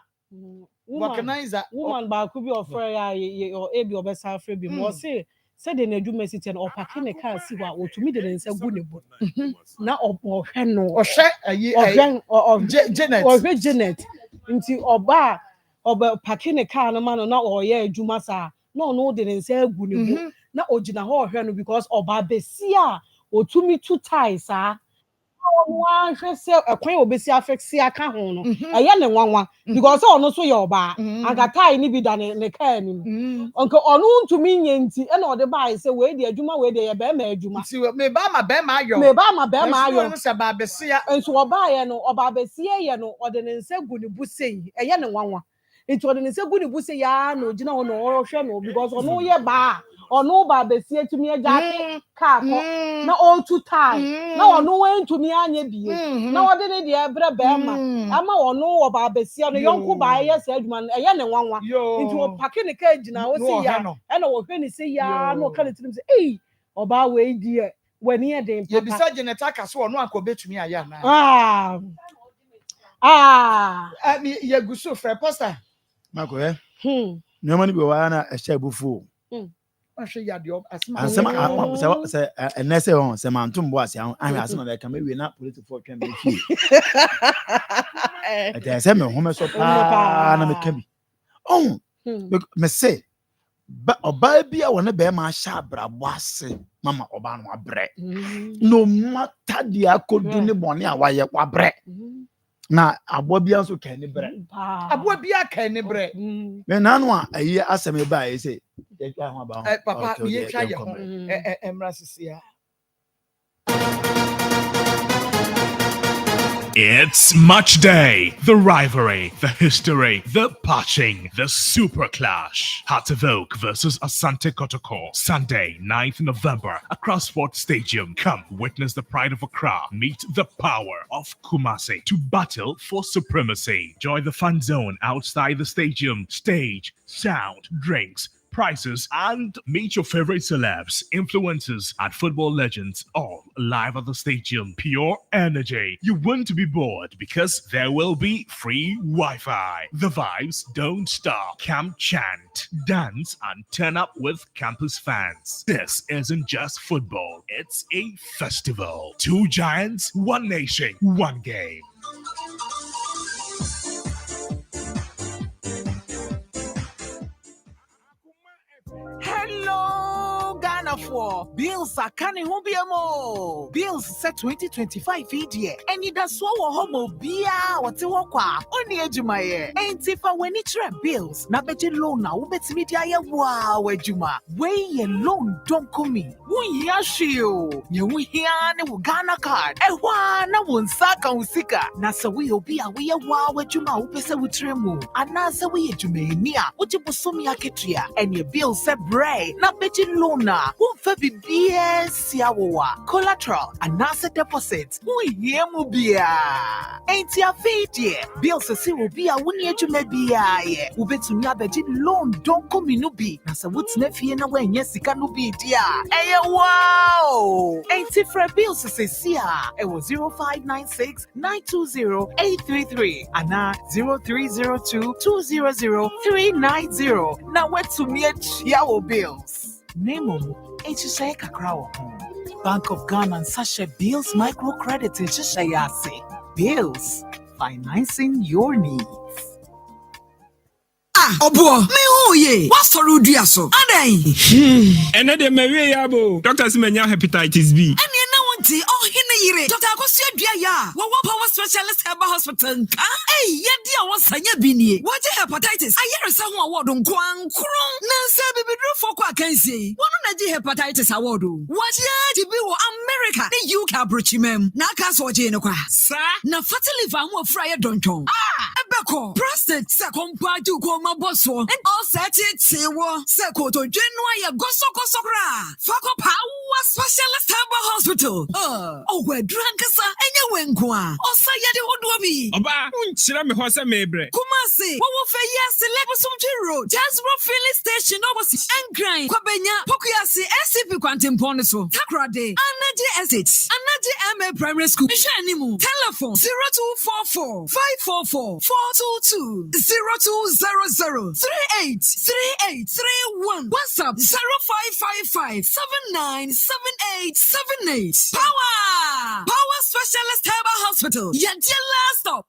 Organizer woman ba could be offer ya or ebi obesa free bi mo say said the adwuma city and opake ne car si wa otumi de nsa gu ne bo na ohwe no ohwe Janet nti oba pake ne car no ma no na oye adwuma sa na ono de nsa gu ne bo na ogina ho ohwe no because oba besi a otumi two ties a one say akwan obesi afeksi aka ho no eye ne nwanwa because ono so ye oba agatai ni bi da ne car ni onko ono ntumi nyenti e na ode bai say we de adwuma we de ye be ma adwuma me ba ma ayo no se ba besi a enso oba ye no oba besi ye no ode ne nsa gu ne bu sei eye ne nwanwa nti ode ne nsa gu ne bu sei ya na ogina ho no ohwe no because ono ye ba ɔno ba besi etumi agya car kɔ na ɔntu tie na ɔno wentumi anya bie na ɔde ne deɛ brɛ bɛrima ama ɔno wɔ ba besi no yɔnko ba ɛyɛ sɛ adwuma no ɛyɛ ne nwanwa nti ɔpake ne car gyina hɔ sɛ ya ɛna wɔhwɛ ne sɛ ya na ɔka ne tirim sɛ ei ɔbaa wei deɛ w'ani yɛ den papa yɛbisa Geneta ka so ɔno anka obetumi ayɛ yɛgu so frɛ posta Makoye. Nneɛma no bi wɔ ha na ɛhyɛ abufuo. Ahwɛ yadeɛ Ansɛm sɛ ɛnɛ sɛ wɔn sɛ mantom bo ase ahwɛ asɛm a bɛka mewie na politifoɔ twɛn me fie. Ɛtɛ sɛ me home so paa na meka bi. Oh, me say ɔbaa bi a wɔne bɛrima ahyɛ abrabɔ ase mama ɔbaa no abrɛ. No matter deɛ akɔdu ne bɔne a wayɛ wabrɛ. Na aboa bia nso kan ne brɛ aboa bia kan ne brɛ me nanu a ayi asɛm e ba ayi sɛ yɛtwa ho aba ho papa ye twa ye ho emra sisia. It's match day. The rivalry, the history, the patching, the super clash. Heart of Oak versus Asante Kotoko. Sunday, 9th November, across Sport Stadium. Come witness the pride of Accra. Meet the power of Kumasi to battle for supremacy. Join the fun zone outside the stadium. Stage, sound, drinks, prizes, and meet your favorite celebs, influencers, and football legends, all live at the stadium. Pure energy. You won't be bored because there will be free Wi-Fi. The vibes don't stop. Come chant, dance, and turn up with campus fans. This isn't just football, it's a festival. 2 giants, 1 nation, 1 game. Hello, Ghana for Bills are canning Hubiamo. Bills set 2025 video. And it does so homo bia or Tiwaka. Only Ejumaye. Ain't if I when it's bills. Na bet loan now, bet media wow, Ejuma. Way ye loan don't come in. We yashio. You hear Ghana card. Na won saka usika. Nasa we be a way wow, Ejuma, upesa with tremu. And nasa we Ejumania. What you posumi aketria. And your bill set bread. Na beti lona. Won't be BS yawa. Collateral. And nasa deposit. We yemu bia. Ain't ya fee bill se will be a 1 year to maybe a ubetu na beti loan don't come in ubi. Nasa what's nefi na when yes it can be dear. Hey wow. Ain't it for bills se sia. It was 0596 920 833 and now 0302 200 390. Now what to me yawo bills. Nemo HSA Kakraw. Bank of Ghana and Sasha Bills Microcredit HSA Bills financing your needs. Obo, me who ye? What's for Rudia so? And then the Maria Yabo, Doctors Mania hepatitis B. And you know what? Oh, Hina Dr. Akosia Dia, what power specialist have a hospital? Hey, yet dear was Sanya Bini. What hepatitis? I hear someone word on Kwang Kron. Nancy be drew for Quakency. One of the hepatitis award. What ya to be America? The UK Bruchimem. Nakas or Janoqua. Sir, na fatally van will fry a donton. Ebeko, prostate, second part to coma bosso, and all set it, say, well, Sekoto, Genoa, Gosokosokra. Fako Power Specialist Herbal Hospital. Oh, we're drunk, sir, and you went qua. Oh, say, you don't me. Oba, Unchirame Hosa Mebre. Kumasi, what will say yes, Leposum Road, Jasbro Filling Station, overseas, and grind, Quabena, Pokiasi, SCP Quantum Poniso, Takrade, Anaji Essex, Anaji MA Primary School, Shanimu, telephone 0244 544 422 0200 383831. WhatsApp 0555 797878. Power Specialist Herbal Hospital. Your last stop.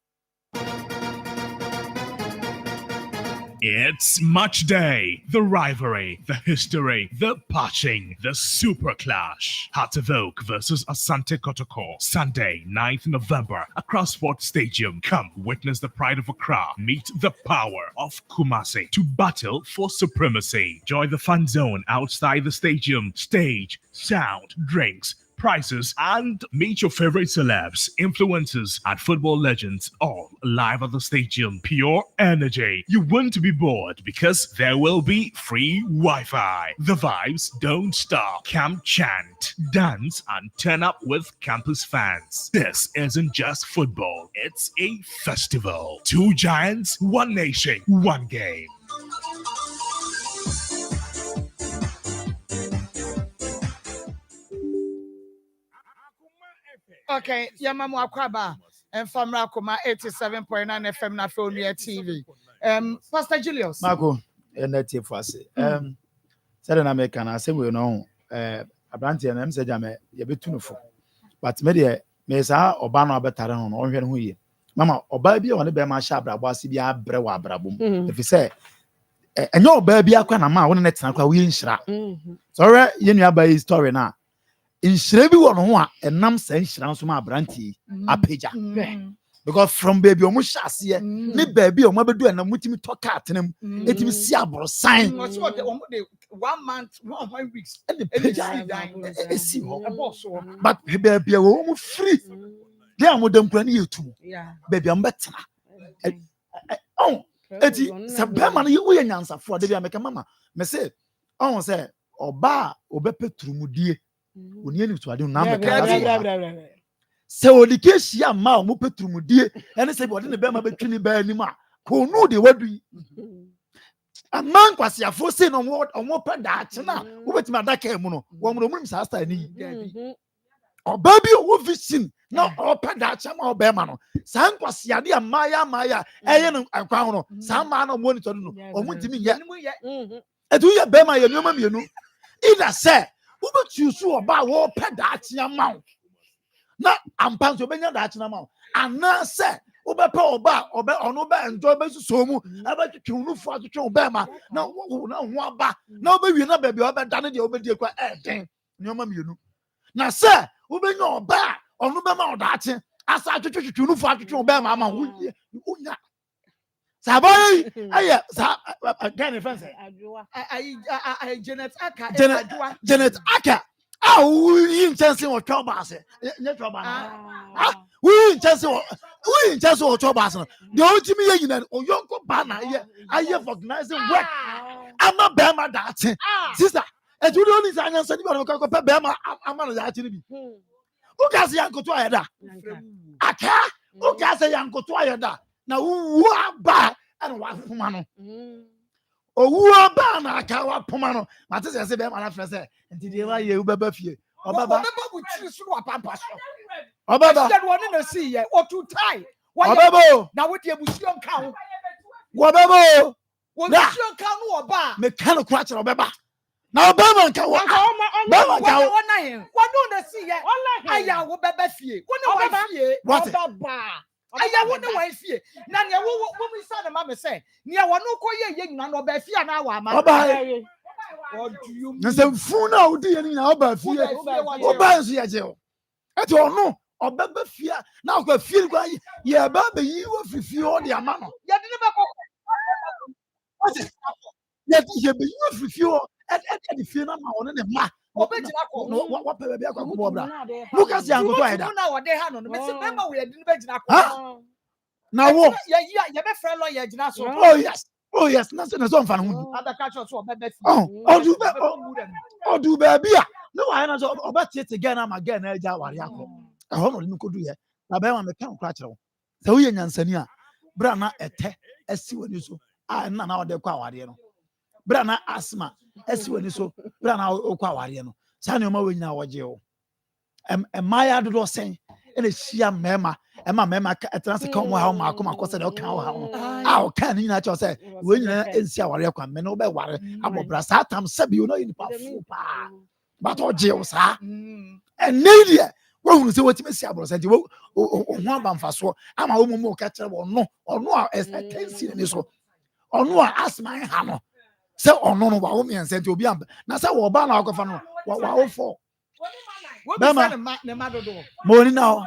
It's match day. The rivalry, the history, the patching, the super clash. Heart of Oak versus Asante Kotoko. Sunday, 9th November, across Sport Stadium. Come witness the pride of Accra. Meet the power of Kumasi to battle for supremacy. Join the fun zone outside the stadium. Stage, sound, drinks, prizes, and meet your favorite celebs, influencers, and football legends all live at the stadium. Pure energy. You won't be bored because there will be free Wi-Fi. The vibes don't stop. Come chant, dance, and turn up with campus fans. This isn't just football, it's a festival. 2 giants, 1 nation, 1 game. Okay, Yamamu Akwaba and Famra Akoma 87.9 FM na Fionia TV. Pastor Julius. Marco, and that's it for us. Said an American, I say we know Abranti and said Jame, you be tuneful. But media, Mesa or Bano Betaran on who ye. Mama, or baby on the Bema Shabra was Sibia Brewa Brabum. If you say, and your baby, I can't amount one next time we in Shra. Sorry, you know by his story now. In Shrebi one and Nam Sense Ransuma Branti, a pager. Because from baby almost shassie, ni baby or mother do and I'm with me talk at him, let him see a sign. 1 month, 1 week, and the pager but baby are free. They are more than you too. Baby, I'm better. Oh, it's some permanent you and answer for the American mama. Me say, oh, say, or bar or bepe trumudie. When you to do number. So the case ya ma mo petrumudie and say what in the bema between the anima. Ko no de wadu. A man kwasi afo say no what on what that na. Wo betima da ka mu no. Wo mo mu sa star ni. O baby o vision na o peda cha ma o bema no. San kwasi ade amaya eye no akwa no. San ma no monitor no. O mu ntimi ye. Edu ye bema ye nyoma mienu. Either say Uber choose about war pedach amount. Not ampan to benya that amount. And now say, Uber power bar or no bear enjoy so much about to kill for to kill Bama. No, one bar. No, baby, no baby, I've done it over the thing. No, mamma, you know. Now, sir, Uber no bar or no bema that. As I to kill for to kill Bama. Sabai, again, if I Janet Aka, Janet Aka. We in chance or trouble. We in chance or trouble. The ultimate union or young banner, I have organizing work. I'm not Bama that. Sister, as you don't need to answer, you want to Bama, I'm not actually. Who can say Uncle Twayada? Aka, who can say Uncle Twayada? Now who are bad and what Pumano? Oh, who are bad and I can't what Pumano? Matters as a bear, my friend said, and did you like you, Baby? Oh, Baba, would choose to a pampas. Oh, Baba, that one in the sea, or too tight. What, Baba? Now with your Muslim count. What, Baba? What, Muslim count or bar? Mechanical crutch or Baba. Now, Baba, can walk on Baba. What don't see yet? I will be what? I wonder why fear. Now, what we saw the mamma say, near one no coy, young, no be fear now. What do you mean? Some fool out there in our fear. What buys you? I don't know. Or baby fear. Now, go feel why, yeah, baby, you will feel the amount. What is yet? You will feel at the funeral on the mat. What baby? Look at the uncle. Now, they had on the member. We didn't bet now, what? Yeah, you have a friend lawyer. Oh, yes. Oh, yes. Nothing is on fun. Other catchers or baby. Oh, do baby. No, I know about it again. I'm again. I don't could do it. I bet on the count cratcher. So we in Yansania. Brana ete. As see when you so. I am now the Quawariano. Brana asthma. As when you so. Brana Quawariano. Sanoma win our jail. And Maya do saying. And it's she mema. And my mema at last come how my Akoma said, okay, how can you not say, when you see our record, men obey water, about Brasatam, Seb, you know, in the but all jails, huh? And Nadia, well, see what you say about said, you one bam for so. I'm a woman more catcher or no, as I can see in this one. Or no, ask my hammer. So, or no, woman and said, you'll be up. Now, so, or ban alcohol, what for? Money now.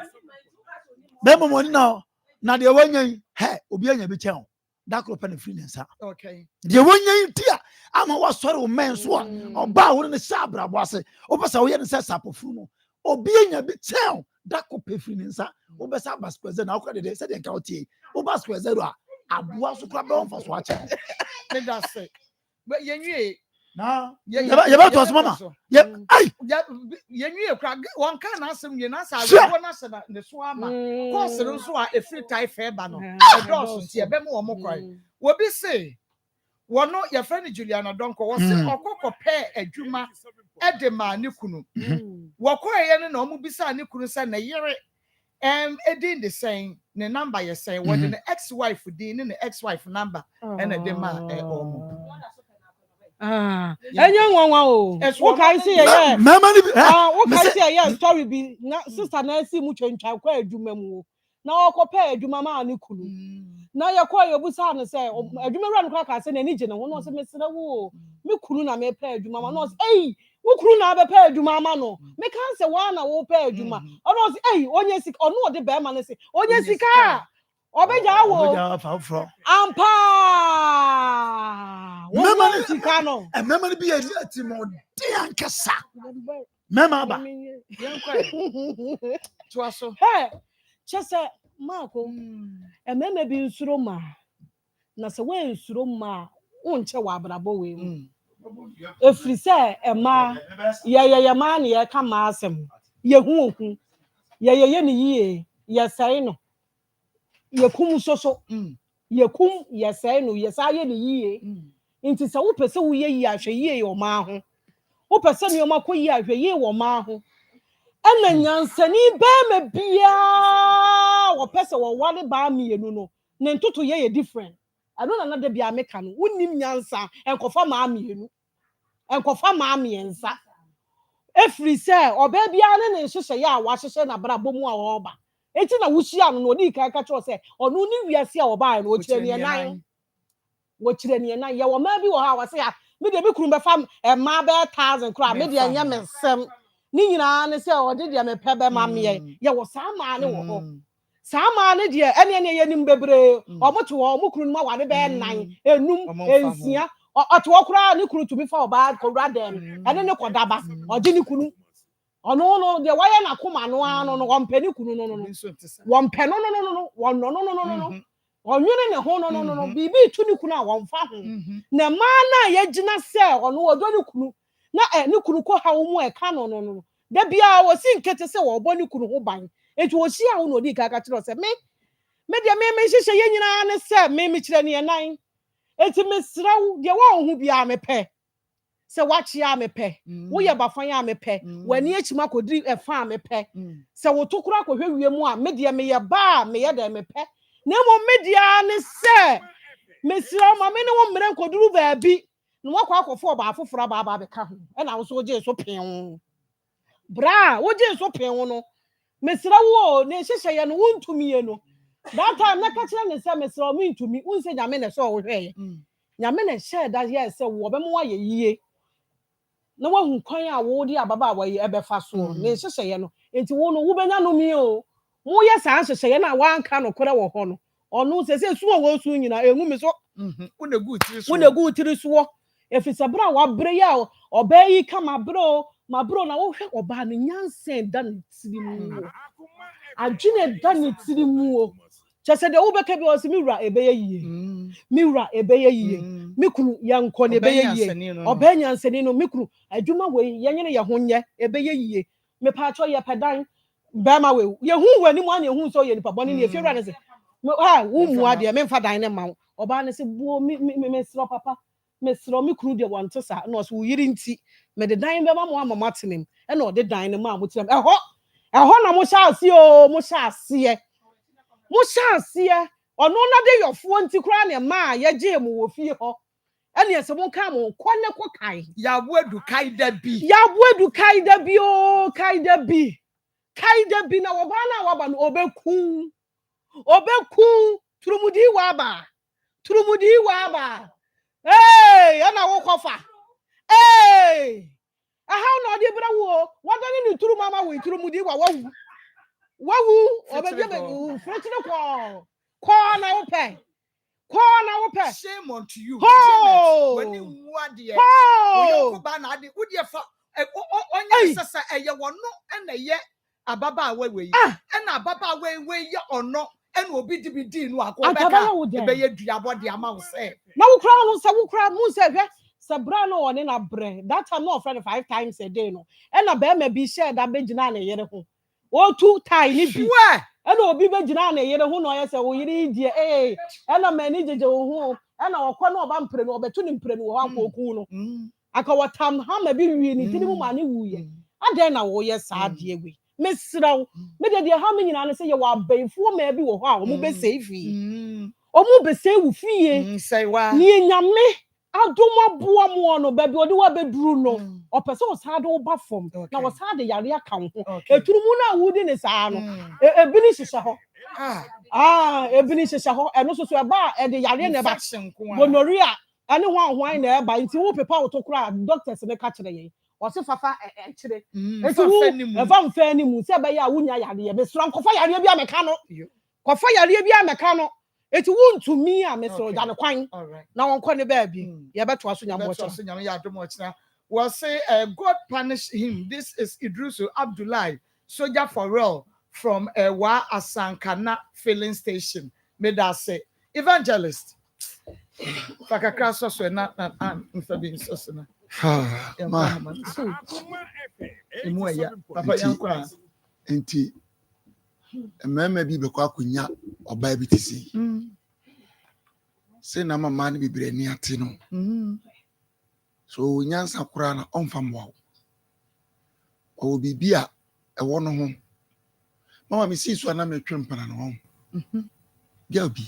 Bema money now. Now the one year, hey, Obianya be town. That could open free. Okay. The 1 year dear. I'm a was sort of man swat or bow in the sabra was it. Over so we had said supper fumo. obi enya bi tell dako pefri nsa obesa basqueze na akwa de say de ka otie obasqueze do aboa so kra be on fa so ache me da say but yenwie na yeba to so mama ye ai yenwie kra won ka na asem ye na sa wo na se na ne so ama course no so a efri tai fe ba no e do so tie be mo mo kwai wo bi say wono your friend Juliana Donko was okoko pe adwuma ede ma ne kunu wokoye ne na omu bisa ne kunu say na yere edin the same ne number you say what the ex-wife din ne ex-wife number and e de ma omu enye nwanwa o wo kai say ye mama ni wo kai say ye story bi na sister na si mu twentwa kwa adwuma mu na okope adwuma ma ne kunu na yakwa yobusa no say adwuma ra no ka say na ni gye ne ho no say mesere wo me kunu na me pa adwuma ma no say wo kunu na be pa adwuma ma no me kan say wa na wo pa adwuma no say onye sika ono ode be ma no say onye sika obeja wo obeja fa fro ampa wo sika no mama ni bi ati mo de ankasa mama ba to aso chese Mako, ememe bi nsuro ma na se we nsuro ma unche wa abrabo we efri se ema ye ma na ye ka ma asem ye hu hu ye ni yie ye sai no ye kum soso ye kum ye sai no ye sai ye ni yie nti se wo pese wo ye yi ahwe yie yo ma ho wo pese ne yo ma ko yi ahwe yie wo ma ho ena nyansani be me bia wo pese wo wale ba mienu no ne ntoto ye different ado na de bia meka no wonim nyansa enkofa ma mienu enkofa ma miensa efri se oba bia ne nhyehyɛ ya wa hyehyɛ na bra bomu a wo ba eti na wuhia no odi ka cho se onu ni wiase a wo ba no okire ne nan wo kire ne nan ye wo ma bi wo ha wa se ya me de bi kuru be fam ma be 1000 kro me de anya mesem ni nyina ne se ode de me pebe ma me ye wo sa ma ne wo ho sa ma ne de ene ye nim bebre omoto wo mo kuru ma wa de be nan enum ensia oto wo kura ne kuru to bi fa oba ko ra dem ene ne ko daba oje ne kuru ono no de waye na koma no ano no wompani kunu no wompe no onwene ne ho no bibi tu ne kunu a womfa ho na ma na ye gina se ono odo ne kunu na ne kunu ko ha wo mu e ka no da bia wo si nkete se wo bo ne kunu ho ban eti wo si a wo no di ka ka kire se me de me hyehyɛ ye nyina ne se me kire ne nan eti me sraw de wo ho bia me pe se wachi a me pe wo ye bafan a me pe wani echima kodiri efa a me pe se wo tokura kohwe wiem a me de me ye ba me ye de me pe na mo media ne se me sira ma me ne wo mre nkoduru baabi no wakwa akofo ba afofora ba be ka ho e na wo so je so pen bra wo je so pen no me sira wo ne hyehyɛ ye no wontumi ye no that time na ka kire ne se me sira me ntumi unse nyame ne so wo hwe ye nyame ne share that ye se wo be mo wa ye yie na wahu kwan a wo di ababa wa ye ebefa so ne hyehyɛ ye no enti wo no wo benya no mi o mo ye san hyehyɛ ye na wanka no kore wo ho no ono se suo wo su nyina engu mi so wo na gu tiri so efisa bra wa bre ya oba yi kama bro ma bro na wo hwe oba no nyansen da ne tiri mu adwene da ne tiri mu o chese de wo beka bi o se miwura ebeye yie mikuru yanko ne ebeye yie oba nyansani no mikuru adwuma we yenyene ye ho nye ebeye yie me pa cho ye pedan ba ma we ye hu wani mu an ye hu so ye nipa boni ne efiura ne se ha wo mu ade me mfa dan ne ma oba ne se buo me sro papa me sro mikuru de wonto sa no so yiri nti me de dan be ma mo amatenem e na o de dan ne ma mo tirem eho na mo sha ase o mo sha ase ono na de yofo nti kura ne ma ye je mu wo fie ho ene ese mo ka mo kone ko kai ya bo edu kai da bi o kai da bi na wo ba na wa ba no obeku turumudi wa ba ana wo kofa aha na de bra wo wadani ni turu mama we turumudi wa wawu obeje be fetire ko na wo pe shame on to you when you wade o yo ko ba na ade wo de fa Onya sasa eye wono na ye ababa we na ababa we ye ono na obi di no akobeka be ye duabo de ama wo se na wukra mu se hwe se bra no one na bre that time no friend 5 times a day no na be ma bi share da be gina na yere ho o 2 tie ni bi na obi be gina na yere ho no ye se wo yere die na mani jeje wo ho na okọ na oba mpre no obetu ni mpre no wo ankoku no aka watam ha ma bi wi ni tini mu ma ne wuye adan na wo ye sa de we mesraw me de ha me nyina ne se ye wa banfo ma bi wo ho a wo mu be sei fi omu be sei wu fie sei wa ni nyame adoma boa mo no ba bi odi wa be duru no opese o sa de wo ba fom na wo sa de yare aka ho eturu mu na wudi ne sa no ebi ni hihye ho ebi ni hihye ho eno so e ba e de yare ne ba gonorrhea ani hwan na e ba nti wo pepa wo to kura doctors ne ka kire ye o se fafa kire eti wo efa mfa ni mu se be ya wunya yare ye be sro nkofa yare bi ameka no kofa yare bi ameka no eti wuntumi a mesro ja ne kwan na wonko ne ba bi ye beto aso nyamo ya domo china will say God punish him. This is Idrusu Abdullahi, soldier for real from Wa Asankana filling station. Made us say evangelist. Fakakra so na mfabi so na. Enti mama bi be kwa akunya oba bi tisi. Say na mama ni bibre ni ate no. So nyansa kura na onfa mwa. O bibia e wono ho. Mama mi si so na metwe mpana no ho. Girl bi.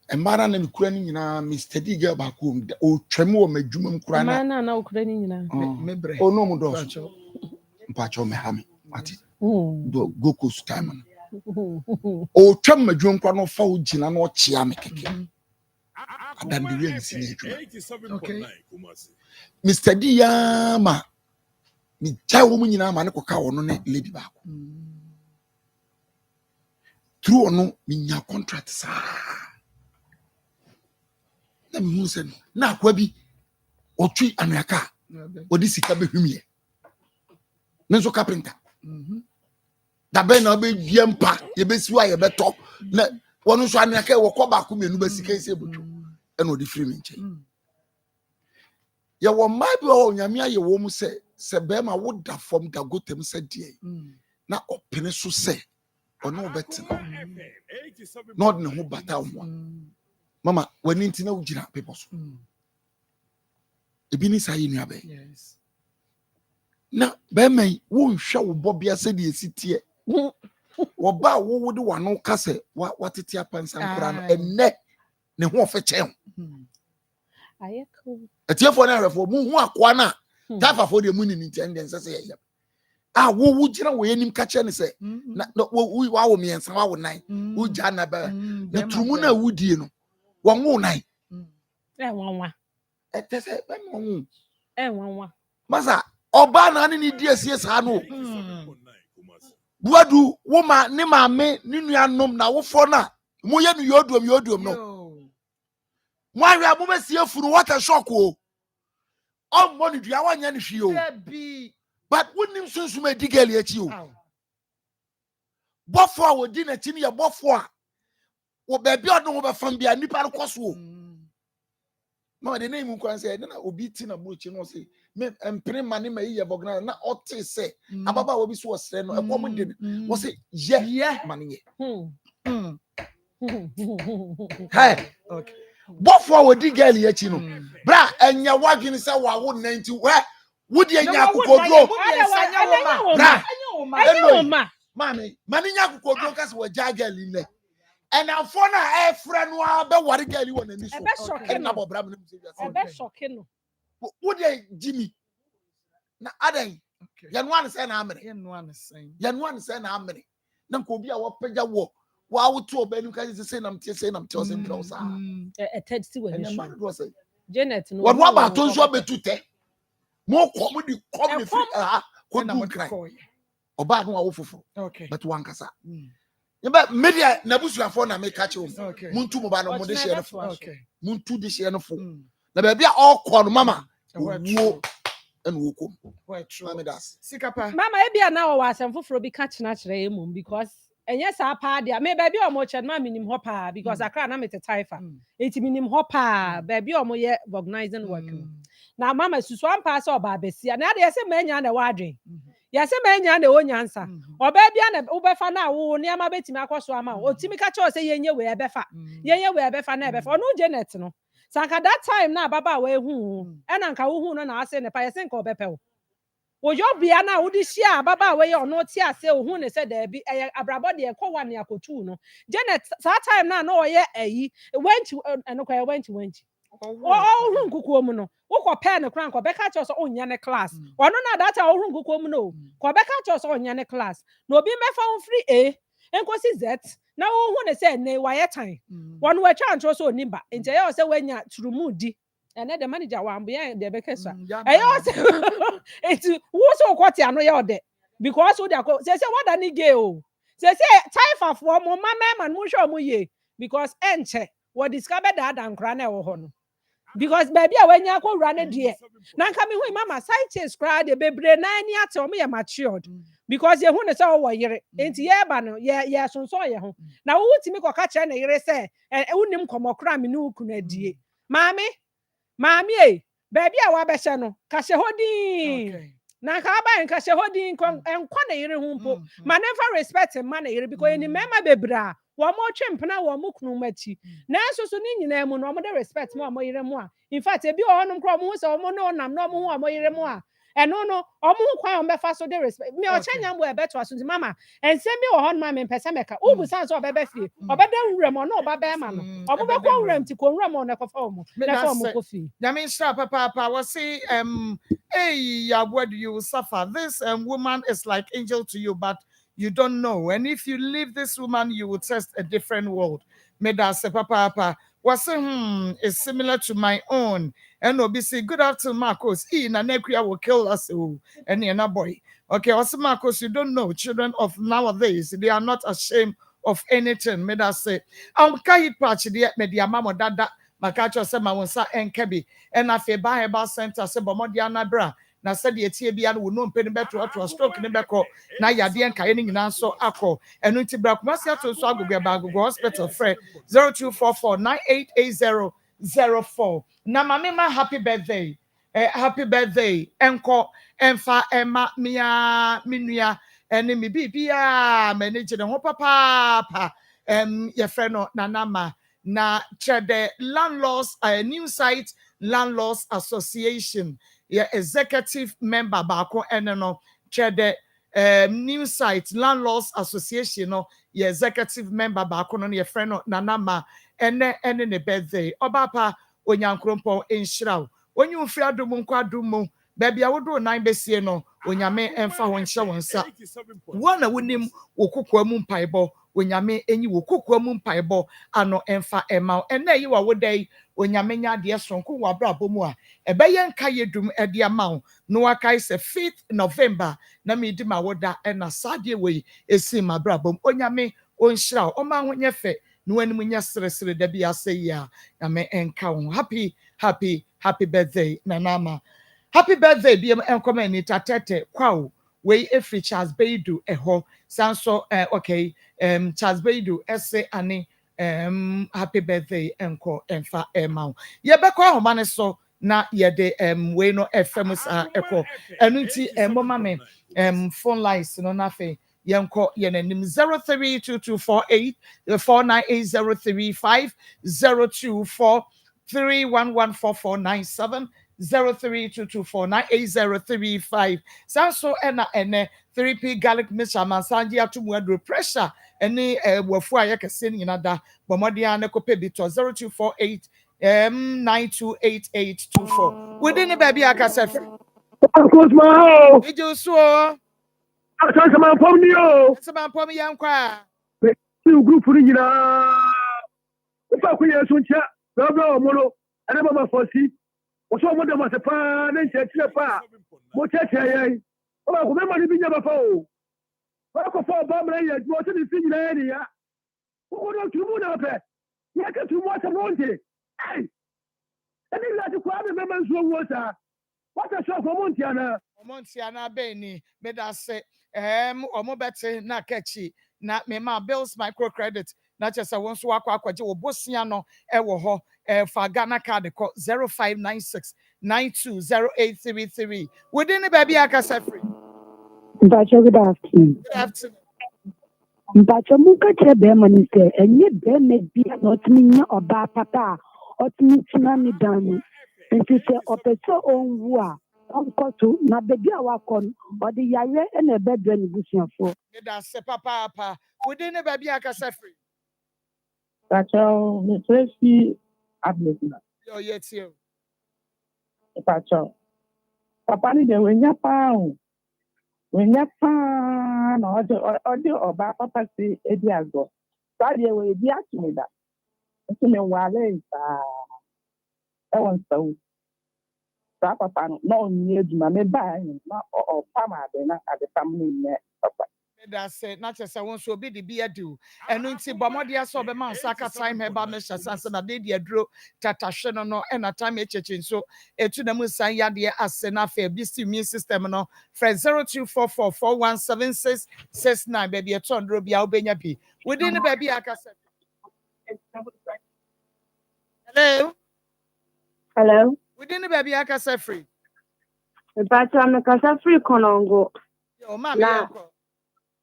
Embara na mi kura ni nyina Mr. D girl ba ko o twem o madwuma m kura na. Na ukura ni nyina. Mebre. O no mu do. Mpacho me ha me. Ati. Do Goku time. O twem madwuma kura no fa o gina na o chia me keke. Adam the way is in it. Okay. Mr. D Yama. Mi jai wo nyina ma ne koka wono ne lady ba ko. Through ono mi nya contract sa. Na mi hu se na akwa bi otwi anaka. Odi sika be hwimie. Nenso carpenter. Da be na be diempa ye be siwa ye be top na wono so anaka wo ko ba ko menu ba sika ise botu. Eno di free menche. Ya wo ma bi o nyame aye wo mu se be ma wo da fom da gotem se die. Na opene so se ono betina. No de ho bata ho. Mama wani ntina wo gira people so. Ebi ni sai nua be. Yes. Na be mai wo nhwa wo bobia se de esitie. Wo ba wo de wano kase watete apansa nkura no enne ne ho ofe chen. Ayeko. Etiefo na refo mu hu akwa na tafa fo de mu ni ntende nsese ye. Wo gira wo yanim ka che ne se na wo wo miensa wo nan wo ja na ba na tumu na wudie no wo wo nan Wanwa etese be mo wanwa masa oba na ni di asie sa no buadu wo ma ne maame ne nuanom na wo fo na mo ye no yodum no mo ahwe mo besie furu water shock o mo ni dua wanya ne hwie o but wonim sunsun e digeli achi o bofo a wodi na chi ne ye bofo a wo be bi odun wo be fam bia nipa no koso o mama de name nkwan say na obi ti na brochi no say me empre mane ma ye bogna na ote say ababa wo bi so osre no ekom de wo say ye mane ye hey okay bofo a wodi girl achi no bra enya wadwene say wa wo 90 we wudi enya kukodro mami mani nya kukodro kasi wa jagali le ena fona e fra no be wari gali wona ni so na bobra me be shock no wudi Jimmy na adan ya no an say na amene ya no an say na amene na ko bi a wo pagya wo wa woto obani ka say na mtie say o say mbra o sa third si wa ni so Janet no wo ba to nso betute mo ko mo di kom ne fi ko na mo krai oba no wo foforo but wan kasa yeba media na busuafo na make catch muntu mo ba no mo de share no muntu de share no fo na ba bia all call mama wo and wokom. Sikapa. Mama, ebia na o asem foforo bi ka kyerɛ emu because enye sa pa dia me baby o mo kyɛ ma minim hɔ pa because akra na mete taifa eti minim hɔ pa baby o mo yɛ organizing work no na mama susu ampa sɛ oba besia na de yɛsɛ manya na wadwen yɛsɛ manya na onyansa oba bia na wobɛfa na wo nneɛma betimi akɔso ama o timi ka kyerɛ sɛ yenye we ɛbɛfa na ɛbɛfa ɔno Janet no sanka that time na baba we hu ɛna nka wo hu no na ase ne pa yɛsɛ nka ɔbɛpɛ wo Ojo bia na wodi hia baba we ono ti ase ohu ne se da bi abrabọ de ekọ ne akotu no Janet that time na oye ayi went enokwa went hu nkukuo mu no wokọ pen kran ko beka cho so onya ne class ono na that time hu nkukuo mu no ko beka cho so onya ne class na obi mefa on free A enkosi Z na hu ne se ne waye tan wono wa twa ntro so onimba nti ye se wanya turumu di ene the manager wa ambe de be kesa eti wo so kwoti ano ye ode because wo dey say what ani gay o say taifa for mo mama man mo hwe mo ye because enche wo discover that and kra na wo ho no because baby a wanya ko wura ne de na nka me hu mama scientist kra de bebre na ani ate o mo ye matured because ye hu ne say wo yere enti ye ba no ye sonso ye ho na wo timi ko ka kire ne yere say unim komokra me ne ukunu adie Mami baby a wa behye no ka hye hodin na ka ba nka hye hodin enkwa na yire hu mpo ma ne fa respect ma na yire because ni mema bebra wo mo twempena wo mo kunu machi na so ni nyina mu no mo de respect mo yire mu a in fact ebi o honum kro mo hu se o mo no nam no mo hu mo yire mu a eno no o mo kwan o befa so de respect me o chanya mo e beto aso mama ensem bi wo honum ma me pese meka u bu san so o bebe fie o beda nwurem o no ba be ma no o mo be ko nwurem ti ko nwurem o na ko fa o mo na fa mo ko fi Yamin stra papa was say hey ya what do you suffer this woman is like angel to you but you don't know and if you leave this woman you will test a different world me da say papa was is similar to my own and obi say good afternoon Maa Akos na nekria will kill us and na boy okay also Maa Akos you don't know children of nowadays they are not ashamed of anything me da say ka hit patch the me dia mama dada makacho se ma wonsa enkebi and afi ba herbal center se bomodi anabra na se de etie bia no no mpeni beto to stroke ne beko na yade enkaye ne nyina so akọ enu ti bra kuma se ato so agogo ba agogo hospital frɛ 0244988004 na mama ma happy birthday enko emfa ema mia minua ene mi bibia manage ne ho papa ye frɛ no nanama na the landlords new site landlords association executive member bako eneno the new site landlords association no executive member bako no ye friend no nanama ene ne birthday obapa onyankrompo enhiraw onyu fi adum nkwa adum baby awodo 9 besie no onyame emfa ho nhyɛ wonsa wona wonim okokwa mu mpaebɔ onyame enyi wokokwa mu mpaebɔ ano emfa ema ena yi wa wodai onyame nya de sonko wa brabo mu a ebeye nka yedum ede ama no wakai se 5th November na me di ma woda ena sade we esi ma brabo onyame onhyira o ma ho nyefe no anim nya sresre da bia say ya na me enka wo happy birthday nanama happy birthday bi enkom ani tatete kwawo we efri Charles Beidu eho sanso okay Charles Beidu ese ani happy birthday enko emfa emau ye beko ahoma ne so na ye de we no fm sa eko enu nti moma me phone lines no na fe yenko ye nanim 032248498035 0243114497 0322498035 sanso ena ene 3p garlic mixture mansanji atumu adro pressure eni wafu ayekese nyina da bomodia na kope bito 0248 928824 within baby akasefe Akos ma ijo so asa ma pom ni o sama pom yankwa ti group ni nyina ufa ku yeso ntia baba omono ana mama fosi oso mo de ma se pa na ntia tire pa mo tete yai o ba ko me ma ni binya ba fa o ba ko fa ba mra ye mo se ni fi nyina ya ni ya ko do tumu na pe ya ka tumu ata mo nte ai ani la ti kwa me ma nso wo sa o What a shock for Montiana. Montiana Beni, Medase, Omobete, Nakechi, na Mema Bills microcredit, not just a one swak or Bosiano, Ewoho, Fagana card 0596 920833. Within the baby Akasafri. Mpacho, good afternoon. Good afternoon. Mpacho, muka chebe manise, enye beme biya notminya oba papa, otmi tsunami dani. Ntise opeso onwa, onkotu, na bebi awakon, odi yare ene bedwe ni busianfo. Medase papa, within the baby Akasafri. Mpacho, Mr. Abner. Yo, yet you. Mpacho. Papa ni de wenya pound. Wenya pound, or papa si ediago. Sadia we be asking that. It's me wale so papa no need my buy or farmer at the family papa. That's it. Not just I want to be the beer do. And until Bamodia saw the man saka time about Mr. Sanson, I did your draw Tatashan no and a time etching. So it to the Musa Yadia as Senafe, BC immune system no friend 0244417669 baby a ton ruby albania B. Within the baby I said. Hello? Hello? Within the baby I said free. But I'm a casa free conongo. Yo, mamma.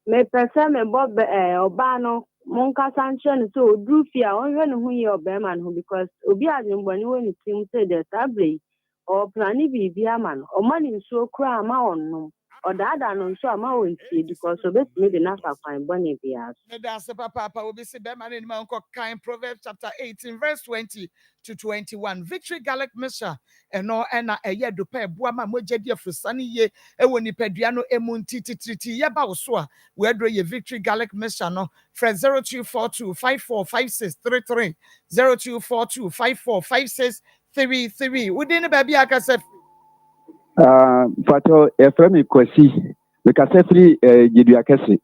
Me pese me bob obano monka sanction so do fear on when who your beman who because obi adwumbani when it seems say the table or plani bibia man or money so cry ma on no or the other no so ama we see because so best me the nafa fine bunny bias. That's papa will be see beman in my uncle kind Proverbs chapter 18 verse 20 to 21. Victory Gallic Misha and no and a year do pay boama moja dear for sunny ye e woni pediano emunti titi yaba oswa we do ye Victory Gallic Misha no friend 0242545633 0242545633 within the baby akase Fato efremi kwasi because free Gideon Kese.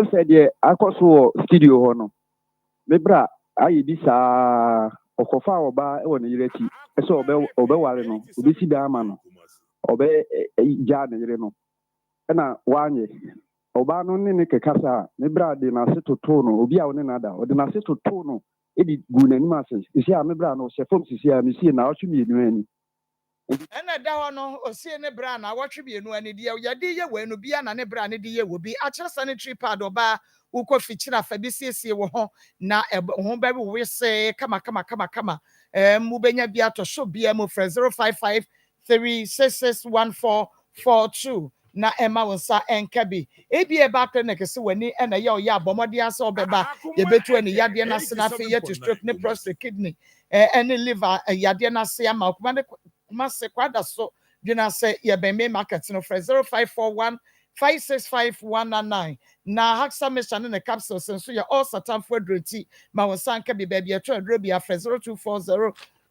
Said the Akos studio hono. Mebra ayi bisa okofa oba e woni yireti. So obe ware no, obi si da ama no. Obe ja na yire no. Na wanye. Oba no ne kekasa, mebra de na se toto no, obi a woni na da. O de na se toto no, e di gu na nima se. Isi a mebra no se fom sisi a misi na otwe mi enu ani. Ena da ho no osie ne bra na watwe bienu ani de ye de ye wenu bia na ne bra ne de ye wo bi a sanitary pad oba ukọ fichira fa bi siesie wo ho na ho ba bi we se kama mu benya bia to so bia mu fra 0553661442 na Emma wonsa enkabi ebi e ba clinic se wani ena ye oya abomode asa obeba ye betu ani yade na se na fe ye to stroke ne prostate kidney any liver yade na se ama okuma Masse kwada so dwena say ye ben me market no for 0541565199 na haksa mission ne capsules so ye all satan for dreti ma won sanka bi baby eto adrobi afre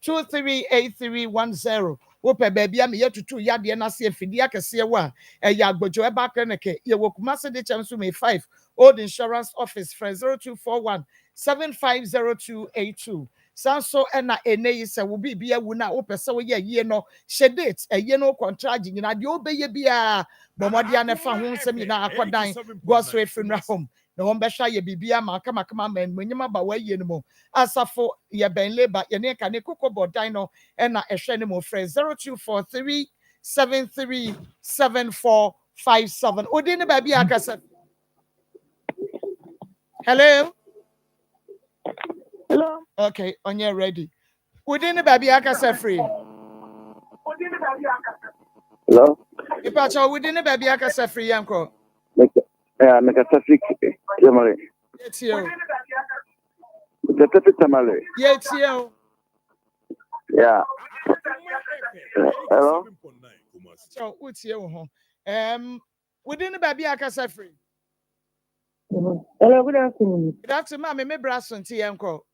0240238310 wo pe baby am ye tutu yade na se afidi akese wa ya agbojo e ba clinic ye wokuma se de cham so me 5 old insurance office for 0241750282 Sanso ena ene se wo bibia wu na wo pese wo ye no shedate eye no contract nyina de obeye bia bomode ane fa ho nsem nyina akodan grocery funeral home na won be hwa ye bibia ma kama man monyima ba wa ye no mo asafo ye ben labor ye ne ka ne kokko bodan no ena ehwe ne mo friend 0243737457 odi ne ba bia akasa. Hello. Hello. Okay, on your ready. Within the baby akasa free. Hello. Ipacha within the baby akasa free yanko. Make a traffic tamale. Yes you. The traffic tamale. Yes you. Yeah. Hello. So what's you within the baby akasa free. Hello, good afternoon. Good afternoon, me brason ti yanko.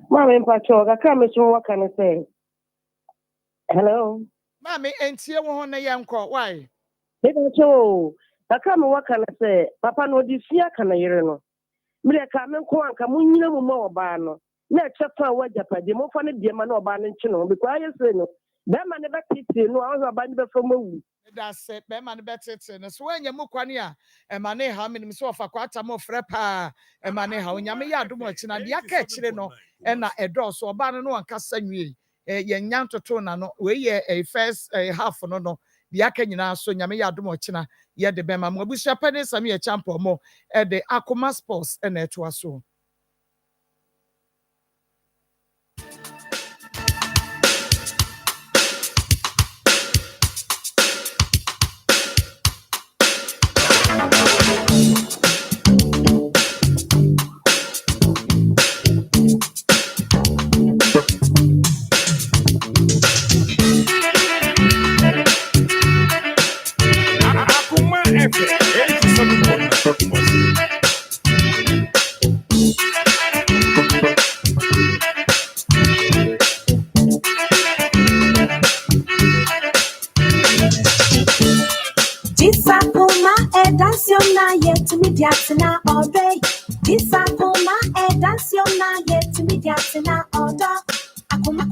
Mama Mpacho, I can't miss what can I say. Hello. Mommy, and see wo na yanko. Why? Mpacho, I can't what can I say. Papa no di fear can I hear no. Me ka me ko anka munyina mu ma oba no. Na chefa wa japa de mo fa ne de ma na oba no nchi no because I say no. Bɛrima ne bɛtete no a ɔsɛ ɔba ne bɛfam awu. That's it. Bɛrima no bɛtete no so wɔnyɛ mu kwan a ɛma ne ha menim sɛ ɔfa kwata ma ɔfrɛ paa ɛma ne ha onyame yɛ adom akyi na deɛ aka akyire no ɛna ɛdɔɔso ɔbaa no no ankasa nwie yɛnya ntoto na no wei yɛ first half no deɛ aka nyinaa so nyame yɛ adom akyi na yɛde bɛma mu abusua pɛ ne nsɛm yɛ champion mo ɛde Akoma Sports ɛna ɛtoa so. Akoma FM 87.9. Disakoma edasiona yetimidiatina ode. Disakoma edasiona yetimidiatina odo. Akoma.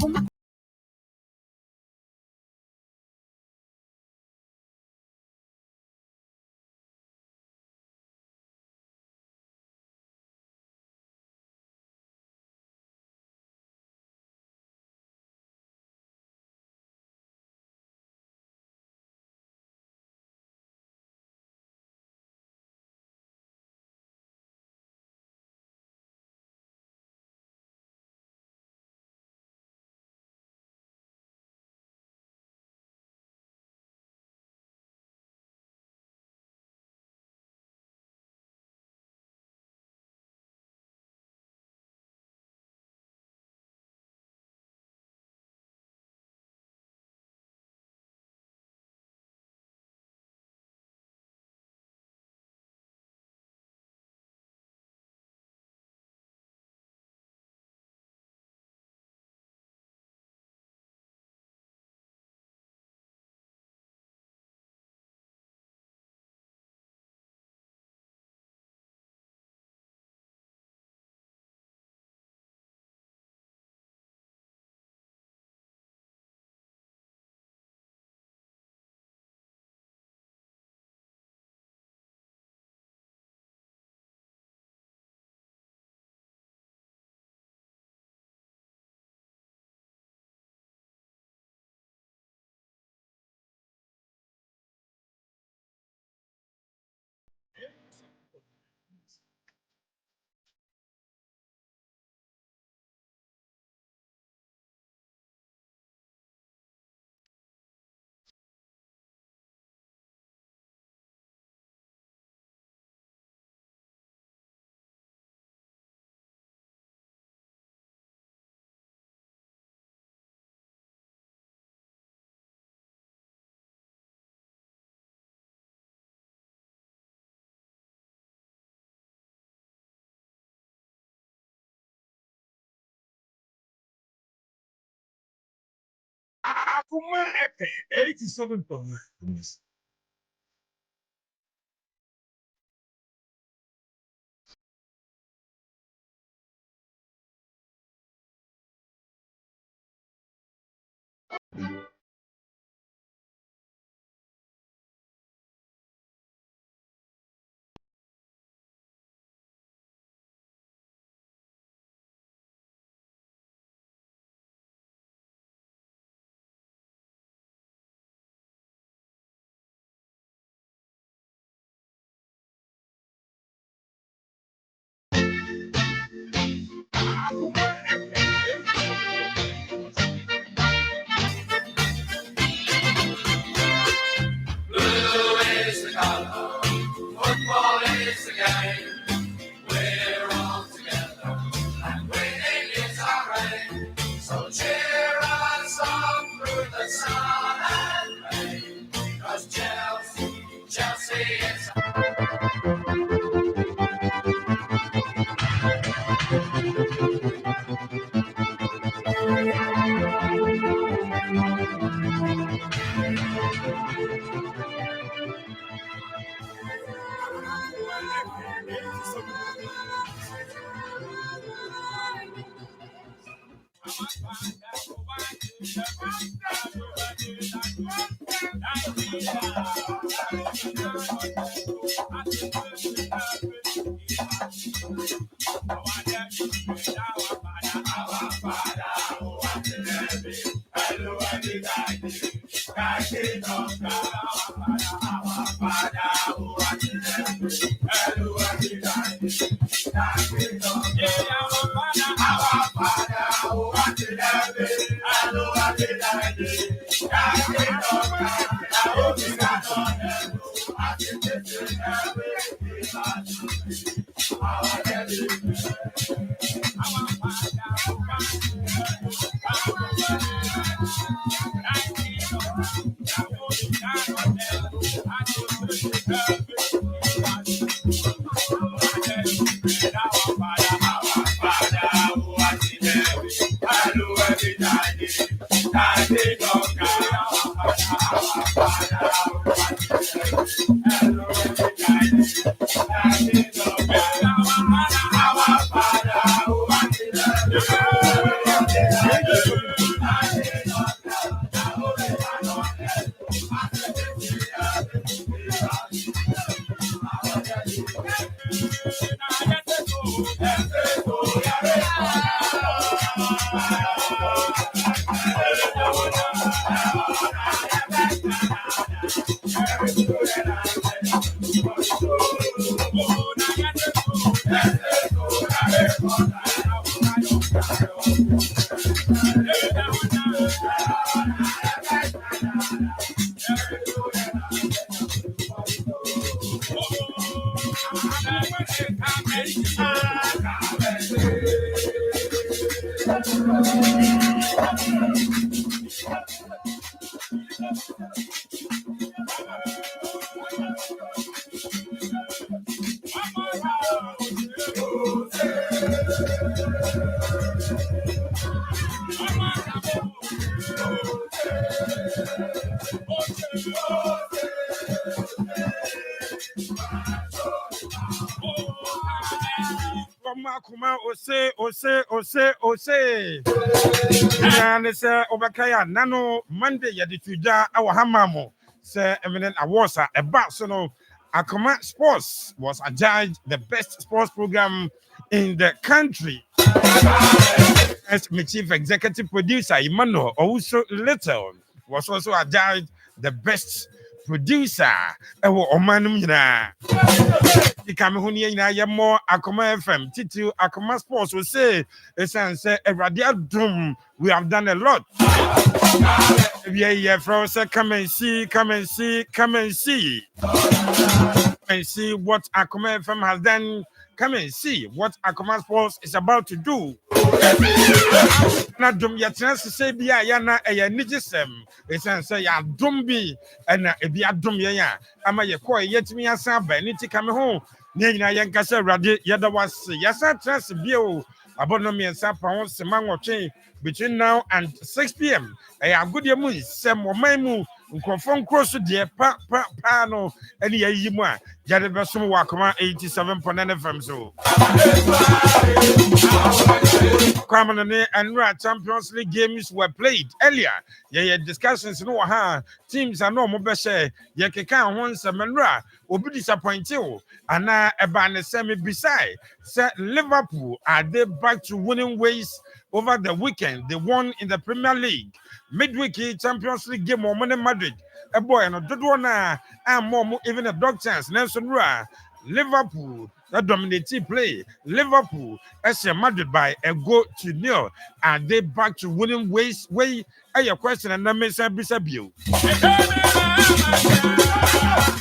Akoma FM 87.9. Blue is the color, football is the game. We're all together, and winning is our aim. So cheer us on through the sun and rain, 'cause Chelsea is. Akoma ose. And it's Obakaya Nano Monday Yadituja our Hamamo. Sir Eminent Awards a Barcelona. Akoma Sports was adjudged the best sports program in the country. As my chief executive producer, Emmanuel also Little was also adjudged the best producer. Ewo Omanum yina. Ikamehuni yina yemo Akoma FM. Titu Akoma Sports will say, say Radia Doom. We have done a lot. Yeah, come and see. And see what Akoma FM has done. Come and see what Akoma Sports is about to do. Na dum ya chance say bia ya na nigisem. Say ya dum bi na bia dum ya ama ye ko yetimi asan ba ni ti kame ho ne nyina ye nkasa Awurade ye da was ya sa chance bio abono mi ensa pa ho sema nwotwe between now and 6 p.m. Agudie mu nsem oman mu nkrofon kroso de pa no ene ya yi mu a jade besom wa Akoma 87.9 FM so Kwamane and Champions League games were played earlier. Yeah, discussions no ha teams are no mo be share ye keka ho nsemenra obi disappoint you ana eba ne semi beside say Liverpool are they back to winning ways over the weekend. They won in the Premier League midweek Champions League game on Madrid. A boy and a dodo na and more even a dog chance Nelson Ra Liverpool that dominating play. Liverpool as Madrid by a goal to nil. And they back to winning ways. Way your question and then Bisabio.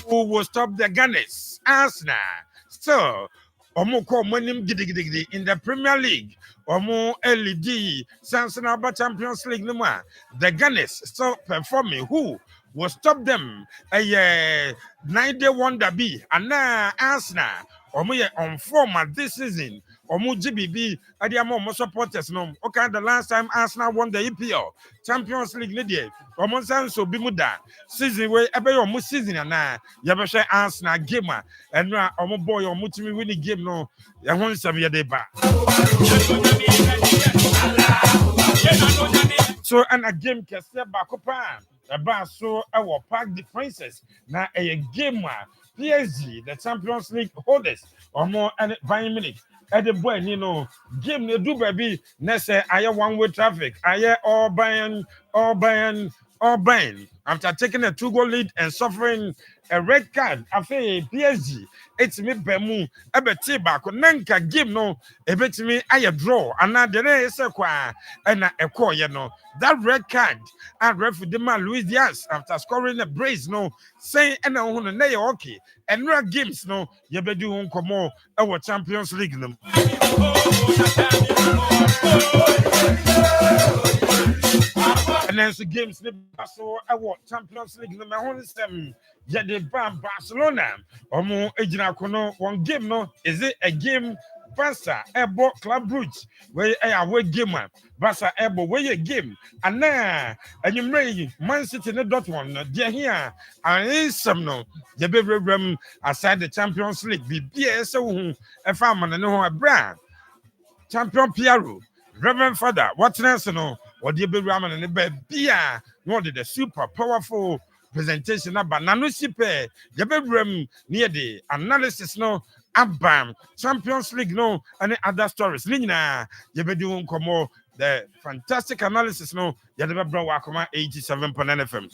Who will stop the Gunners? Arsenal. Still, Omoko Monim Gidigidi in the Premier League. Omo LED Sansanaba Champions League Numa. The Gunners still performing. Who will stop them? A 9-day wonder be and now Arsenal. Omo on form this season. Omo GBB Adiamo supporters no. Okay, the last time Arsenal won the EPL Champions League lady. Omo Sanso Bimuda season where ebe omo season na yabeshe Arsenal gamer and na omo boy omo timi win the game no. Ya won some ye ba. So and a game kese bakopa Eba so our Park the Princess. Now a game PSG, the Champions League holders, or more and Bayern Munich. At the boy, game they do baby. Next, I one-way traffic. I all Bayern. After taking a 2-goal lead and suffering a red card, after PSG, it's me Bemu, a bit back, Nanka game no, a bit me I draw, and now the next and a call, that red card, and referee the man Luis Diaz after scoring a brace, no, saying and on a okay, and rare games, no, you be doing come on our Champions League. And then the games the Champions League number Nsem Yade Bam Barcelona Omo Ejina Kono one game no is it a game Barca Ebo Club Brugge where a away game Barca Ebo where a game and now and you may Man City no Dortmund dear here and Nsem no the baby aside the Champions League be BSO a farmer no a brand Champion Piero Reverend Father what's next no or the baby ramen and the baby no the super powerful presentation about Nanusipe the baby near the analysis no Abam Champions League no and other stories Lina you be doing come the fantastic analysis no you the baby Akoma 87.9 FM.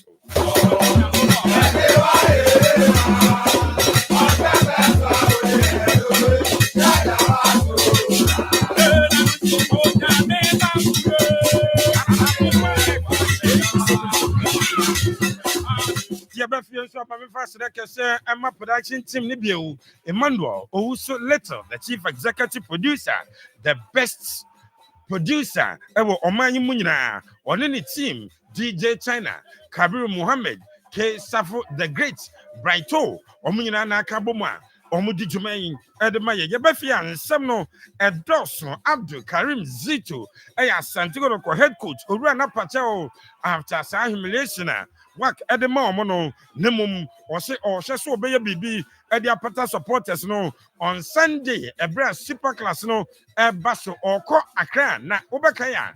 Emma production team Nibiu, Emmanuel, also later the chief executive producer, the best producer, Ewo Omani Munina, on any team, DJ China, Kabir Muhammad, K. Safo the Great, Brighto, Omunina Nakaboma, Omudi Jumain, Edemaya, Yabafia, and Semno, Edoso, Abdul Karim Zito, Aya Santiago head coach, Urana Pachao, after sa humiliation. Work at the moment, Nemum, or say, so baby, at the Apata supporters, no, on Sunday, a brass super class, no, a basso or co Accra, na Obakaya.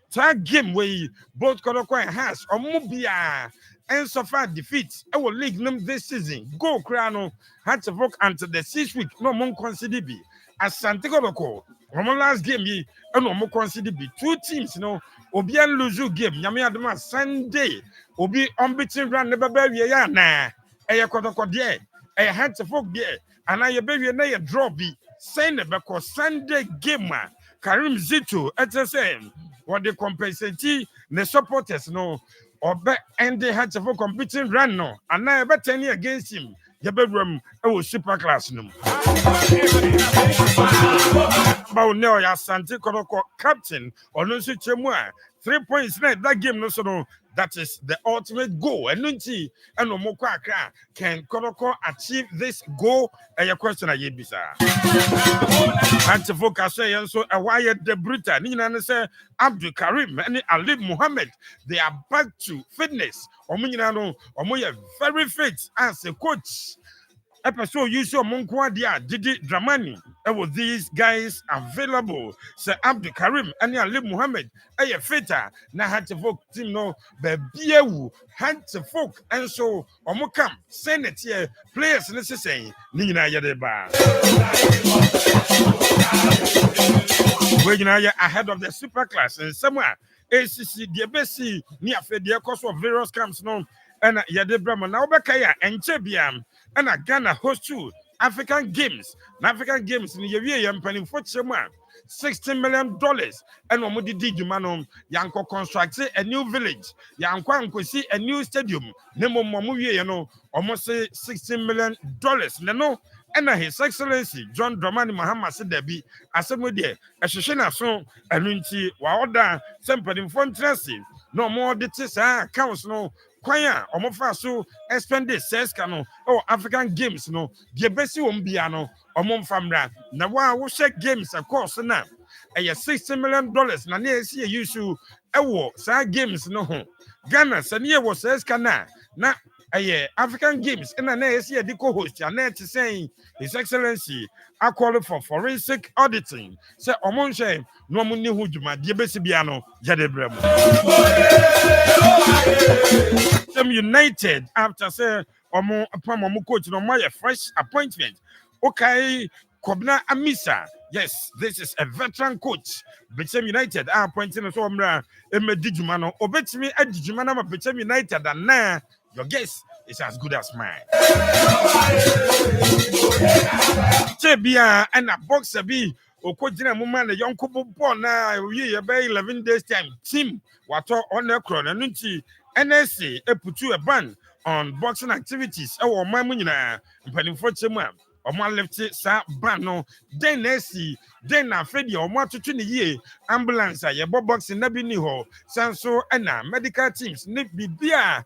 Tag game way, both Kodoko and Haas, or Mubia, and so far defeats, our league name this season. Go, Crano, had to work until the 6th week, no more consider be. As Santiago, from last game, and no more consider be 2 teams, no, Obian Luzu game, Yamiadama Sunday. Obi unbeaten run never baby ya na e kotoko de e had to folk there and I baby na ye draw be send the Sunday game Karim Zito at the same what they compensate the supporters no or bet and they had to folk competing run no and I bet 10 against him the bedroom super class no about no ya Santi Kodoko captain or no such 3 points that game no so no. That is the ultimate goal. And Nunti and Omokwa can Kodoko achieve this goal? And your question I bisa. And to focus so a wired de Bruta, Nina say Abdul Karim and Ali Muhammad, they are back to fitness. Omunano, Omoya very fit as a coach. Episode you saw Monkwadia, Didi Dramani. With these guys available. Sir Abdul Karim and Ali Muhammad. A fitter. Now had to folk team no Bebieu had to folk and so Omokam send it here. Players necessary. Nina Yadeba. We're ahead of the super class and somewhere. ACC, the best near the course of various camps no and Yadebra now Bakaya and Chebiam. And a Ghana host to African Games. African Games in the year I'm planning for $16 million. And Omudi Dijumanom, Yanko constructed a new village. Yanko see a new stadium. Nemo Momu, almost say $16 million. Nano, and His Excellency John Dramani Mahama said there be a somebody, a Shishina song, a Lunti, Wada, Semper in Fontresi. No more details, council. Kwaya omofa so expend this says cano African Games no the best umbiano omomfamra na wa share games of course na $60 million na na see issue ewo sa games no ho Ghana sani was says kana na African Games and an ASC Dico host, and net saying His Excellency are calling for forensic auditing. Say Omonche, no money hujuma, Diabesibiano, Jadebremo. Some United after say Omo coach no my fresh appointment. Okay, Kobna Amisa. Yes, this is a veteran coach. Bechem United are appointing us Omra Emedijumano. Obetimi Edijumana Bechem United and now your guess is as good as mine. Chebia and a boxer be Okojina Muman, a young couple born now, we about 11 days time. Team, what on the crown and NSC, put you a ban on boxing activities. Oh, my munina, and for Chema. Omo left sa ban no den na si den na fedi omo atoto ne ye ambulance a yebo boxing na bi ni ho sanso na medical teams ne bibia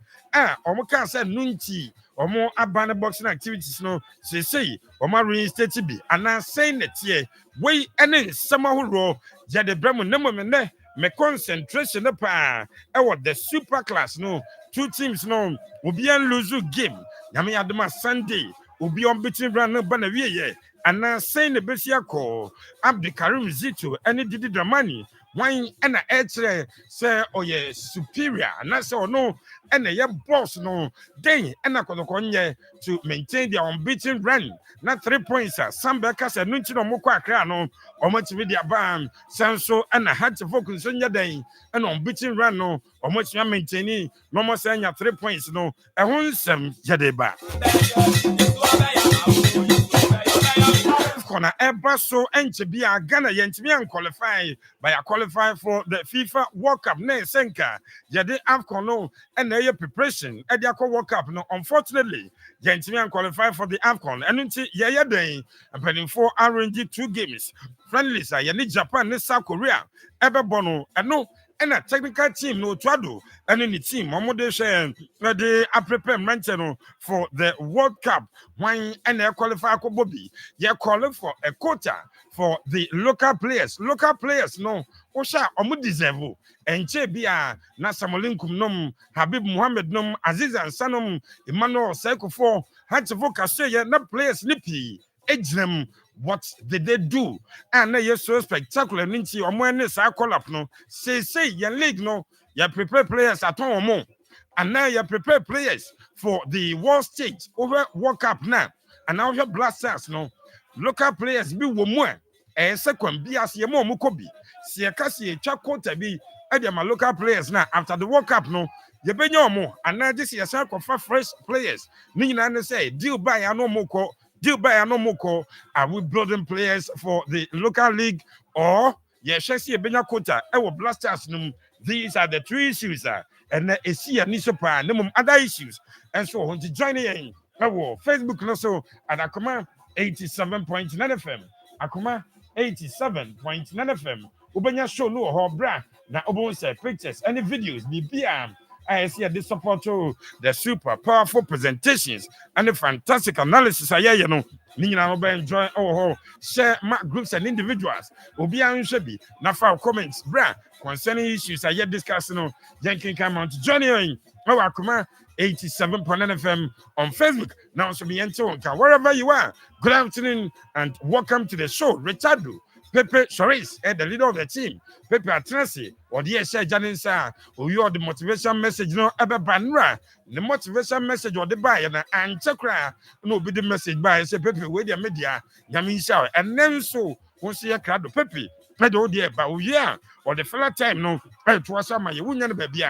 omo kan say nunti omo abane boxing activities no say omo reinstate bi ana say na tie we ene nsema horo ya de bremo ne mo me concentration pa the super class no two teams no obi an lose game nyame adoma Sunday Ubi on between run no banawie and now saying the besia call Abdikarim Zito any did the money wine and a edge say oh yeah superior and that's all no and a boss no day and a kodokonye to maintain their unbeaten run not 3 points some backers and nunchi no mokwa crano or much with their ban sanso and a had to focus on your day and unbeaten run no or much you maintaining no more saying 3 points no a Nsem Jadeba corner ever so be a Ghana yentimi qualify by a qualify for the FIFA World Cup ne senka yede AFCON no and their preparation at the World Cup no unfortunately yentimi qualify for the AFCON and until yeah day and pending for arrange 2 games friendlies are Japan ne South Korea ever bono and no and a technical team no twado and any team Momodesha they are prepared mention for the World Cup when and they qualify ko Bobby you're calling for a quota for the local players no osha omu deserve and chebia na Samolinkum nom Habib Mohammed nom Aziz Ansanom Emmanuel Seiko for had to focus say na players nippy ejrem. What did they do? And they are so spectacular. Ninti or when this I call up no say your league no you prepare players at home and now you prepare players for the world stage over World Cup now and now your blasters no local players be more and second be as your mom could be see a cassie chakota be at my local players now after the World Cup no you be no more and now this is a for fresh players Nina say deal by a no more are we building players for the local league or yes, see a benya quota? Our blasters these are the 3 issues and a see a nisopa no other issues and so on to join in our Facebook also at Akoma 87.9 FM Akoma 87.9 FM Ubenya show no ho bra na obon say pictures and videos BBM I see this support to the super powerful presentations and the fantastic analysis. You know, enjoy share groups and individuals. Obi answebi na for comments, bra concerning issues I discussing. Jenkin come on to join you. Akoma 87.9 FM on Facebook. Now, so be wherever you are. Good afternoon and welcome to the show. Richardo. Pepe Shoris, the leader of the team. Pepe Atrasi, or the Esha Janinsa, or you are the motivation message, no ever banra. The motivation message or the buyer and Chakra, no be the message by say Pepe with the media, Yamisha, and then so won't see a crowd of Pepe. Pedo dear, but yeah, or the fella time, no, it was some my union baby.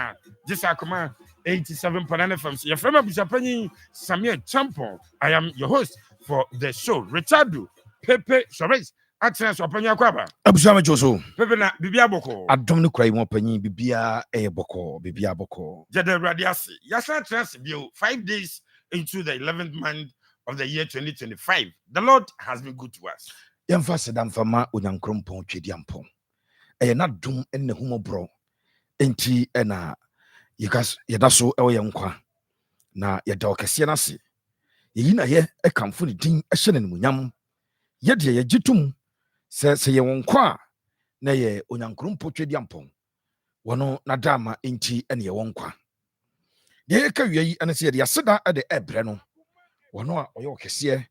This Akoma 87.9 FM. Your friend Bishapani Samir Champo. I am your host for the show, Richardo Pepe Shoris. Access opanya kwaba abusama joso pepe na bibia boko adom no krai mo panyi bibia bibia boko jade radiasi yasa trans bio 5 days into the 11th month of the year 2025 the Lord has been good to us yemfa sedam fama onyankrompon twediampon na dum enne humobro enti na yigas yedaso ewo yenkwa na yeda okese na se yi na ye ekamfo ne din ehye ne munyam yede ye gitum se ye wonkwa na ye onyankrompo twediampon wono na dama enti ene ye wonkwa deɛ yɛka wie yi ɛne sɛ yɛde aseda ɛde ɛbrɛ no ɔno a ɔyɛ ɔkɛseɛ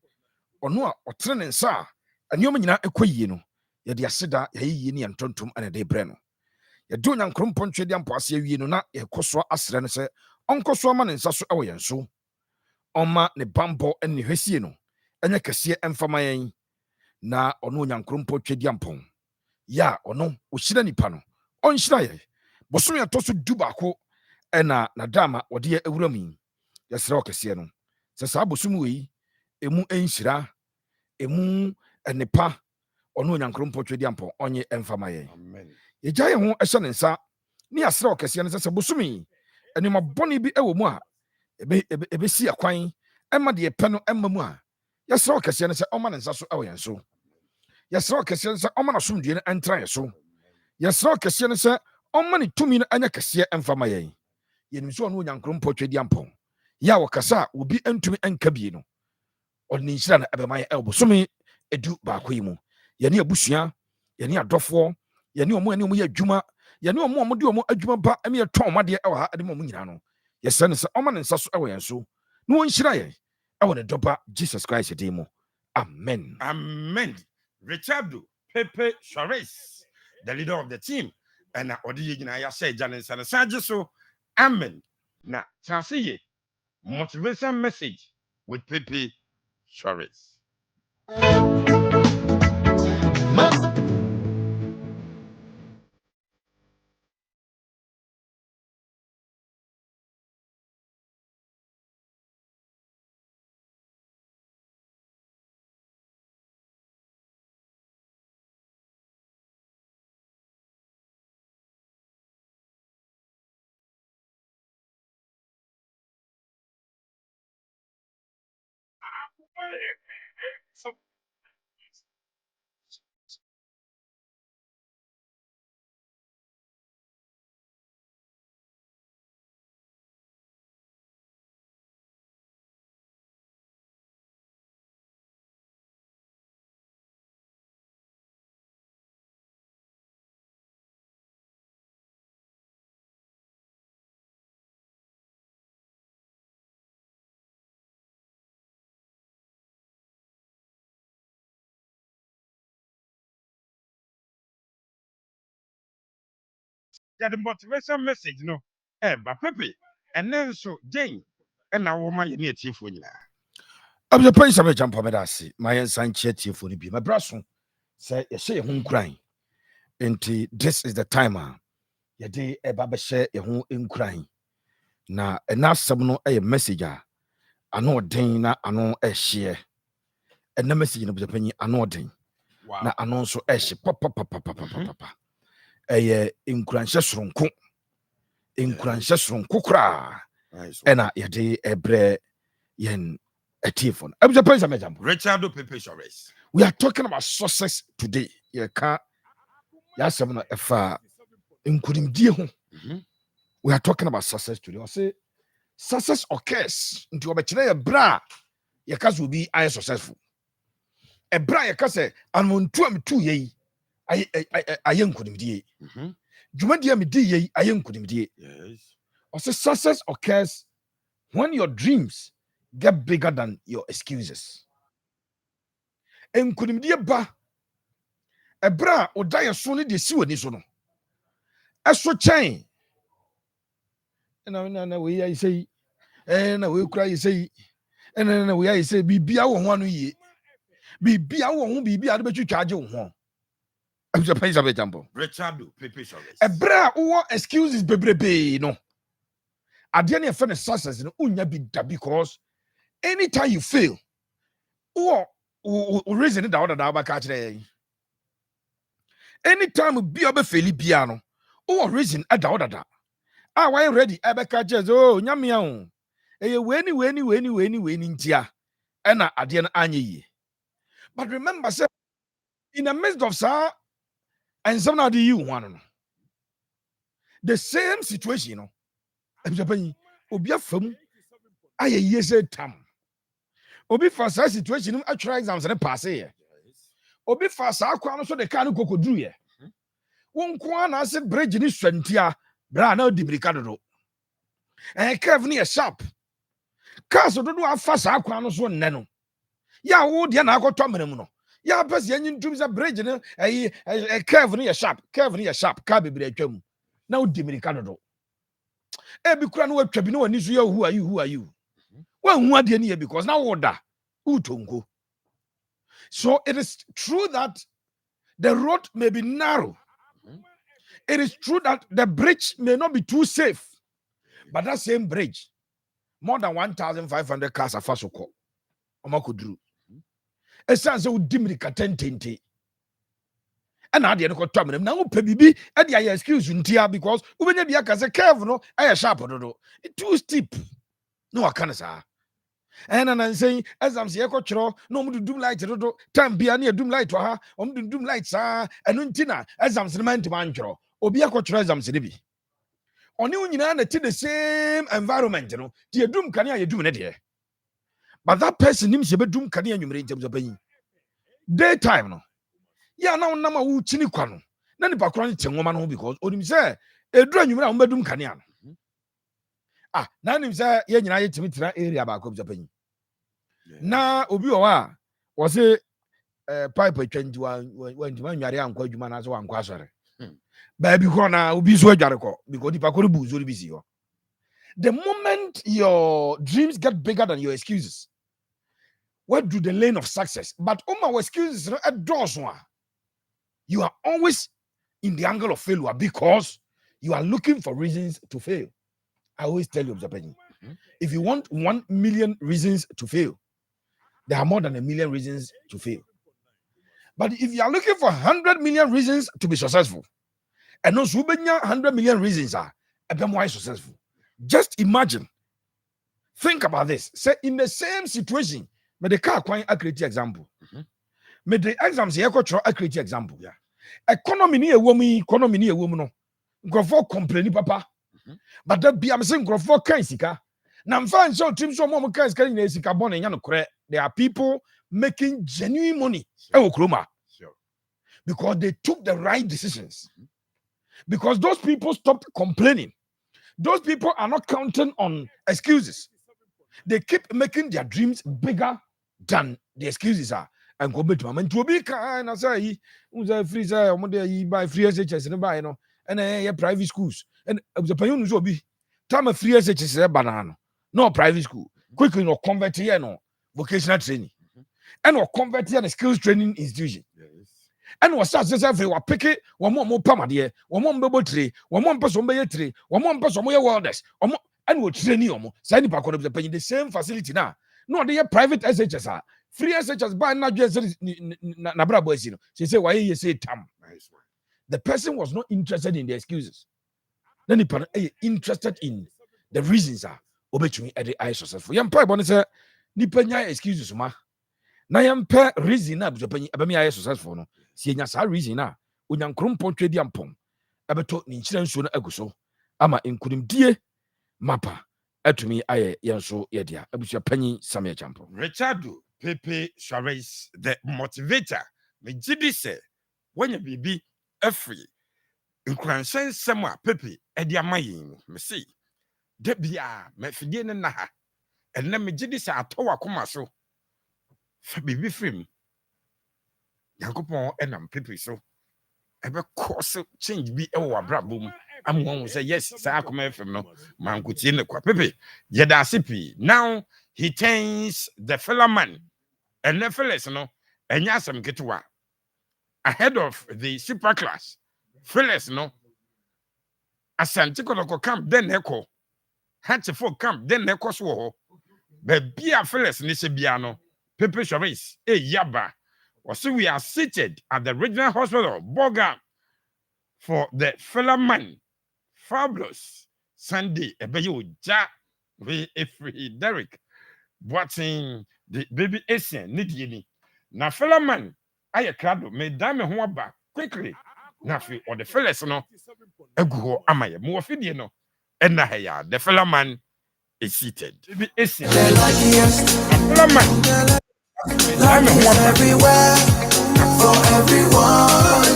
ɔno a ɔtene ne nsa a nneɛma nyinaa ɛkɔ yie no yɛde aseda yɛyɛ yie ne yɛntontom ɛne de brɛ no yɛde onyankopɔn ntwe de ampo ase awie no na yɛkɔ so asrɛ no sɛ ɔnkɔ so ama ne nsa so ɛwɔ yɛn so ɔma ne bambɔ ɛne ne hwɛsie no ɛnyɛ kɛseɛ ɛmfama yɛn na ɔno onyankopɔn twe di ampɔn yɛ a ɔno ɔhyira nipa no ɔnhyira yɛ bosome ɛtɔ so du baako ɛna nadama wɔde yɛ awura mu yi yɛsrɛ ɔkɛseɛ no sɛ saa bosom wɔ yi emu ɛnhyira emu ɛnepa ɔno onyankopɔn twe di ampɔn ɔnye ɛmfama yɛn yɛgya yɛn ho ɛhyɛ ne nsa ne yɛsrɛ ɔkɛseɛ no sɛ bosom yi ɛnema bɔne bi ɛwɔ mu a ɛbɛsi akwan ɛma deɛ pɛ no ɛma mu a yɛsrɛ ɔkɛseɛ no sɛ ɔma ne nsa so ɛwɔ yɛn so yɛsrɛ ɔkɛseɛ no sɛ ɔma n'asomdue no ɛntra yɛn so yɛsrɛ ɔkɛseɛ no sɛ ɔma ne tumi no ɛnyɛ kɛseɛ ɛmfama yɛn yɛnim sɛ ɔno onyankopɔn twa di ampɔn yɛ a wɔkasa a obi ntumi nka bie no ɔde ne nhyira no ɛbɛma yɛ ɛwɔ bosome edu baako yi mu yɛne abusua yɛne adɔfoɔ yɛne ɔmo ɛne ɔmo yɛ adwuma yɛne ɔmo de ɔmo adwuma ba ɛme yɛtɔn ɔmo adeɛ ɛwɔ ha ɛde ma ɔmo nyinaa no yɛsrɛ no sɛ ɔma ne nsa so ɛwɔ yɛn so na wɔnhyira yɛn ɛwɔ ne dɔba Jesus Christ din mu amen. Amen. Richardo Pepe Suarez, the leader of the team, and Odi Yina say Janet Sanasaji so amen. Now, Tansi motivation message with Pepe Suarez. The motivation message, no, but Pepe, and then so Jane, and now woman you need to for you. I'm the place of a jump on me. My ensign chetty for the be my brasso. Say, you say, home crying. And this is the timer. Your day a baba share your home in crying. Now, enough some a messenger. I know Dana, I know a share. And the message of the penny, I know Dane. Now, I know so a she papa. A in cranches room cook. In cranches room cookra. And I, your day a bre yen. A telephone. I'm the place of Richardo Pepe Suarez. We are talking about success today. You can't. Yes, I'm not a far. Including dear. We are talking about success today. I say success occurs into a bra. Your case will be I successful. A bra, your case, and on 2 ye. I am couldn't be. Jumandia me ye. I am couldn't be. Yes. I say success occurs when your dreams get bigger than your excuses. And couldn't be a bar. A bra or die as soon as they see what is on. As for chain. And we I say, and we cry, say, and then we I say, be our 1 year. Be our won't be out of you charge you. I'm the place of a jumbo. Richardo Pepe Suarez. A bra or excuses, baby, no. I didn't find a success in Unya be that because anytime you fail, or reason it out of the catch day. Anytime you be a fairly piano, or reason at the other. Ah, why ready? Abeka just oh, nyamiao. Weni, tia. And I didn't any. But remember, sir, in the midst of sir, and some of you one. The same situation, you know. I'm Japan, Obia from I yes tam. Obi for such situation, I try exams and pass here. Obi for sa kwan so the can go do ye. One kwan I said bridge in Swentia, Brana di Bricado. curve near sharp. Castle do a fast aquanos one nano. Ya would yana go tomemuno. Ya pass yen dreams a bridge a curve near sharp, cabby break. Now Dimiricano. Every crown web tribunal and Israel, who are you? Well, what do you need because now order Utungo. So it is true that the road may be narrow. It is true that the bridge may not be too safe. But that same bridge, more than 1,500 cars are fastoko. Omakudru. A sense of dimly catentente. And I didn't got time. Now, Pebibi, and I excuse you, because when you are a curve, no, I sharp. It's too steep. No, I can't say. And I'm saying, as I'm saying, no, do light, time be near doom light to her, doom lights, and untina, as I'm saying, to manjo, or be a coach, as I'm saying. On you, the same environment, you know, dear doom can you do it here? But that person names you doom can you in terms of paying daytime, no. Ya now nama wu chini kwano. Na ni background chengoma no because onim say edura nwumira wo medum kanea no. Na nim say ye nyina ye timitira area ba ko bjapanyi. Na obi wo a wo say pipe 21 when nware ankwa adwuma na so ankwa asore. Ba bi ko na obi so adware ko because dipa ko bu zo bi si ho. The moment your dreams get bigger than your excuses, what do the lane of success? But my excuses a doors one. You are always in the angle of failure because you are looking for reasons to fail. I always tell you, if you want 1 million reasons to fail, there are more than 1 million reasons to fail. But if you are looking for 100 million reasons to be successful, and those 100 million reasons are why successful. Just imagine, think about this. Say in the same situation, but the car quite a create example. But the exams here a create example. Yeah. Economy ni a woman no. Grofo complain papa. But that be am saying grofo kan sika. Na mfa show team so mom kan sika ni sika bon nya no kore. There are people making genuine money. Sure. Because they took the right decisions. Because those people stopped complaining. Those people are not counting on excuses. They keep making their dreams bigger than the excuses are. And go back to my to be kind. I say, free say, buy free SHS and buy no, and private schools. And the payun will be time free SHS banana, no private school. Quickly no convert here no vocational training, and or convert here the skills training institution. And was such as every one pick it, one more pamadia, one more bubble tree, one more person by a tree, one more person by a wilderness, and will train you. Signing back on the same facility now. No, they are private SHS are. Free SHS by not just Nabra boys. She said, why you say Tam? The person was not interested in the excuses. Then he interested in the reasons are obey at the eye successful. Young pie bonnet say, Nipanya excuses, ma. Na yam pe reason up to Abami eye successful. No, see a reason now. When young crumpon trade yampom, Abato insurance soon aguso. Ama including dear Mappa. To me, I so yedia. Abusia penny Samia Champo. Richardo Pepe Suarez, the motivator. Me jidi say when you be free. In Cranston somewhere Pepe Edia Mayin, me see. Debia, me fidin na ha. And let me jidi say atowa kuma so. Be free. Yankopon enam Pepe so. Ebe course change be ewa brabum. I'm one who say yes, say Akoma FM no man kutie kwa Pepe. Yeda sipi. Now he turns the fellow man and the fellas no enyasam ketwa ahead of the super class. Fellas no Asante Kotoko camp then heko. Hatchefo camp then heko so. But be a fellas ni se biano. Pepe Suarez yaba. So we are seated at the regional hospital Boga for the fellow man. Fabulous Sunday, Ebeyo Ja, we free Derek, watching the baby Asian Nidiani. Now, fellow man, I crowd me dame who back quickly. Nafi or the fellas no, Ego Amaya, more Fidiano, and Nahaya, the fellow man is seated. Baby Asian, fellow man, everywhere for everyone.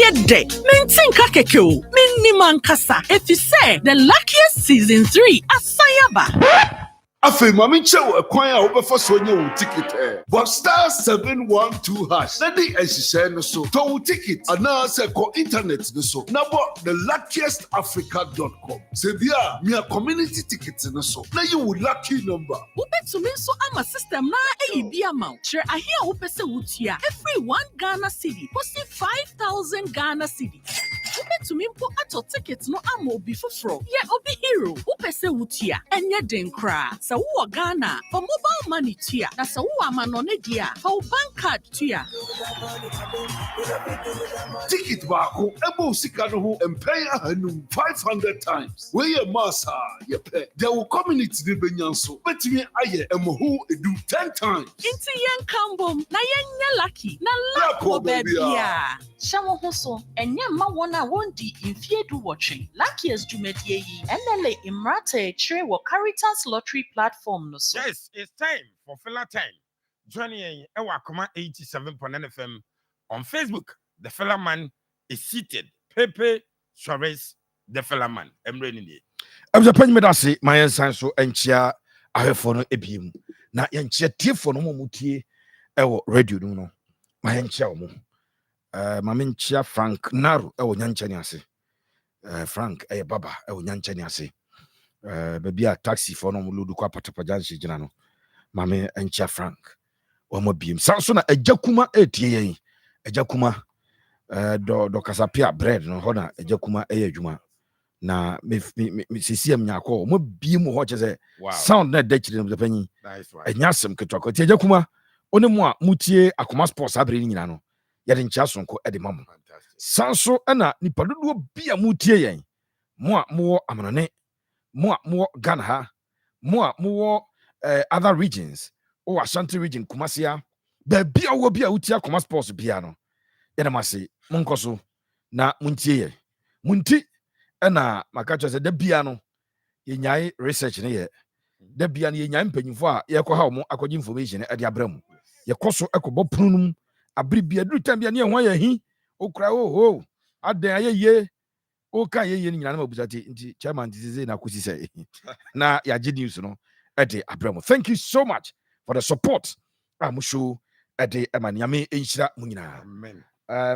yede. Mentinka kekeo. Miniman kasa. If you say the luckiest season 3 asayaba. Afe mami chewo ekwan a obefa so nye wo ticket but star 712 hash na di ehihye no so to wo ticket ana se ko internet no so na bo the luckiestafrica.com se bia me community ticket no so na you would lucky number Ubetumi so ama system na eyibi amount share ahia wo pese wutia every 1 Ghana cedi post 5,000 Ghana cedi Ubetumi mpo ato ticket no ama obi foforo ye obi hero wo pese wutia enye den kra sa wo Ghana for mobile money tia na sa wo amanone dia for bank card tia ticket baako ebo sika no ho empay ahanum 500 times we ye massa ye pe there will community de benyanso betimi aye emoho edu 10 times inti yen kambom na yen nya lucky na luck babia shawo ho so enye ma wona wondi infiedu watching luckiest jumedie yi enele imrate chire wo Caritas lottery platform no so. Yes, it's time for filler time. Joining Akoma 87.9 FM on Facebook. The fella man is seated. Pepe Suarez, the fella man. I'm ready. I'm the penny medasi. My ensign so enchia. I have for no ebim. Na enchia tifo no mutie. Ewo radio no. My enchia mo. Maminchia Frank Naru. Ewo nyanchani ase. Frank baba. Ewo nyanchani ase. Baby a taxi for no muludu kwa patapajansi jina no. Mame enchia Frank. Omo bim. Sansona ejakuma etie yen. Ejakuma do kasapia bread no hona ejakuma juma. Na me sisi nyako mo bim ho cheze sound na de chire no panyi. Nice one. Enyasem ketwako. Tie ejakuma one mo a mutie Akoma sports abre ni nyina no. Yade nchia sonko de mamo. Sanso na nipadodo bia mutie yen. Mo a mo amanone more Ghana ha, more other regions, or Ashanti region, Kumasia, the Bia will be a Utia Kumas Sports piano. Yenamasi, Munkoso, na Muntie, Munti, and Makacha said the piano, Yanyai research near. The piano Yan penny for Yakohamo, accord information at Yabrem. Yakoso Ecobo Prunum, a bribia do tambia near one he, oh cry, oh, at the ye. Okay, ye nyinaa mabusati nti chairman disease na kusi say na ya news no ede abramo. Thank you so much for the support. Amusho ede amanyame enhira mu nyinaa. Amen.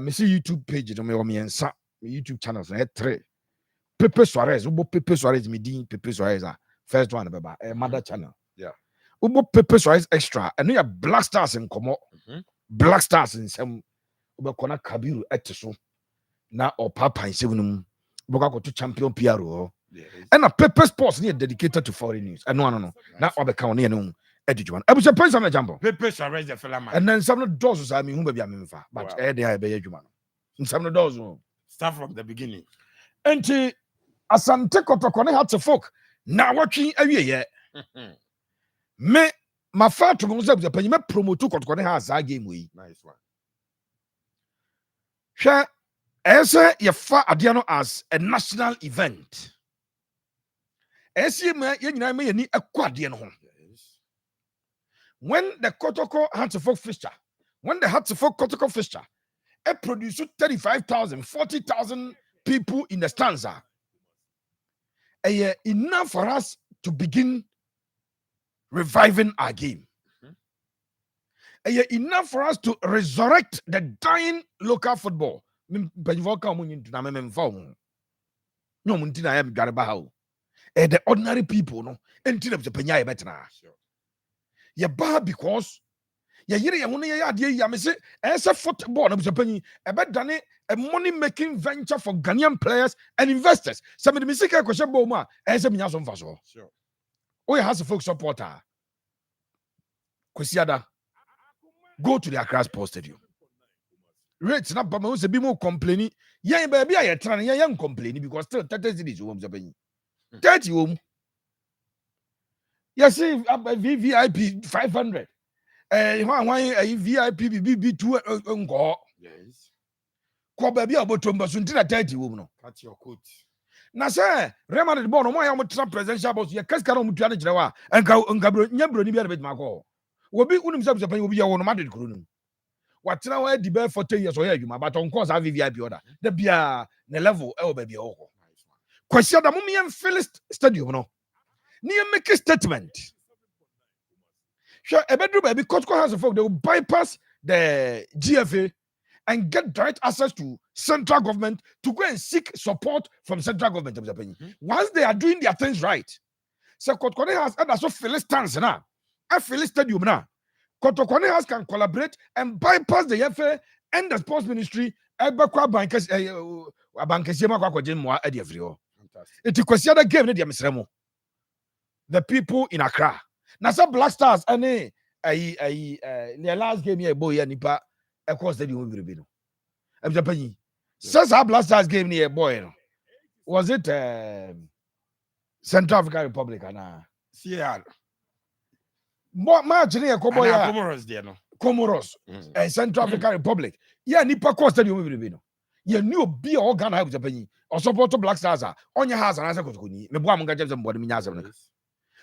Me see YouTube page no me o me ensa YouTube channels na 3. Pepe Suarez, ubo Pepe Suarez me din Pepe Suarez first one beba mother channel. Yeah. Ubo Pepe Suarez extra and ya Black Stars in komo. Black Stars in Nsem ubo kona Kabiru eteso na o papa in sevenum Boga to champion PRO. And a Pepe Sports near dedicated to foreign news. And no. Now I'll be counting no education. I was a person of jumbo. Pepe Suarez the fella man. And then some of the doors I mean whom be a member. But they are be human. And some of the doors start from the beginning. And Asante Kotokone had to folk. Now watching a year. Me my father to go the penny promote to Kotokone has a game we. Nice one. Share Ese yefa adiano as a national event. Ese me yenyina me yeni ekwade no ho. When the Kotoko Hatterfolk fixture, when the Hatterfolk Kotoko fixture, it produced 35,000, 40,000 people in the stanza. Enough for us to begin reviving our game. Enough for us to resurrect the dying local football. The ordinary people no until the penya better. Ya ba because ya yire ya wona ya ade ya me say esa football na busapanyi e be dane a money making venture for Ghanaian players and investors. Some of the music I question bo ma esa minya so mfa so. Sure. Oh ya has a folk supporter. Kwesiada go to the Accra Sports Stadium. Rates na bama se bi mo complaining. Yan ba bia ye tran yan complaining because still 30 cities wo busapanyi. 30 wo. Yes, VIP 500. VIP BB2 ngo. Yes. Kwa baby abotomba suntina 30 wo no. Cut your coat. Na say Real Madrid no mo ya mo tra presidential boss ye kaska no mutua na gire wa. Enka bro nyabro ni bia na betima ko. Obi unim se busapan obi ya wo no Madrid kuro no. What now I debate for 10 years or you, but on course I VIP order. The beer the level baby. Question the mummy and Philist stadium no. Near make a statement. Sure, a bedroom baby Kotko has a folk, they will bypass the GFA and get direct access to central government to go and seek support from central government. Once they are doing their things right, so Kotkone has also Philistines now. A Philist stadium now. Kotkone has can collaborate and bypass the FA and the sports ministry. Bankers, bankers, it's a question that game the people in Accra. Now some Black Stars and their last game here boy and nipa across the stadium. I'm Japan. Says our Black Stars game near boy. Was it Central African Republic and Sierra? What match near Comoros there no. Comoros and Central African Republic. Yeah, nipa cross stadium will you knew be all Ghana help Japan or support Black Stars on your house and answer Kotuni.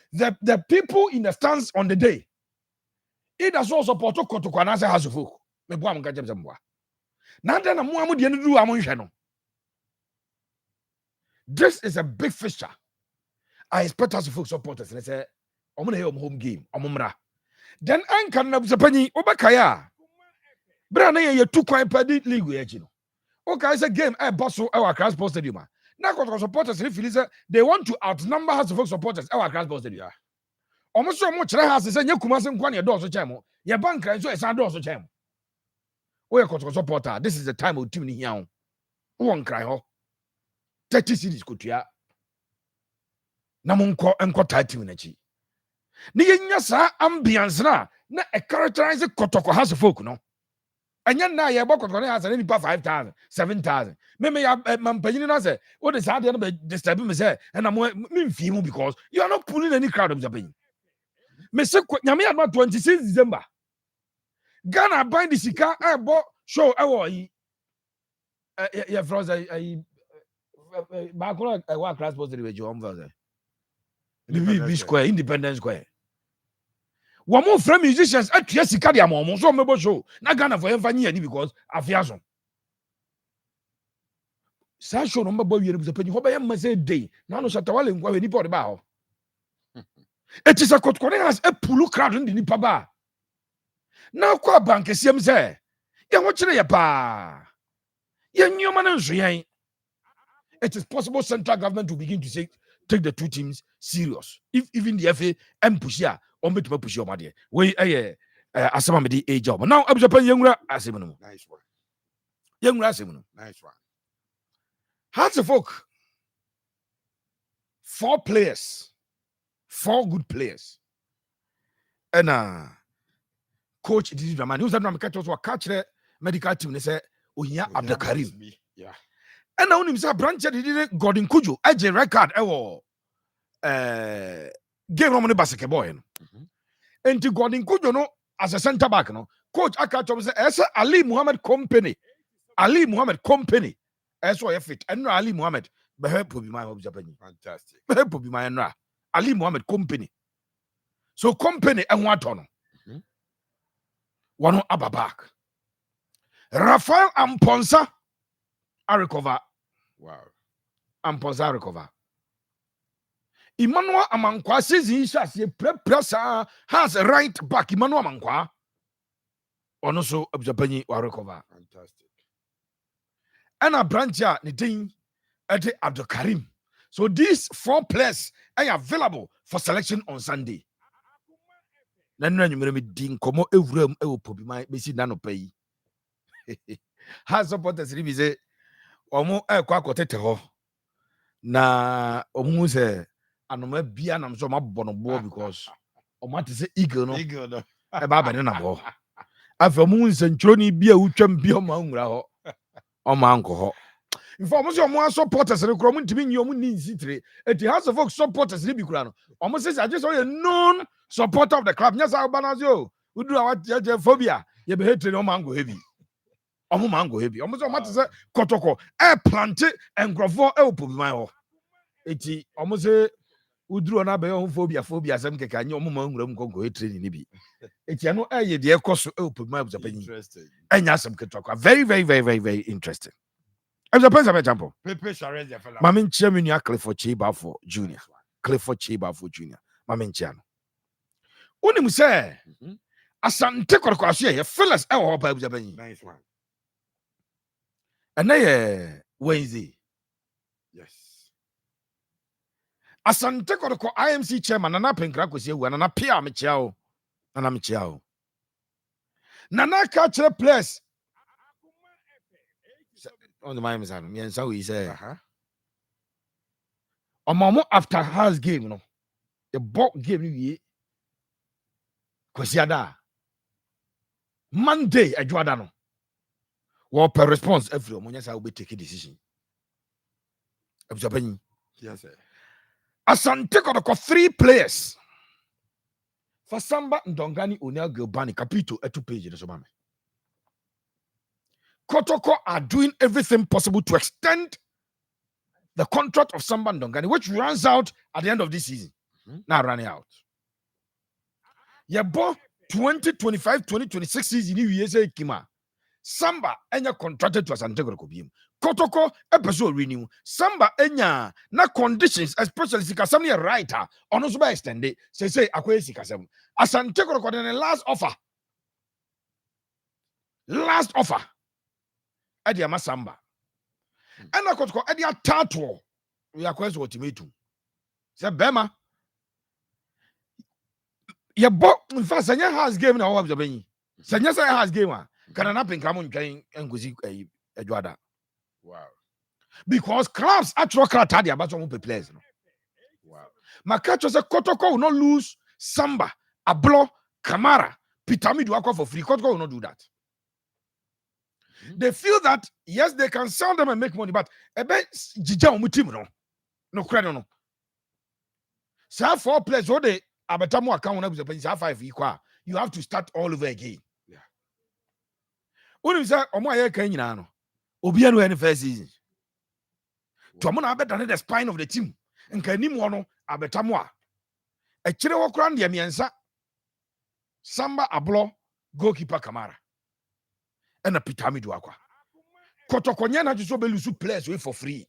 The people in the stands on the day, it does also support Kotokwanasa House of Folk. This is a big fixture. I expect us to folk supporters. Let's say, I'm going to have home game. Then I can have the penny Obakaya. Brana, you two quite paddy league. Okay, it's a game. I bustle our class post stadium. Now, supporters, they want to outnumber us folk supporters. Our class post stadium. Almost so much has to say, you come and go your doors of chamo. Your bank and so it's our doors of chamo. We are supporter. This is the time of tuning here. One cry, 30 cities could ya. Namunko and Kota Timinachi. Niya ambiance na a characterize Kotoko has a folk, no. And yet now your book has any 5,000, 7,000. Maybe Mampagina, what is hard to disturb me, say, and I'm mean female because you are not pulling any crowd of Japan. Mr. Yami about 26 December. Ghana buy the Sika, I bought show our froze a back a work class posted with your own the square, Independence Square. One more friend musicians at Jessica, so maybe show. Not Ghana for every because of Fiazon. Sasho number boy, you the penny, hope I am say day. Now, no Shatawal and Guavini Port about. It is a Kotko has a pulu crowd in the Nipaba. Now, qua bank is him say, ya watch ya pa. Ya new man, it is possible central government to begin to say, take the two teams serious. If even the FA and push ya, or me to push your money. We Asamadi a job. Now, I'm Japan younger Asimino. Nice one. Young Rasimino. Nice one. Hearts of folk. 4 players. 4 good players. And coach this is the man who's that man catch us catch the medical team. They say, oh yeah, Abdulkarim. Yeah. And now him say branch did Gordon Kujo edge record game Romani basketball. And to Gordon Kujo no as a center back no coach Akacho say Ali Muhammad Company. Ali Muhammad Company. That's why you fit. And no Ali Muhammad. But help will be my home Japan. Fantastic. Help will be my enra. Ali Muhammad Company. So company and what on? One abba back. Rafael Amponsa I recover. Wow. Amponsa recover. Emmanuel Amankwa says he shall see pressa has a right back. Emmanuel Amankwa. Also Japan will recover. Fantastic. And a branch ya the thing at Abdulkarim. So these 4 players are available for selection on Sunday. Nanu you me din komo ewuram e wo pobi mai besi na no pay. Has supporters really say omo e kwa akotete ho. Na omo say anoma bia na so mabọ no bo because omo ate say eagle no. Eagle no. E ba bene na bo. Afa omo nsentro ni bia utwam bia omo anwura ho. Omo anko ho. In fact, most of my supporters are coming to me. You need to it has a folk supporters. Almost says I just saw a known supporter of the club. Yes, I banazio. We do our phobia. You be hated no mango heavy. Omo mango heavy. Almost a matter say kotoko. Planted and gravo. It almost say udru na be on phobia sem keka nye omo manwura mu konko training ni bi etia no eye de ekoso e opema abusapanyi enya asem ketokwa very very very very very interesting abusapanyi for example Pepe Sharez ya fella. mama nchia me nua Clifford Chibafo Junior mama nchia no unim say asante korokwaso ye fellas e wo ba abusapanyi Nice one. and ye Wednesday Yes. asante koroko IMC chairman nana penkra kwesi ewu nana pia mechia o nana ka chere place on the my mizano me nsa we say omomo after house game no the ball game ni wie kwesi ada Monday adwada no wo per response every omonya sa we take a decision abusapanyi Yes sir. asante koroko 3 players for Samba Ndongani Onel Gilbani Capito etu page so mame Kotoko are doing everything possible to extend the contract of Samba Ndongani, which runs out at the end of this season. Now running out. Yabo 2025-2026 season in USA Kima. Samba enya contracted to Asante Koroko. Kotoko episode renew. Samba enya na conditions, especially Sikasam a writer, on also by extended. Say Akwe Sikasam. Asante Koroko the last offer. Last offer. Ediama Samba. And I could call Edia Tato. We are question ultimatum. Say Bema. Your book, in fact, Sanya has game now. Sanya has game. Can an up and come on train and go see a Juada. Wow. Because clubs actual criteria about some players. Wow. Makacho said Kotoko will not lose Samba, Ablo, Kamara, Pitami do for free. Kotoko will not do that. They feel that yes, they can sell them and make money, but a bet Jija team no credit no. So 4 players, what they abetamo account when the 5 equal, you have to start all over again. Yeah. When you say Omo aye kan nyina no, obi anu any first season. To Omo na abeta the spine of the team. Nka nim wo no abetamo a. E kire wo kran de miensa. Samba Ablo, goalkeeper Kamara. And a Pitamidu Aqua. Kotokonya na just be lose players away for free.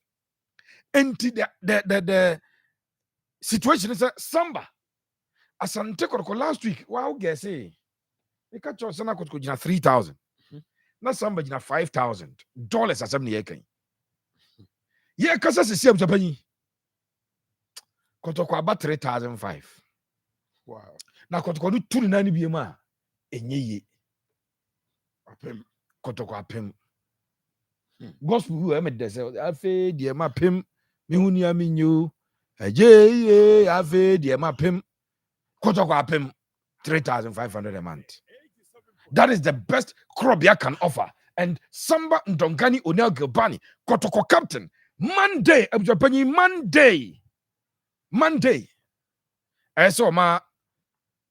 And the situation is that Samba Asante Kotoko last week. Wow, guess eh? You catch your son Kotoko jina 3,000. Na Samba jina $5,000 as some year can. Yeah, kasa se see Japan. Kotoko about 3,500. Wow. Na Kotoko do 2.9 BMA. Enye Apem. Kotoko apem. Gospel who am de say afi de ma pem me huni aminyo aje afi de ma pem Kotoko apem 3,500 a month. That is the best Krobia can offer. And Samba Ndongani Onel Gilbani Kotoko captain Monday Abjapani Monday I saw my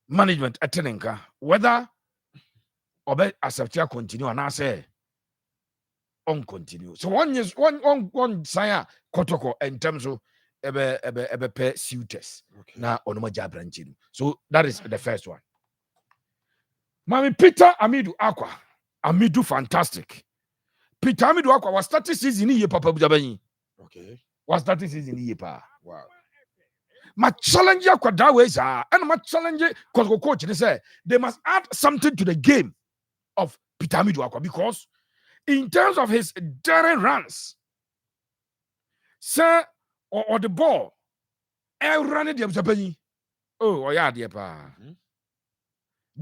management attenenka whether obe accept continue and I say on continue. So one sign Kotoko in terms of ebe pay suitors. Okay. Na onoma jabranchinu. So that is the first one. Mami Peter Amidu Aqua. Amidu fantastic. Peter Amidu Aqua was starting season in papa bujabanyi. Okay. Was starting season in pa. Wow. My challenge Aqua that way and my challenge Kotoko coach they say they must add something to the game of Peter Amidu Aqua because in terms of his daring runs, sir, or the ball, I ran it. Oh, yeah, dear pa.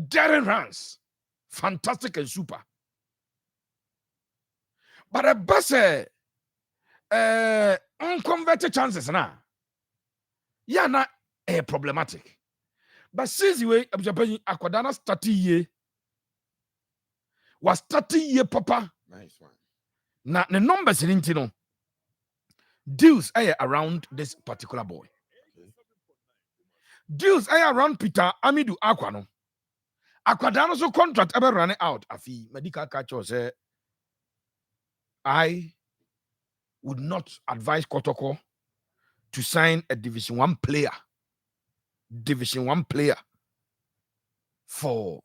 Daring runs, fantastic and super. But a bus, unconverted chances now. Yeah, not problematic. But since you were Aquadana starting year, was 30 year papa. Nice one. Now the numbers in Intino deals around this particular boy. Okay. Deals around Peter Amidu Aquano. Aquadano's contract ever running out. Afi medical catcher say I would not advise Kotoko to sign a Division 1 player Division 1 player for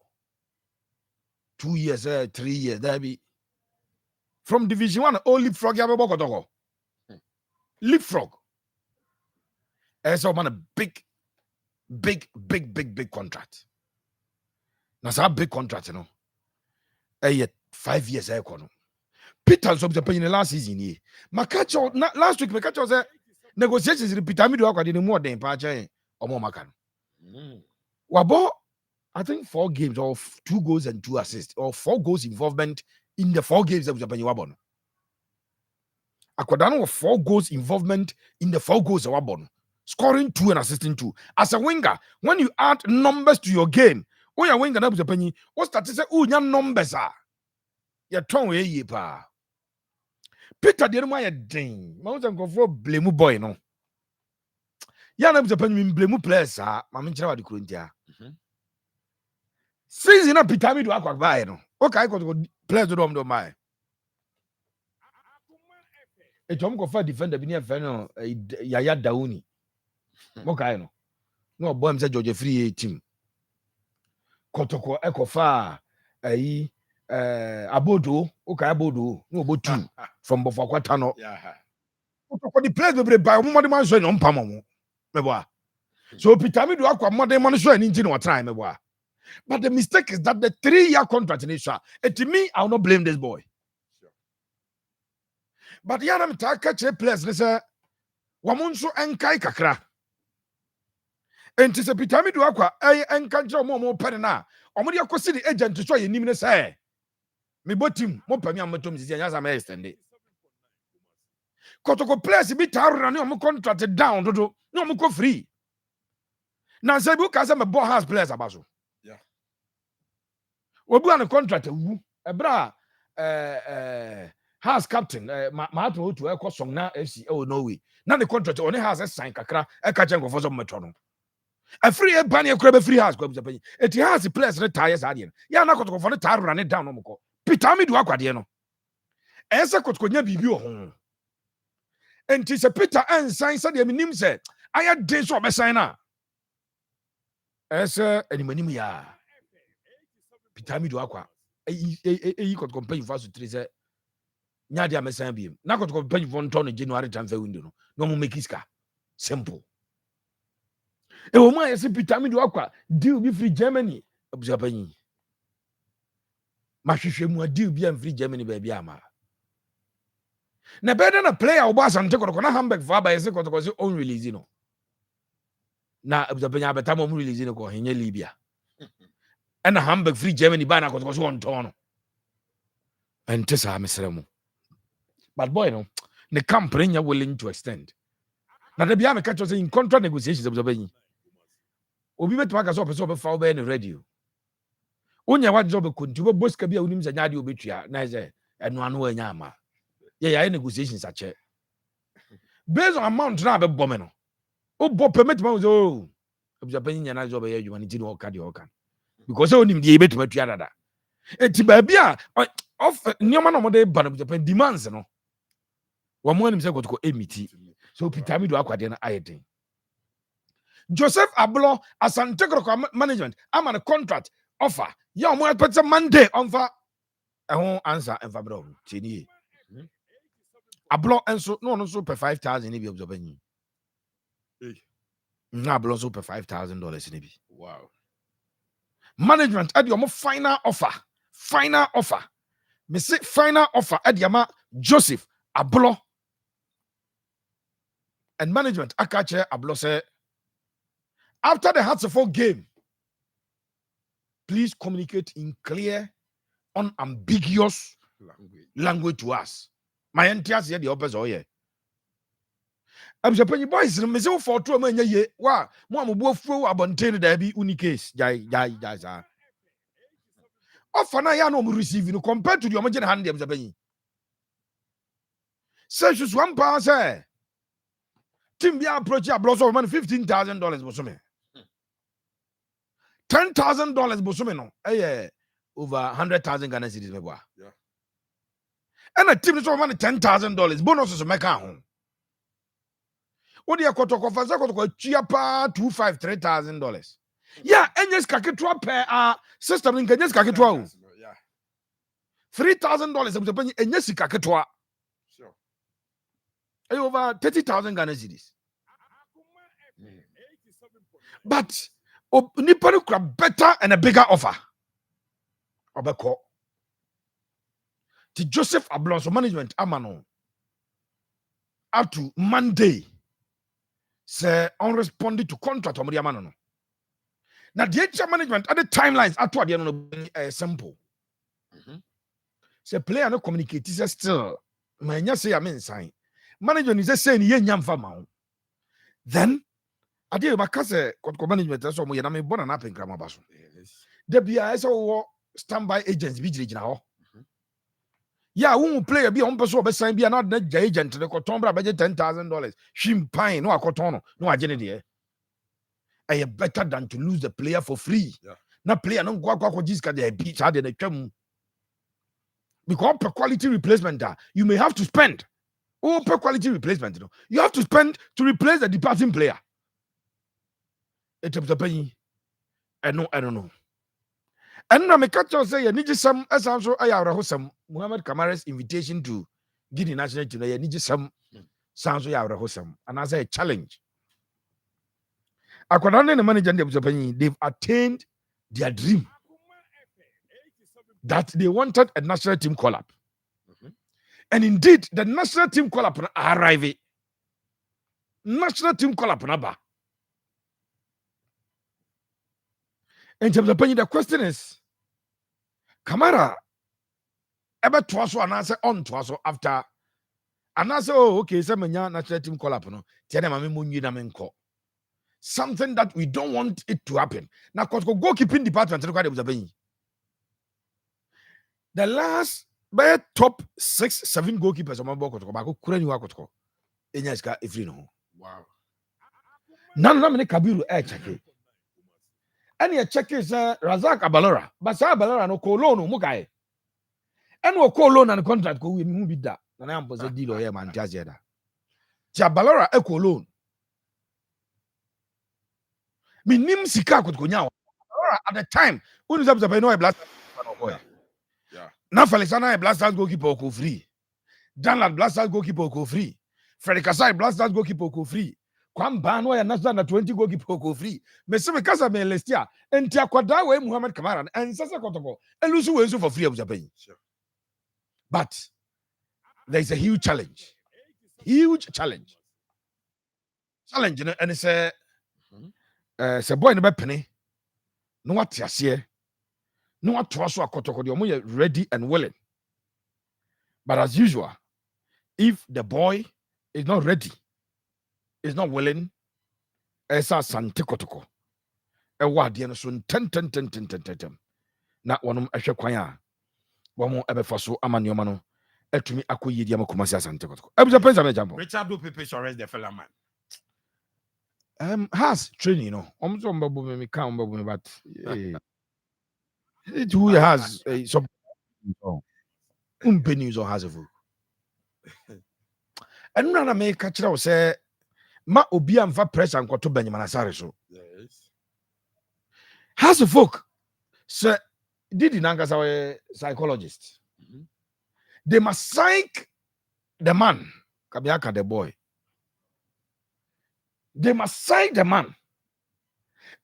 2 years, 3 years. That be from Division 1, all leapfrog. Leapfrog. As a man, a big contract. Now, a big contract, you know. 5 years, Peter was paying the last season. Makacho, last week, Makacho said negotiations with Peter Mido are more than Pacha or more Macan. Wabo, I think 4 games or 2 goals and 2 assists, or 4 goals involvement in the 4 games that was paying Wabon. Akwadano of 4 goals involvement in the 4 goals of Wabon, scoring 2 and assisting 2. As a winger, when you add numbers to your game, when you're winger, that was a penny. What statistics? Oh, your numbers are. Your tongue, ye pa. Peter the my ding. Mountain go for blame boy no. Ya na blame players ah. Mama nchira wa di kuruntia. Season na Peter mi do akwa buy no. Okay, go players do my. E tom go for defender bi ne fe no Yaya Dauni. Mo kai no. No boy say George free team. Kotoko ekofa ayi Abodo, okay, Abodo, no Botu from Bofakwatano. For the place we buy more man so no pamo. So Peter me do akwa more man so any no time meboa. But the mistake is that the 3-year contract in Israel. And to me, I will not blame this boy. But yanam ta catch a place, they say, Wamunso enkai kakra. And to say Peter me do akwa, enkanjo more penna. Omodi akosi the agent to show you nimne say. Me botim mo pami amatom sisi anyasa me extend. Kotoko place bi taru na omo contract down dodo no omo ko free. Na say bu ka say me bo house place abaso. Yeah. Obu an contract wu ebra house captain ma to to e ko song na FC oh no way. Na the contract on house sign kakra e ka chen go for some meto no. A free e ban e kura be free house ko bi say. It has place retires adien. Ya na kotoko for the taru na down no mo ko. Peter mi do akwade no. Ese kotkonya bibi o ho. Enti se Peter ensign se de minim se aya den so obesign na. Ese animanim ya. Peter mi do akwa. Eyi kotko pay for so 3 se nya dia mesign biem. Na kotko pay for no January transfer window no. No mo make iska. Simple. E wo ma ese Peter mi do akwa deal bi free Germany. Abuja panyi. Mahwehwe mu deal bi am free Germany ba bia ama. Na better na player obo asante kotoko na Hamburg for ba ese kotoko se on release no. Na abuja panya beta mo release no ko henye Libya. And Hamburg free Germany ba na kotoko se on ton. Ente sa mesremu. But boy no, the company are willing to extend. Na de bia me catch say in contract negotiations abuja panyi. Obi beto aka so person be fa be no radio. Onya wa job konti bo boska bia unim za nyaade obetua na say eno anu anya ama. Yeah, negotiations are check. Based on amount na be bomb no. O bo permit man so. Abuja panyi nya na job e adwuma ni ti no ka de o kan. Because onim de beto matua dada. Eti ba bia of nyoma no mo de ban abuja panyi demands no. Wa mo anim se kotoko emiti. So Peter mi do akwade na ayeden. Joseph Ablo Asante Kroko management am on a contract offer. Ya mo put Monday on fa answer and fa bro. Tini. Ablo enso no so per 5,000 ni bi observe. Na ablo so per $5,000 ni bi. Wow. Management at your final offer. Final offer. Me say final offer at yama Joseph Ablo. And management akache Ablo say after the Hartford game, please communicate in clear, unambiguous language to us. My entire here the opposite oh yeah. I'm Japan boys me say for 2 man ye wa mo ambo fu abonten da bi uni case jai sa. Offer na ya no mo receive no compared to the omogen hand dem Japan. Say just one pound say team be approach a blows of money $15,000 boso me. $10,000 boso no over 100,000 Ghana cedis me boa. Yeah. And a team is over $10,000 bonuses make home. Odi akotoko fa kotoko tua pa $2,500-$3,000. Yeah, enyes kaketwa per system ngenyes kaketwa o. $3,000 ebutepanyi enyes kaketwa. Sure. Over 30,000 Ghana cedis. But nipa no kura better and a bigger offer. Obeko. The Joseph Ablonso management amano. Up to Monday. Say unresponded to contract omri amano no. Now the HR management at the timelines at what they no simple. Say player no communicate is still. Manya say amen sign. Management is saying ye nyam fama. Then ade makase kotko management so mo ye na me bona na pen krama baso. De bia so standby agents bi gina ho. Yeah, who player be on person be sign be na agent de ko ton bra be $10,000. Shim pine no akoton no agene de. I better than to lose the player for free. Yeah. Na player no go akwa jiska de beat had de twam. Because per quality replacement you may have to spend. Oh, per quality replacement, you have to spend to replace the departing player. It's a penny. I don't know. And now, me catch you say, you need some, as also I have some Muhammad Kamara's invitation to Guinea national team. You need some, sounds we have some, and as a challenge. According to the manager, they've attained their dream that they wanted a national team call up. And indeed, the national team call up arrive. National team call up naba. In terms of the question is, Kamara ever twice or answer on twice after and I say, oh, okay, so national team call up no. Something that we don't want it to happen. Now, because goalkeeping department, the last by top 6-7 goalkeepers on my book, wow. None of them Kabiru check. And you check is Razak Abalora, but Abalora no Colono Mukai. And we call loan and contract go we move that. And I am a deal or man Jazeda. Jabalora eco loan. Me nim sika could go now. At the time, when is up to no blast. Now Felixana blasters goalkeeper go free. Danlad blasters goalkeeper go free. Freddy Kasai blasters goalkeeper go free. Kwam Banwa and National 20 goalkeeper go free. Messi Casa me Lestia and Tiakwadawe Muhammad Kamaran and Sasa Kotoko and Lusu for free of Japan. But there is a huge challenge. Huge challenge. Challenge, and it's a boy in the penny. No what here. No what to us are ready and willing. But as usual, if the boy is not ready, is not willing, as a Sante Kotoko, a word, soon 10. Not one of Kwaya. One more ever for so Amaniomano. To me, Akuyi Diamakumasa Sante Kotoko. I was a pension jump. Richard do people arrest the fellow man. Has training, you know. Almost on Babu me count Babu, but it who has some news or has a vote. And none of me catch out say, Ma Obiam for press and got to Benjamin Asari. So, yes. Has a folk, sir, did in Angas our psychologist. They must psych the man, Kabiaka the boy. They must psych the man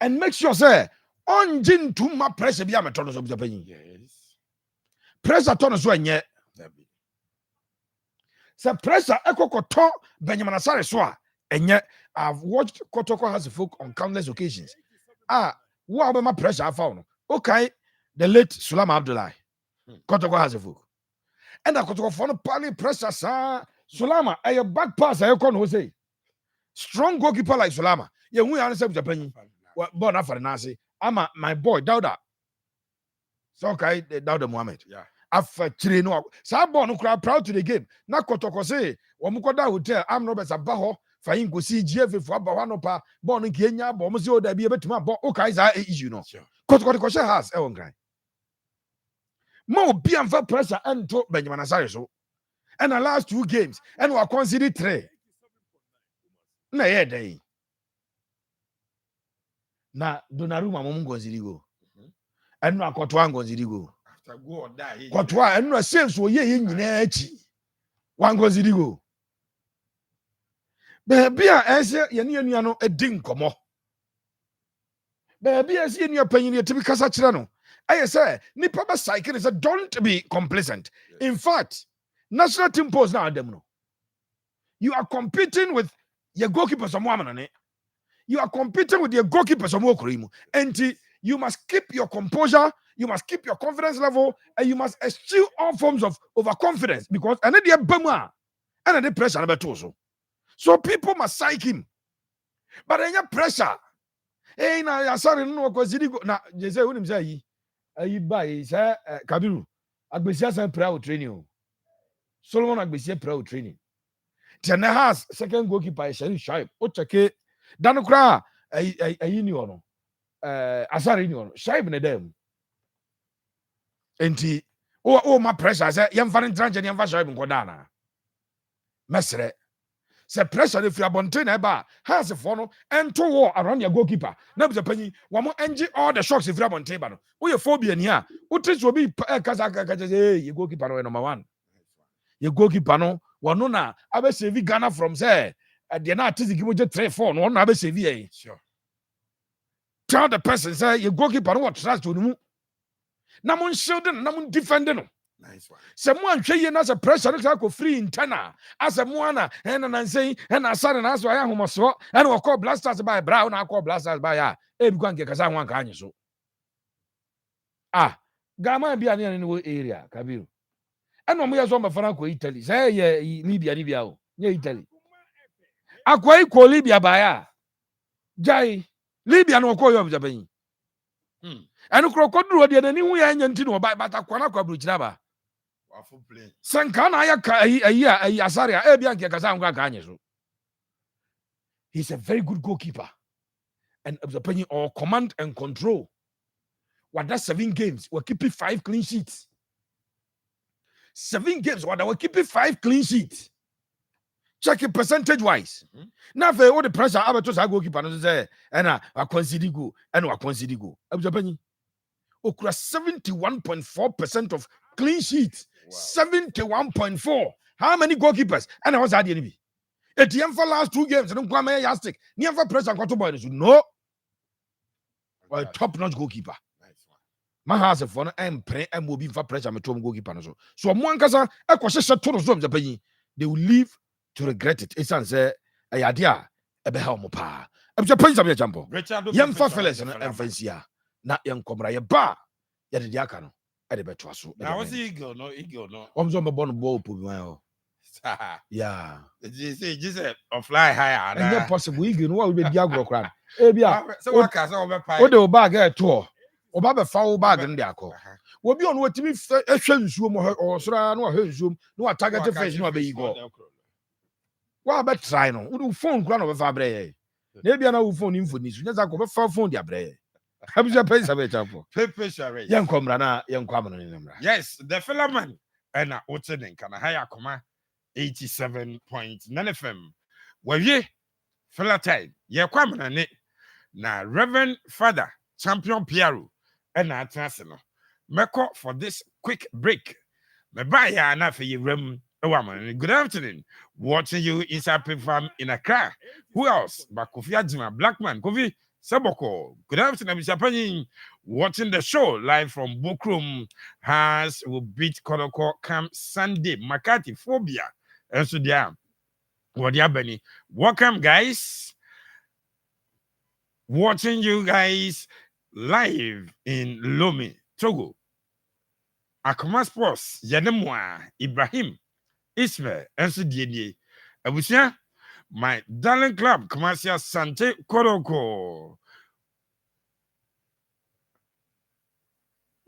and make sure, say, on gin to my pressure be a metodos of Japan. Yes. Pressure tonus when yet. So pressure echo koto Benjamin Asare Swa. And yet I've watched Kotoko has a folk on countless occasions. What about my pressure I found? Okay, the late Sulam Abdullah. Kotoko has a folk. And I Kotoko found pali pressure, sir. Sulama, a back pass, I can say. Strong goalkeeper like Sulama. Yeah, we answer Japan. Born after Nasi. I'm my boy, Dauda. So okay, Dauda Mohammed. Yeah. After Chirino. Sabon crowd proud to the game. Na Kotoko say, Wamukoda Hotel, I'm Robert Sabaho. Fine go see GF for Bawanopa, born in Kenya, Bomazio, there be a bit more. Okay, is you know. Kotoko has Ewan Grind. More being for pressure and to Benjamin Asari so. And the last 2 games, and we are considered 3. na ye dey na Donnarumma mo ngonziri go enu akotwa ngonziri go after go or die kotwa enu sense oye nyina achi wangonziri go beebi a ese ye ne anua no edi nkomo beebi ese ye nua panyin ye tibi kasa kire no aye say nipa ba cycle say don't be complacent. In fact, national team pose now them no. You are competing with your goalkeeper someone. You are competing with your goalkeeper someone. And you must keep your composure, you must keep your confidence level, and you must eschew all forms of overconfidence because another bama and the pressure about also. So people must psych him. But any pressure. Hey, na sorry no ko na je say unim say ayi buy say Kabiru agbesia san prayer training. Solomon agbesia prayer training. Tena has second goalkeeper Sharif Shaib. O cheke dan kra ayi ni ono. Asari ni ono. Shaib ne dem. Enti o ma pressure say yemfa ntranje ne yemfa Shaib nko dana. Mesre. Se pressure if you abonte na ba has for no ento war around your goalkeeper. Na be panyi wo mo engi all the shocks if you abonte ba no. Wo ye phobia ni a. Wo treat obi kasa say your goalkeeper no number 1. Your goalkeeper no wano na abe save Ghana from say the na artist give you 3-4 no na abe save e. Sure. Tell the person say your goalkeeper no what trust on mu. Na mon shield na mon defend no. Nice one. Se mo anhwe ye na se pressure no ko free internal. As mo na na say na asare na aso aya homoso na wo call blasters by bra na call blasters by ya. E bi kwa nke kasa ho anka anyi so. Gama bi ani no area Kabiru. And when we are some Franco Italy, say Libya, yeah, Italy. Akwa iko Libya baya. Jai Libya no ko yo Japan. And crocodile de ni hu ya nyanti no ba batakwana kwa bruchira ba. Wafu play. Sankana ya ka ayi asaria e bia nke kasa ngwa ka anye so. He's a very good goalkeeper. And Japan or command and control. What that 7 games, we're keeping 5 clean sheets. 7 games, what we're keeping 5 clean sheets. Check it percentage wise. Now, for all the pressure, I was a goalkeeper, and say, and I consider go, and I consider go. I was a penny. Okra 71.4% of clean sheets. 71.4. How many goalkeepers? And I was at the enemy. At the end for last 2 games, I don't come here yastic. Near for pressure, got to boy. No, a top-notch goalkeeper. My house of fun and pray and will be for pressure. I'm a goalkeeper. So, one casa, I was just a total of the penny. They will live to regret it. It's answer a idea. A behelm pa. I'm just paying some jump. Young fellas and Fencia. Not young Cobra, ba. Yet the Diacano. I bet to us. Now, was eagle, no. I'm on the bone ball, put my yeah. Just a fly higher. And not possible. You know what will be Diagro cran. So, what can I what the bag at tour? Or Baba foul bag in Diaco. Will be on what to me a zoom or Sra no zoom, no target face, no be go. Well, but try no. Who phone ground of a fabre? Maybe I know phone info needs. Just I go for phone, dear Bray. Have you a place of a chapel? Young comrade, young common in them. Yes, the fellow man. And what's the name? Can I hire Akoma 87.9 FM? Well, ye, fella time, ye common and it. Now, Reverend Father, Champion Piero, and I transfer. Meko for this quick break. Me buy ya na for your room. Woman, good afternoon. Watching you inside Pig Farm in Accra. Who else? But Kofi Adjuma, Blackman, Kofi Saboko. Good afternoon, Mr. Penny. Watching the show live from Bookroom. Has will beat Kodoko come Sunday. McCarthy Phobia. And so there. What Benny? Welcome, guys. Watching you guys live in Lomé, Togo. Akoma Sports, Yademwa, Ibrahim. Ismail, and Abusia, my darling club, Commercial Sante Koroko,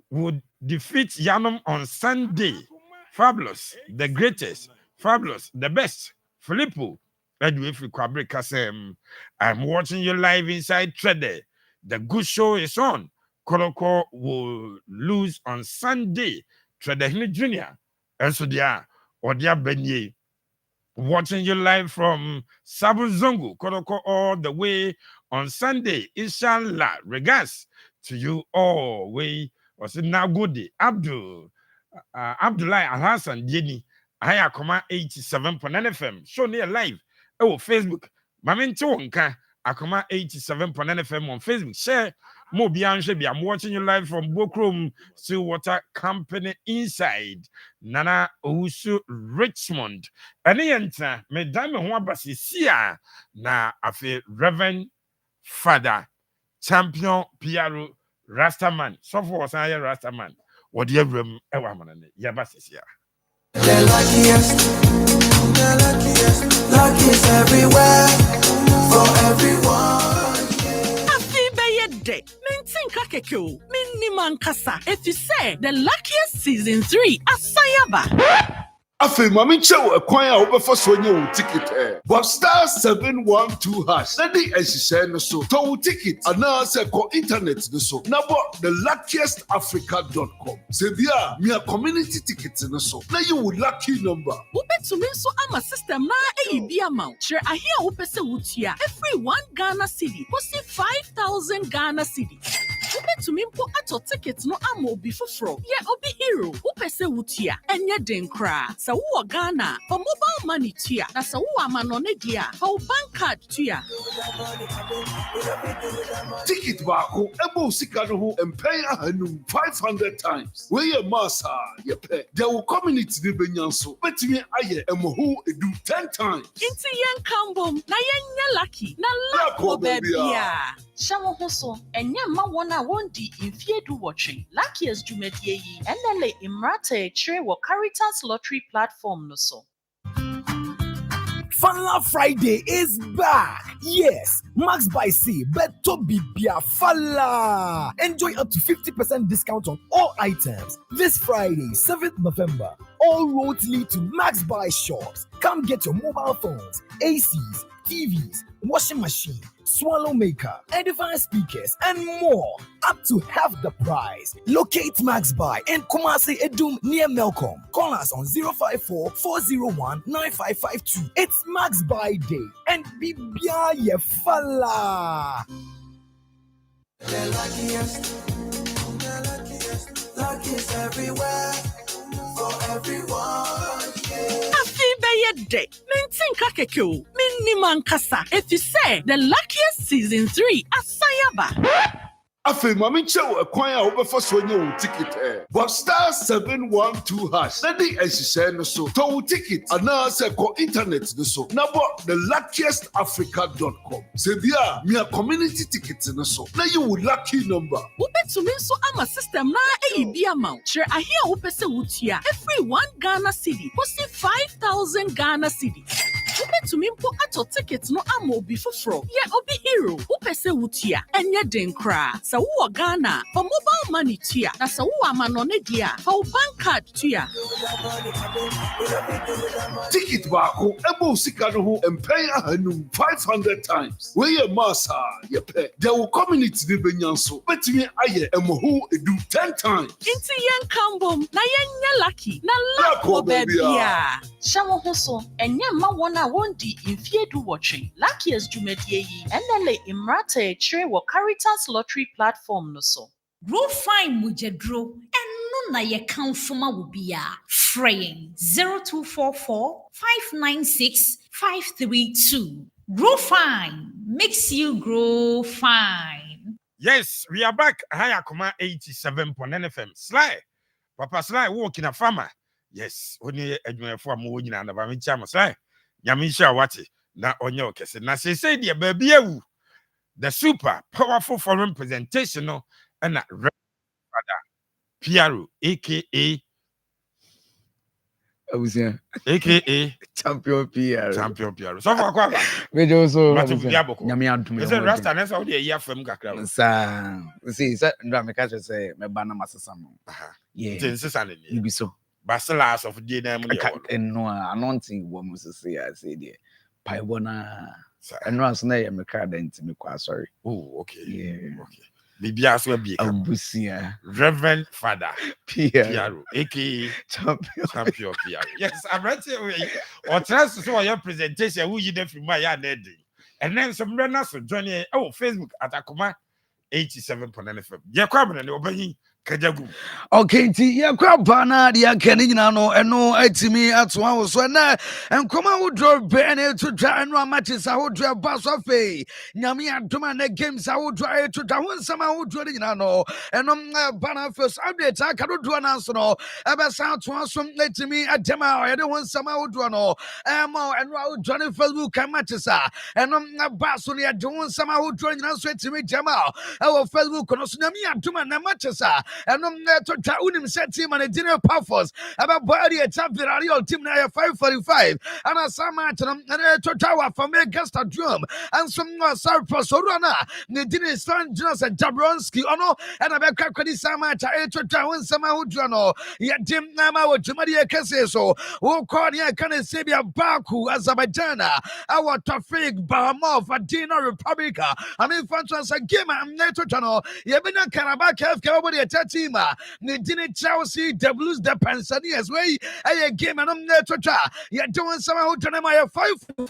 would defeat Yanum on Sunday. Fabulous, the greatest, fabulous, the best. Filippo, I'm watching you live inside Trede. The good show is on. Koroko will lose on Sunday. Trede Jr. And so they are. Odia Benye, watching you live from Sabuzungu, Kodoko, all the way on Sunday. Inshallah, regards to you all. We was now good. Abdullah Al Hassan Jenny. Akoma 87.9 FM. Show near live. Oh, Facebook. Mamin Chonka. Akoma 87.9 FM on Facebook. Share. Mo Bianche, I'm watching you live from Bokrum Stillwater Company inside Nana Usu Richmond. And enter Madame Wabasi Sia na afe Reverend Father Champion Piero Rastaman. So for Saya Rastaman. What you room Ewaman Yabasi Sia. The luckiest everywhere for everyone. Mintin kakeko, miniman kasa. If you say the luckiest season 3 asayaba. Afe mami chew a kwanya over for sonyo ticket but star 712 hash. Nadi esise no so. To ticket ana se ko internet no so. Na bo the luckiestafrica.com. Se bia me a community ticket no so. Na you would lucky number. Ubetu so ama system na bi amount. Sure I hear upese wutia every 1 Ghana cedi. Posi 5,000 Ghana cedi. Ubetu mpo ato ticket no amo bi foforo. Ye obi hero. Upese wutia enye den kra. Sa wo Ghana, for mobile money tia. Na sa wo amanone dia. For bank card tia. Ticket bako ebo sika no ho empay ahanum 500 times. We ye massa ye pay. There will community de benyanso. Betimi aye emoho edu 10 times. Inti yen kambom na yen lucky. Na luck baby. Shawo hoso enye ma wona wondi infiedu watching. Luckiest jumedie yi. Enele imrate chire wo Caritas Lottery platform no so. Fala Friday is back. Yes, Max by C, Beto Bibia Fala. Enjoy up to 50% discount on all items. This Friday, 7th November, all roads lead to Max Buy shops. Come get your mobile phones, ACs, TVs, washing machine, swallow maker, edifice speakers, and more. Up to half the price. Locate Max Buy in Kumasi Edum near Melcom. Call us on 054-401-9552. It's Max Buy Day and Bibia Yefala. The luckiest everywhere for everyone. Day. Mintin kakeko, miniman kasa. If you say the luckiest season 3 asayaba. Afe mami chew a kwanya over for sonyo ticket but star 712 hash. Nadi esise no so. To ticket ana se ko internet no so. Na bo the luckiestafrica.com. Se bia me a community ticket no so. Na you would lucky number. Ubetu so ama system na bi amount. Sure I hear upese wutia every 1 Ghana cedi. Posi 5,000 Ghana cedi. Ubetu mpo ato ticket no amo bi foforo. Ye obi hero. Upese wutia enye den kra. Sa wo Ghana for mobile money tia. Na sa wo amanone dia for bank card tia. Ticket bako ebo sika no ho empay ahanum 500 times. We ye massa ye pay. There will community de benyanso. Betimi aye emoho edu 10 times. Inti yen kambom na yen lucky. Na luck baby. Shawo hoso enye ma wona wondi infiedu watching. Luckiest jumedie yi. Enele imrate chire wo Caritas Lottery platform no so. Grow fine mujedro and na ye kanfuma wubia. Fraying 0244 596 532. Grow fine makes you grow fine. Yes, we are back. Akoma 87.9 FM. Sly. Papa Sly walking a farmer. Yes, only a for more in and about me chama Sly. Yamisha wati na onyo kese. Na say dear baby the super powerful foreign presentation no and that Father Piero aka aka Champion Piero. So for kwa me also nyame adum is rasta na so dey year from kakra sa see ndra me catch say me ba na masesa no yeah sesa ne you be so basilas of dey na mu no anointing wo must say I say there paibona eno aso na ye me card enti me kwa sorry oh okay yeah okay Bibia so be Reverend Father Piaro, aka Champion Piaro. Yes, I'm right here. Or trust so your presentation who you did from my yard. And then some runners for joining Facebook at Akoma 87.9 FM. Yeah, come and obey. Okay, ya kwa bana dia kani nyina no eno atimi atwa wo so na enkoma wo draw be na to twa eno matches a wo draw ba so fe nyame adoma na games a wo draw to twa ho nsama wo draw nyina no eno bana first update aka do draw na so no ebe sa atwa so atimi adema o ye de ho nsama wo draw no emo eno wo draw ne Facebook matches a eno ba so ne de ho nsama wo draw nyina so atimi jama e wo Facebook no so nyame adoma na matches a and to unim set team and a dinner puffers about body a champion team now 545 and a summer and to tower for me guest a drum and some surplus runner the dinner stand just a Jabronsky ono and a back of this summer to town summer who journal yet Jim Nama with Jumadia Caseso who called here can say Baku Azerbaijan our Tafik Bahamov Adina Republica I mean Francis a game and NATO channel Yabina Karabak have everybody at Tima, Nidini Chelsea, the Blues, the Pensioners way. I game and I'm there to try. You're doing some who turn my 5.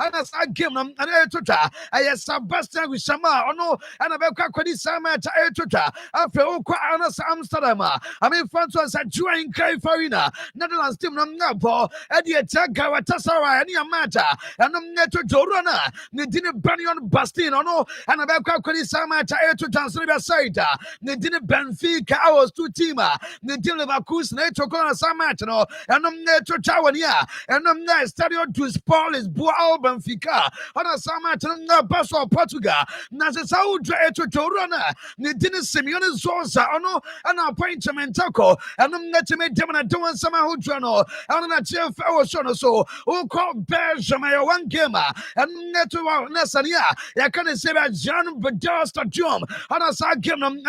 And as I game them and I to try. I have Sebastian with Sama or no, and about Kakodi Sama to Etota. After Oka Anas Amsterdam. I mean, Francis at Juan Kai Farina, Netherlands team Napo, Eddie attack Gawatasara, and Yamata, and I'm there to Jorana, Nidini Banyan Bastin or no, and about Kakodi Sama to Etota, Saida. Nidini Benfica, I was 2 teamer. Nidini Vakus, Nato Kona Samatano, and I'm there to Tawania, and I'm there Stadio to Spolis, Boao Benfica, on a Samatana, Basso Portugal, Nazasau to Torana, Nidini Simeone Sosa, Ono, and our appointment taco, and I'm there to make them and doing some Hujano, and a chief Ocean so, who called Benjamin one gamer, and Neto Nasania, I can't say that John Bedasta Jum, on a Sagam, and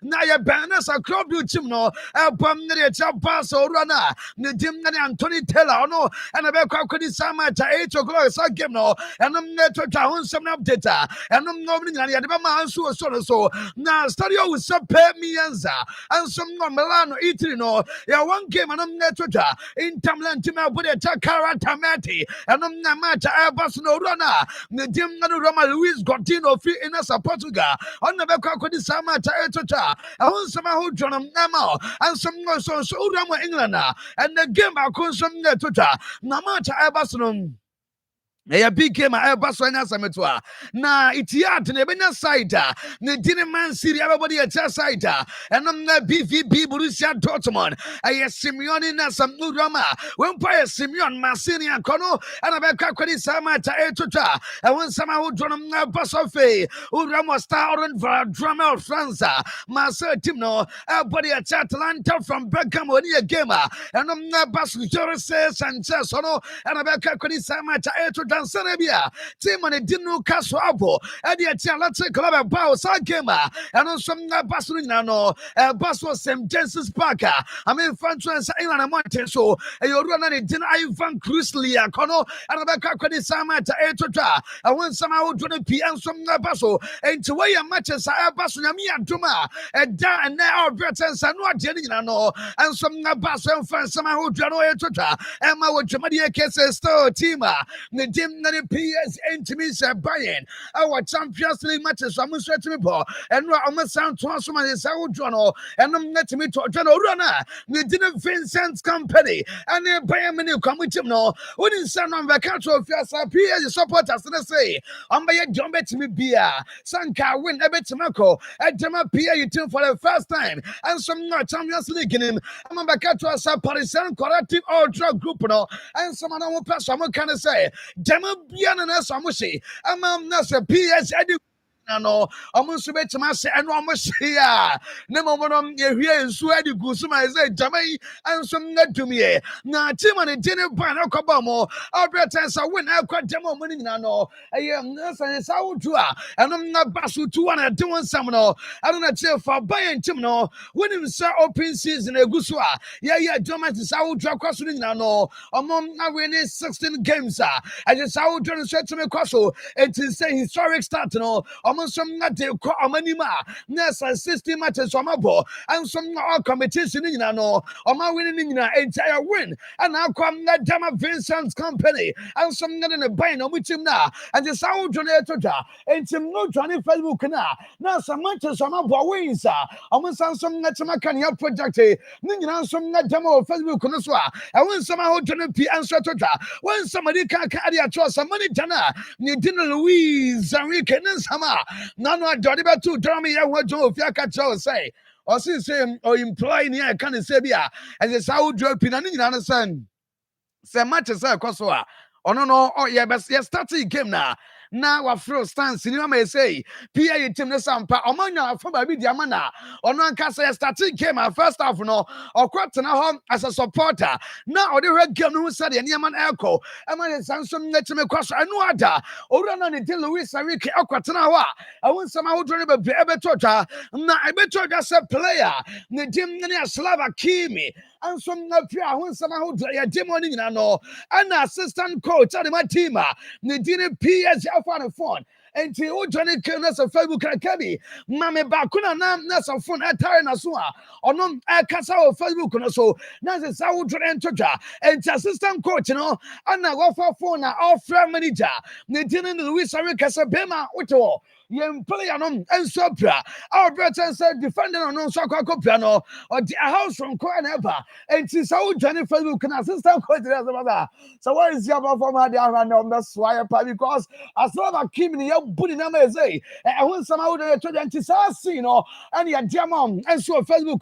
now your banners are club you chimno, album Basso Rana, Nidim Anthony Taylor, no, and a back of Sama to 8 o'clock, Sagam, and I'm there to town some update, and I'm not in the man so. Now, studio with some Mianza, and some Milano Itrino, yeah, one game, and I'm there to in Tamlan Tima, but a Takara Tamati, and I'm Namata Airbus no Rana, Nidim Rama Luis Gotino, free in us Portugal, on the back of Sama to I want some who John Namo and some so England and the game I could some Tuta Namata Abasunum. A big game I have Sametua. Now it's yard in the side. The dinner man city, everybody at your side. And I'm the BVB Borussia Dortmund. I have Simeone and some new drama. When by Simeon Massini and Kono and a back of the Samata Etuta. I want some who John Basofe, who Ramos star and drama of France. Marcel Timno, everybody at Atlanta from Beckham or near gamer. And I'm the Bas Jose Sanchez and a back of the Samata Etuta. Sanabia, Tim and it didn't know Caswabo, and yet let's say club about Sagema, and on some Basulino, Bus was St. Genesis Parker. I mean, France, England, and Monte, so you run and didn't Ivan Crusley, and Cono, and a back of the Samata Etota. I want somehow to the PM from the Basso, and to weigh a matches I Basunami and Tuma, and down and now Bretons and what Jenny, and some Basso and France somehow Jano Etota, and my Jamadia cases, still Tima, the the PS intimates are buying our Champions League matches. I'm straight to me, and I'm sound transform as our journal, and I'm not to me to General Runner. We didn't Vincent's company, and then buy a menu come with him. No, we didn't send on vacation of your PS supporters. Let's say, I'm by a jump to me beer. Sanka win a bit to Mako, and Jama Pia you team for the first time, and some not Champions League in him. I'm back to us, Parisian Corrective Ultra Group, and some other person, what can I say? Jama Biana Samushi, among Nasa PS Edu. No, almost bet to myself and almost here. No more here in Sweden, Gusuma is a Jamai and some net to me. Now, Tim and a dinner pan of Cobamo, our bretters are when I've got demo money. No, I am nothing as I would do. And I'm not Basu to one and doing some. No, I don't know for buying Timno when him sir open season a Gusua. Yeah, Thomas is our drop crossing now. Among our winning 16 games. I just how to say to me, Cosso, it is a historic start. No, some not de ko amanima nessa 60 matches on my ball and some competition in no my winning in entire win and now come that Dama Vincent's company and some not in a bind on which him now and the sound donator and some no Johnny Facebook now some matches on my ball wins almost some net can help project Nina some not demo Facebook I want somehow to be answer to when somebody can't carry a trust some money Jana Nidina Louise and we can sama none of Dodiba to tell me what Joe Fiaca say or since him or implying here can say and the South dropping and understand. Say much as I Kosoa. Oh no, oh yeah, but yes, starting game now our first stance, you may say, PA team the Sampa, or Mona from Baby Diamana, or Nancasa starting game our first half no, or quarter home as a supporter. Now the red game who said, and Yaman Elko, and my Samson let me cross and water, or run on the Louis Sariki Aquatanawa. I want somehow to remember be able to now I bet you that's a player, the team Slava Kimi. And some when somehow a demon in an assistant coach at my team, Nadine PS on the phone. And to Johnny Kilness of Facebook Academy, Mamma Bakuna Nam Nasa phone at Taranasua, or non Casa of Facebook, so Nasa Saud and Toja, and assistant coach, and I go for phone, our friend manager, Nadine Luis Aricasa Bema, Uto. Young player and Sopra. Our brother said defending on non soccer piano or the house from Coaneva and she's so Jennifer Facebook can assistant coach. So what is your performer on the swire because as long as Kim in your booty number say I want somehow to you know and your dear mom and so Facebook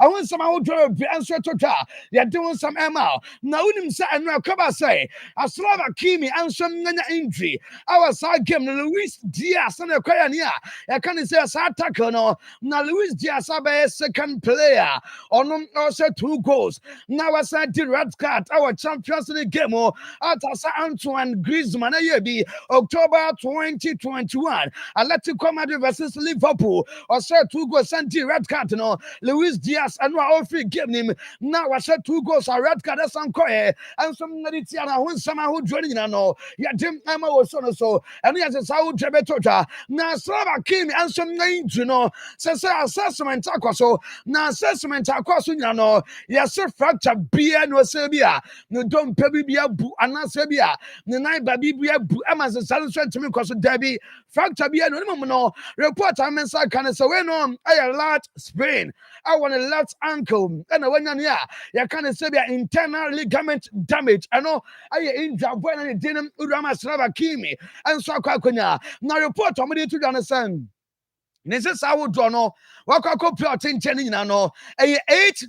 I want somehow to answer to you're doing some ML now him say and now come say as long as Kimi and some injury our side game Luis Diaz. I can't say a tackle no. Now Luis Diaz second player on also 2 goals. Now I said the red card our Champions League game at Antoine Griezmann be October 2021. Atletico Madrid versus Liverpool or said 2 goals and the red card no. Luis Diaz and our free game him. Now I said 2 goals a red card as Ankoe and some Meditiana when someone who joining no. Yeah, Jim Emma was so and he has a Saudi Jebetota. Now, Slava came and some names, you know, says assessment so now assessment across, you know, yes, fracture beer no Serbia, no don't pay be a boo and not Serbia, the night baby be a boo, Amazon Salad to me because of Debbie, fracture beer no report. I mean, I can say, no, I large sprain, I want a left ankle, and I went on here, you can't say internal ligament damage. I know I injured when I didn't Urama Slava Kimi and so now report to understand. This is how we draw no. Wakako plotting changing no. 8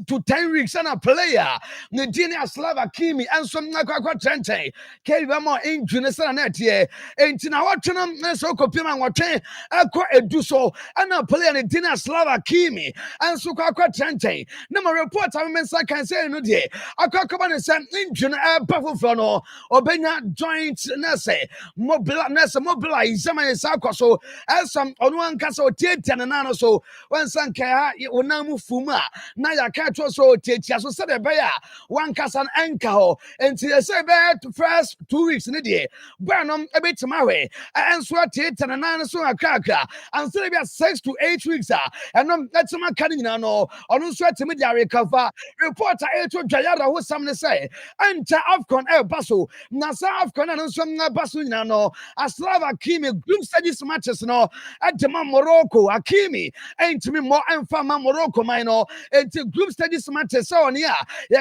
to 10 weeks and a player. Nigeria Slava Kimi and some Nakaka Trente. Kevamo in Junesanet ye. And in our channel, so copima wate. A do so and a player Nigeria Slava Kimi and Sukaka Trente. No report I mean I can say no day. I can't come and send in June Buffalo or Benya joint Nesse. Mobilize some Sakoso as some on one castle. And so when Sanka Unamu Fuma, Naya Catro so teacher so said a bear, one cast an anchor, and to say the first 2 weeks in a day. Burnham a bit tomorrow, and swat it and an so a cracker, and still be 6 to 8 weeks, and that's my cutting no, on sweat to media recover. Reporter Eto Jayara who some say, enter Afcon El Basso, Nasa Afcon and some Basso no, a Slava Kimi, group studies matches no, at the Morocco. Akimi ain't me more infama Morocco minor and group studies matter so on ya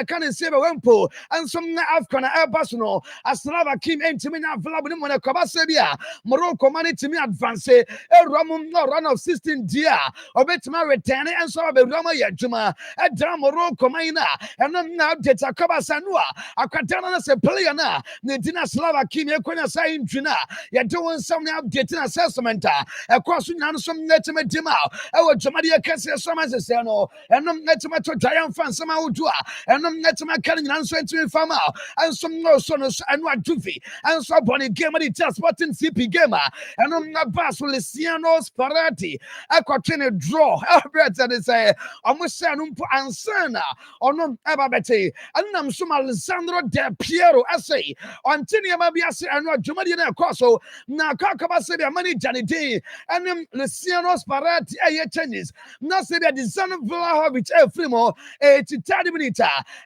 can't say a wempo and some Afghan Airbus as Slava Kim ain't me now Vlabin Kabasabia Morocco money to me advance a Ramum no run of 16 dia or bet my return and so the Rama Yajuma at Dram Morocco mina and now get a Kabasanua a Katana as a player na Nedina Slava Kim Yakuna saying Juna you're doing some updating assessment across some ɛtumi di ma ɛwɔ dwumadeɛ kɛseɛ so ama sɛsɛ no ɛnom ɛtumi to giant fan sama wodoa ɛnom ɛtumi aka no nyinaa nso ɛtumi fa ma ɛnso no so no so ɛno adwofi ɛnso abɔ ne game de tia sporting CP game a ɛnom na ba so Luciano Sparati ɛkɔtwe ne draw ɛbrɛtɛ de sɛ ɔmo hyɛ no mpo ansana ɔno ɛba bɛte ɛnam so ma Alessandro De Piero ɛsɛ ɔnte nneɛma bi ase ɛno adwumadeɛ no ɛkɔ so na kakaba sɛ bia mane gya ne din ɛnem Luciano Sparati ɛyɛ changes na sɛ bia Dusan Vlahovic ɛfiri mu 83rd minute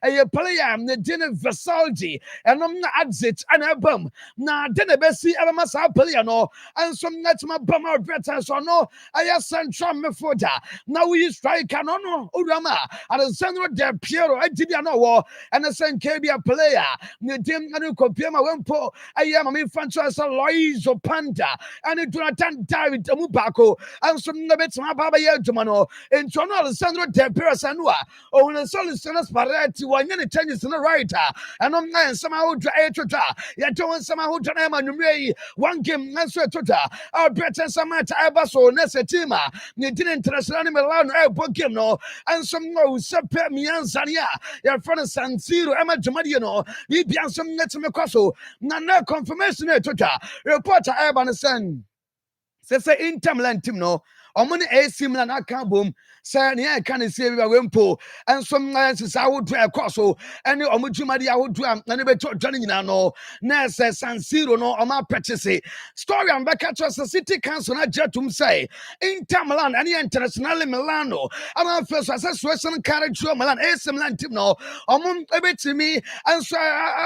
ɛyɛ player ne din Versalgi ɛnom na Adzit ɛna ɛbam na de ne bɛsi ɛbɛma saa player no ɛnso ɛtuma bam a ɔbrɛtɛ so no ɛyɛ central midfielder na woyi striker no no owurama Alessandro De Piero ɛgyidi ano wɔ ɛne sɛ nka bi a player ne din ɛne kɔpie ma wempo ɛyɛ ma memfa nkyerɛ sɛ Loizo Panda ɛne Jonathan David mu baako ɛnso na bɛtumi aba bɛyɛ adwuma no nti ɔno Alessandro De Piero sɛ no a ɔhunu sɛ Luciano Spalletti wɔnyɛ ne changes no right a ɛnom na nsɛm ahodwa ɛtwitwa yɛde wo nsɛm ahodwa no ɛma nnwummerɛ yi one game nso ɛtwitwa ɔbrɛtɛ nsɛm ata ɛba so na sɛ team a ne din international ne Milano ɛbɔ game no ɛnso na ɔwusɛ pɛ miɛnsane a yɛfrɛ no San Siro ɛma dwumadeɛ no biribia nso netumi kɔ so na confirmation ɛtwitwa reporter ɛba no sɛ Inter Milan team no ɔmo ne AC Milan aka bom sɛ ne yɛ ka ne sie bi ba wempo ɛnso sisa ahodoɔ ɛkɔ so ɛne ɔmo dwumadeɛ ahodoɔ a ne bɛtɔ dwa no nyinaa no na sɛ San Siro no ɔmo apɛkyese story a mbɛka kyerɛ sɛ City Council na gye tom sɛ Inter Milan ɛne Internazionale Milano ama afɛ so asɛ situation Calcio Milan AC Milan team no ɔmo ɛbɛtumi ɛnso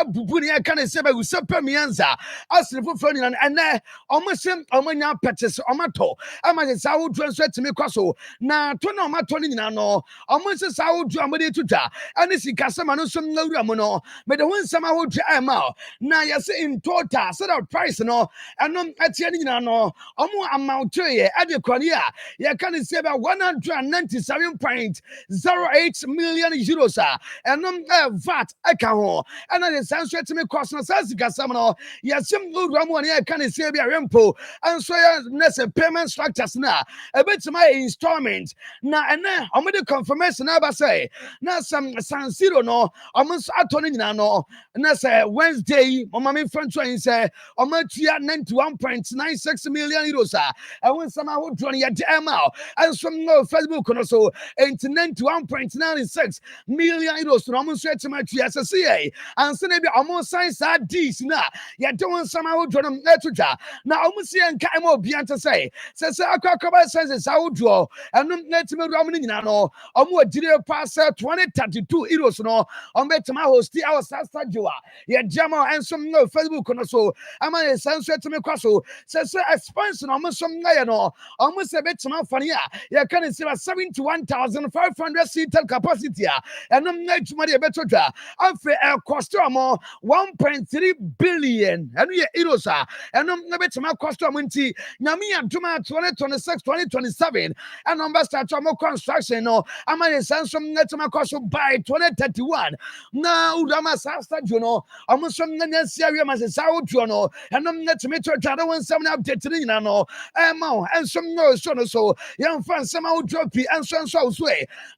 abubu ne yɛ ka ne sie ba Giuseppe Meazza asene foforɔ nyinaa ɛnɛ ɔmo sɛ ɔmo nya apɛkyese ɔmo atɔ ama sɛ saa ahodoɔ nso atumi kɔ so na to na ɔmo atɔ no nyinaa no ɔmo nso saa ahodoɔ a ɔmo de tutwa ɛne sikasɛm a no nso nwura mu no mede ho nsɛm ahodoɔ ɛma na yɛsɛ in total sɛ the price no ɛno ɛteɛ no nyinaa no ɔmo amountoyɛ ɛde kɔne a yɛka ne sɛ bɛ 197.08 million euros a ɛnom VAT ɛka ho ɛna de saa nso atumi kɔ so no saa sikasɛm no yɛsɛm nwura mu a ne yɛka ne sɛ bi a wempo ɛnso yɛ ne sɛ payment structures no a ɛbɛtumi ayɛ installment na ɛnɛ ɔmo de confirmation aba sɛ na San Siro no ɔmo nso atɔ no nyinaa no na sɛ Wednesday ɔmo me front train sɛ ɔmo atua 91.96 million euros a ɛho nsɛm ahodoɔ no yɛde ɛma ɛnso no Facebook no so enti 91.96 million euros no ɔmo nso atumi atua sɛ sɛ yɛ ansa na bi ɔmo sign saa deals na yɛde ho nsɛm ahodoɔ no ɛtotwa na ɔmo si yɛ nka ɛma obi ante sɛ akɔkɔba sense saa ahodoɔ ɛnom na atumi awura ɔmo no nyinaa no ɔmo agyire pa sɛ 2032 euros no ɔmo bɛtumi ahosti ɛwɔ saa stadio a yɛgye ma ɛnso no Facebook no so ama yɛ saa nso atumi kɔ so sɛ expansion ɔmo nso yɛ no ɔmo sɛ bɛtumi afa ne a yɛka ne sɛ 71,500 seater capacity a ɛnom na adwuma de yɛbɛtotwa afei ɛkɔste ɔmo 1.3 billion ɛno yɛ euros a ɛnom na bɛtumi akɔste ɔmo nti nyame adoma 2026-2027 and number start construction no ama yɛ saa nso atumi akɔ so by 2031 na udama saa stadio no ɔmo nso na si awie ma sɛ saa wotuo no ɛnom atumi to twade wo nsɛm no update ne nyinaa no ɛma ɛnso no so no so yɛmfa nsɛm a wotuo pi ɛnso awuso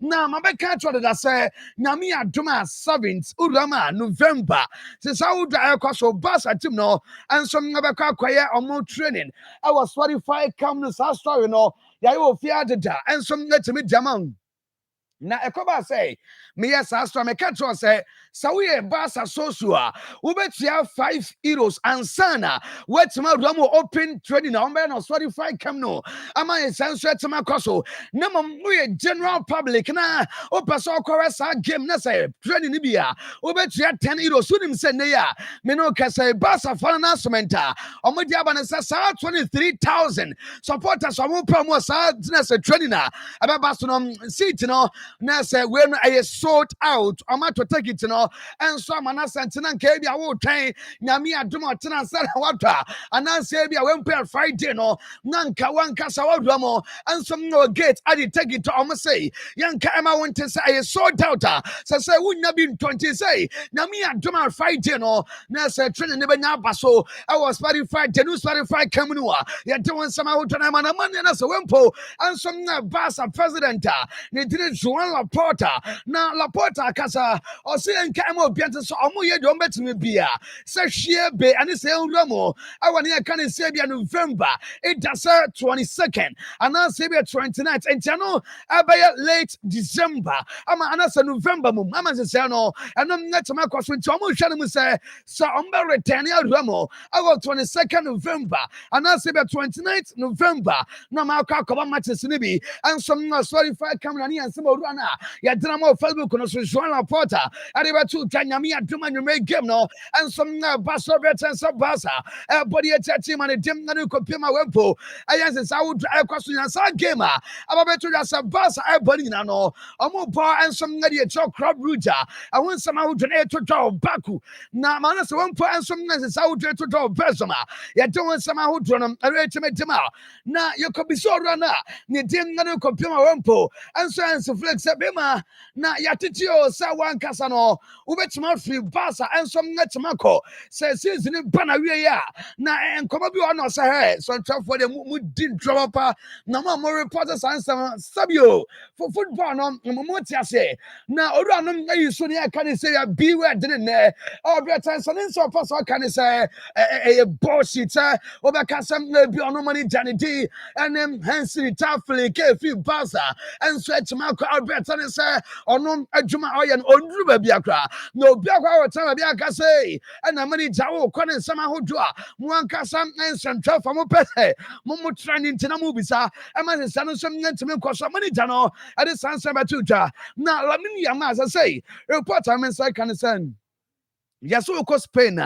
na mabɛka kyerɛ da sɛ nyame adoma 7th udama November sɛ saa wodwa ɛkɔ so basa team no ɛnso bɛkɔ akɔyɛ ɔmo training ɛwɔ Spotify come no saa story no yɛayɛ wɔ fie adeda ɛnso atumi diama na ɛkɔba sɛ meyɛ saa so a meka kyerɛ sɛ sɛ woyɛ basa soso a wobɛtua 5 euros ansana woatumi awura mu open trading a wɔmbɛyɛ no Spotify come no ama yɛ saa nso atumi akɔ so na mmom woyɛ general public na wopɛ sɛ wokɔwɛ saa game na sɛ trading no bi a wobɛtua 10 euros wonim sɛ nnɛ yi a me ne woka sɛ basa fa no announcement a ɔmode aba no sɛ saa 23,000 supporters ɔmo pa mu saa na sɛ trading a ɛbɛba so no seat no na say we no I sold out ama to take it no enso amana sentena nka bia wo twen nyame adom otena nsa na wata ananse bia we mpe Friday no na nka wanka sa wadua mo enso no gate ade take it to say yanka ema wonte say I sold out say wunya bi 20 say nyame adom Friday no na say train ne benya abaso I was Friday no Friday kamunua ya de won sama hotona mana na so wempo enso na basa president ne dire Joan Laporta na Laporta kasa o se nka ema obiante so omo ye de ombetime bia se hwie be ane se nwramo awani aka ne se bia November it does 22nd and now se bia 29th entiano abaya late December ama anasa November mum ama se no enom netama kwaso nti omo hwa ne mu se omba return awramo awo 22nd November and now se bia 29th November na ma akwa matches ne bi and some no sorry for camera ni ansem oruana ya drama Facebook no so Joan Laporta ariba tu tanyami aduma nyume game no and some baso better some basa body team and dim na ko pema wempo ayanse sa would akwaso yansa game ababeto ya sa basa body na no omo bo and some na the crop ruja I want some out to baku na mana so wempo and some na sa would to besoma ya don't some out to them retimedima na you could be so rana ni dim na ko pema wempo and so flex bema na yatitio sa wan kasa no ubetima free basa and some netmako says season bana we ya na enkomo bi ono sa he so for the mu din drop na mo reporters answer sabio for football no mo tiase na oru anom na yiso ne aka ne say be where didn't ne or better so so pass can say a bullshit obeka sam na bi ono money janity and hence tafle ke free basa and so etmako Albert and say ono adwuma oye ondru ba bia kra no bia kwa wota bia ka say and amani jawo kwane nsama hodo a mo anka sam nsem twafa mo pese mo training ntina mo bisa e ma se sanu som ntime koso amani jano e de sansa ba tuja na lamini yama say report am say kan sen yaso ko Spain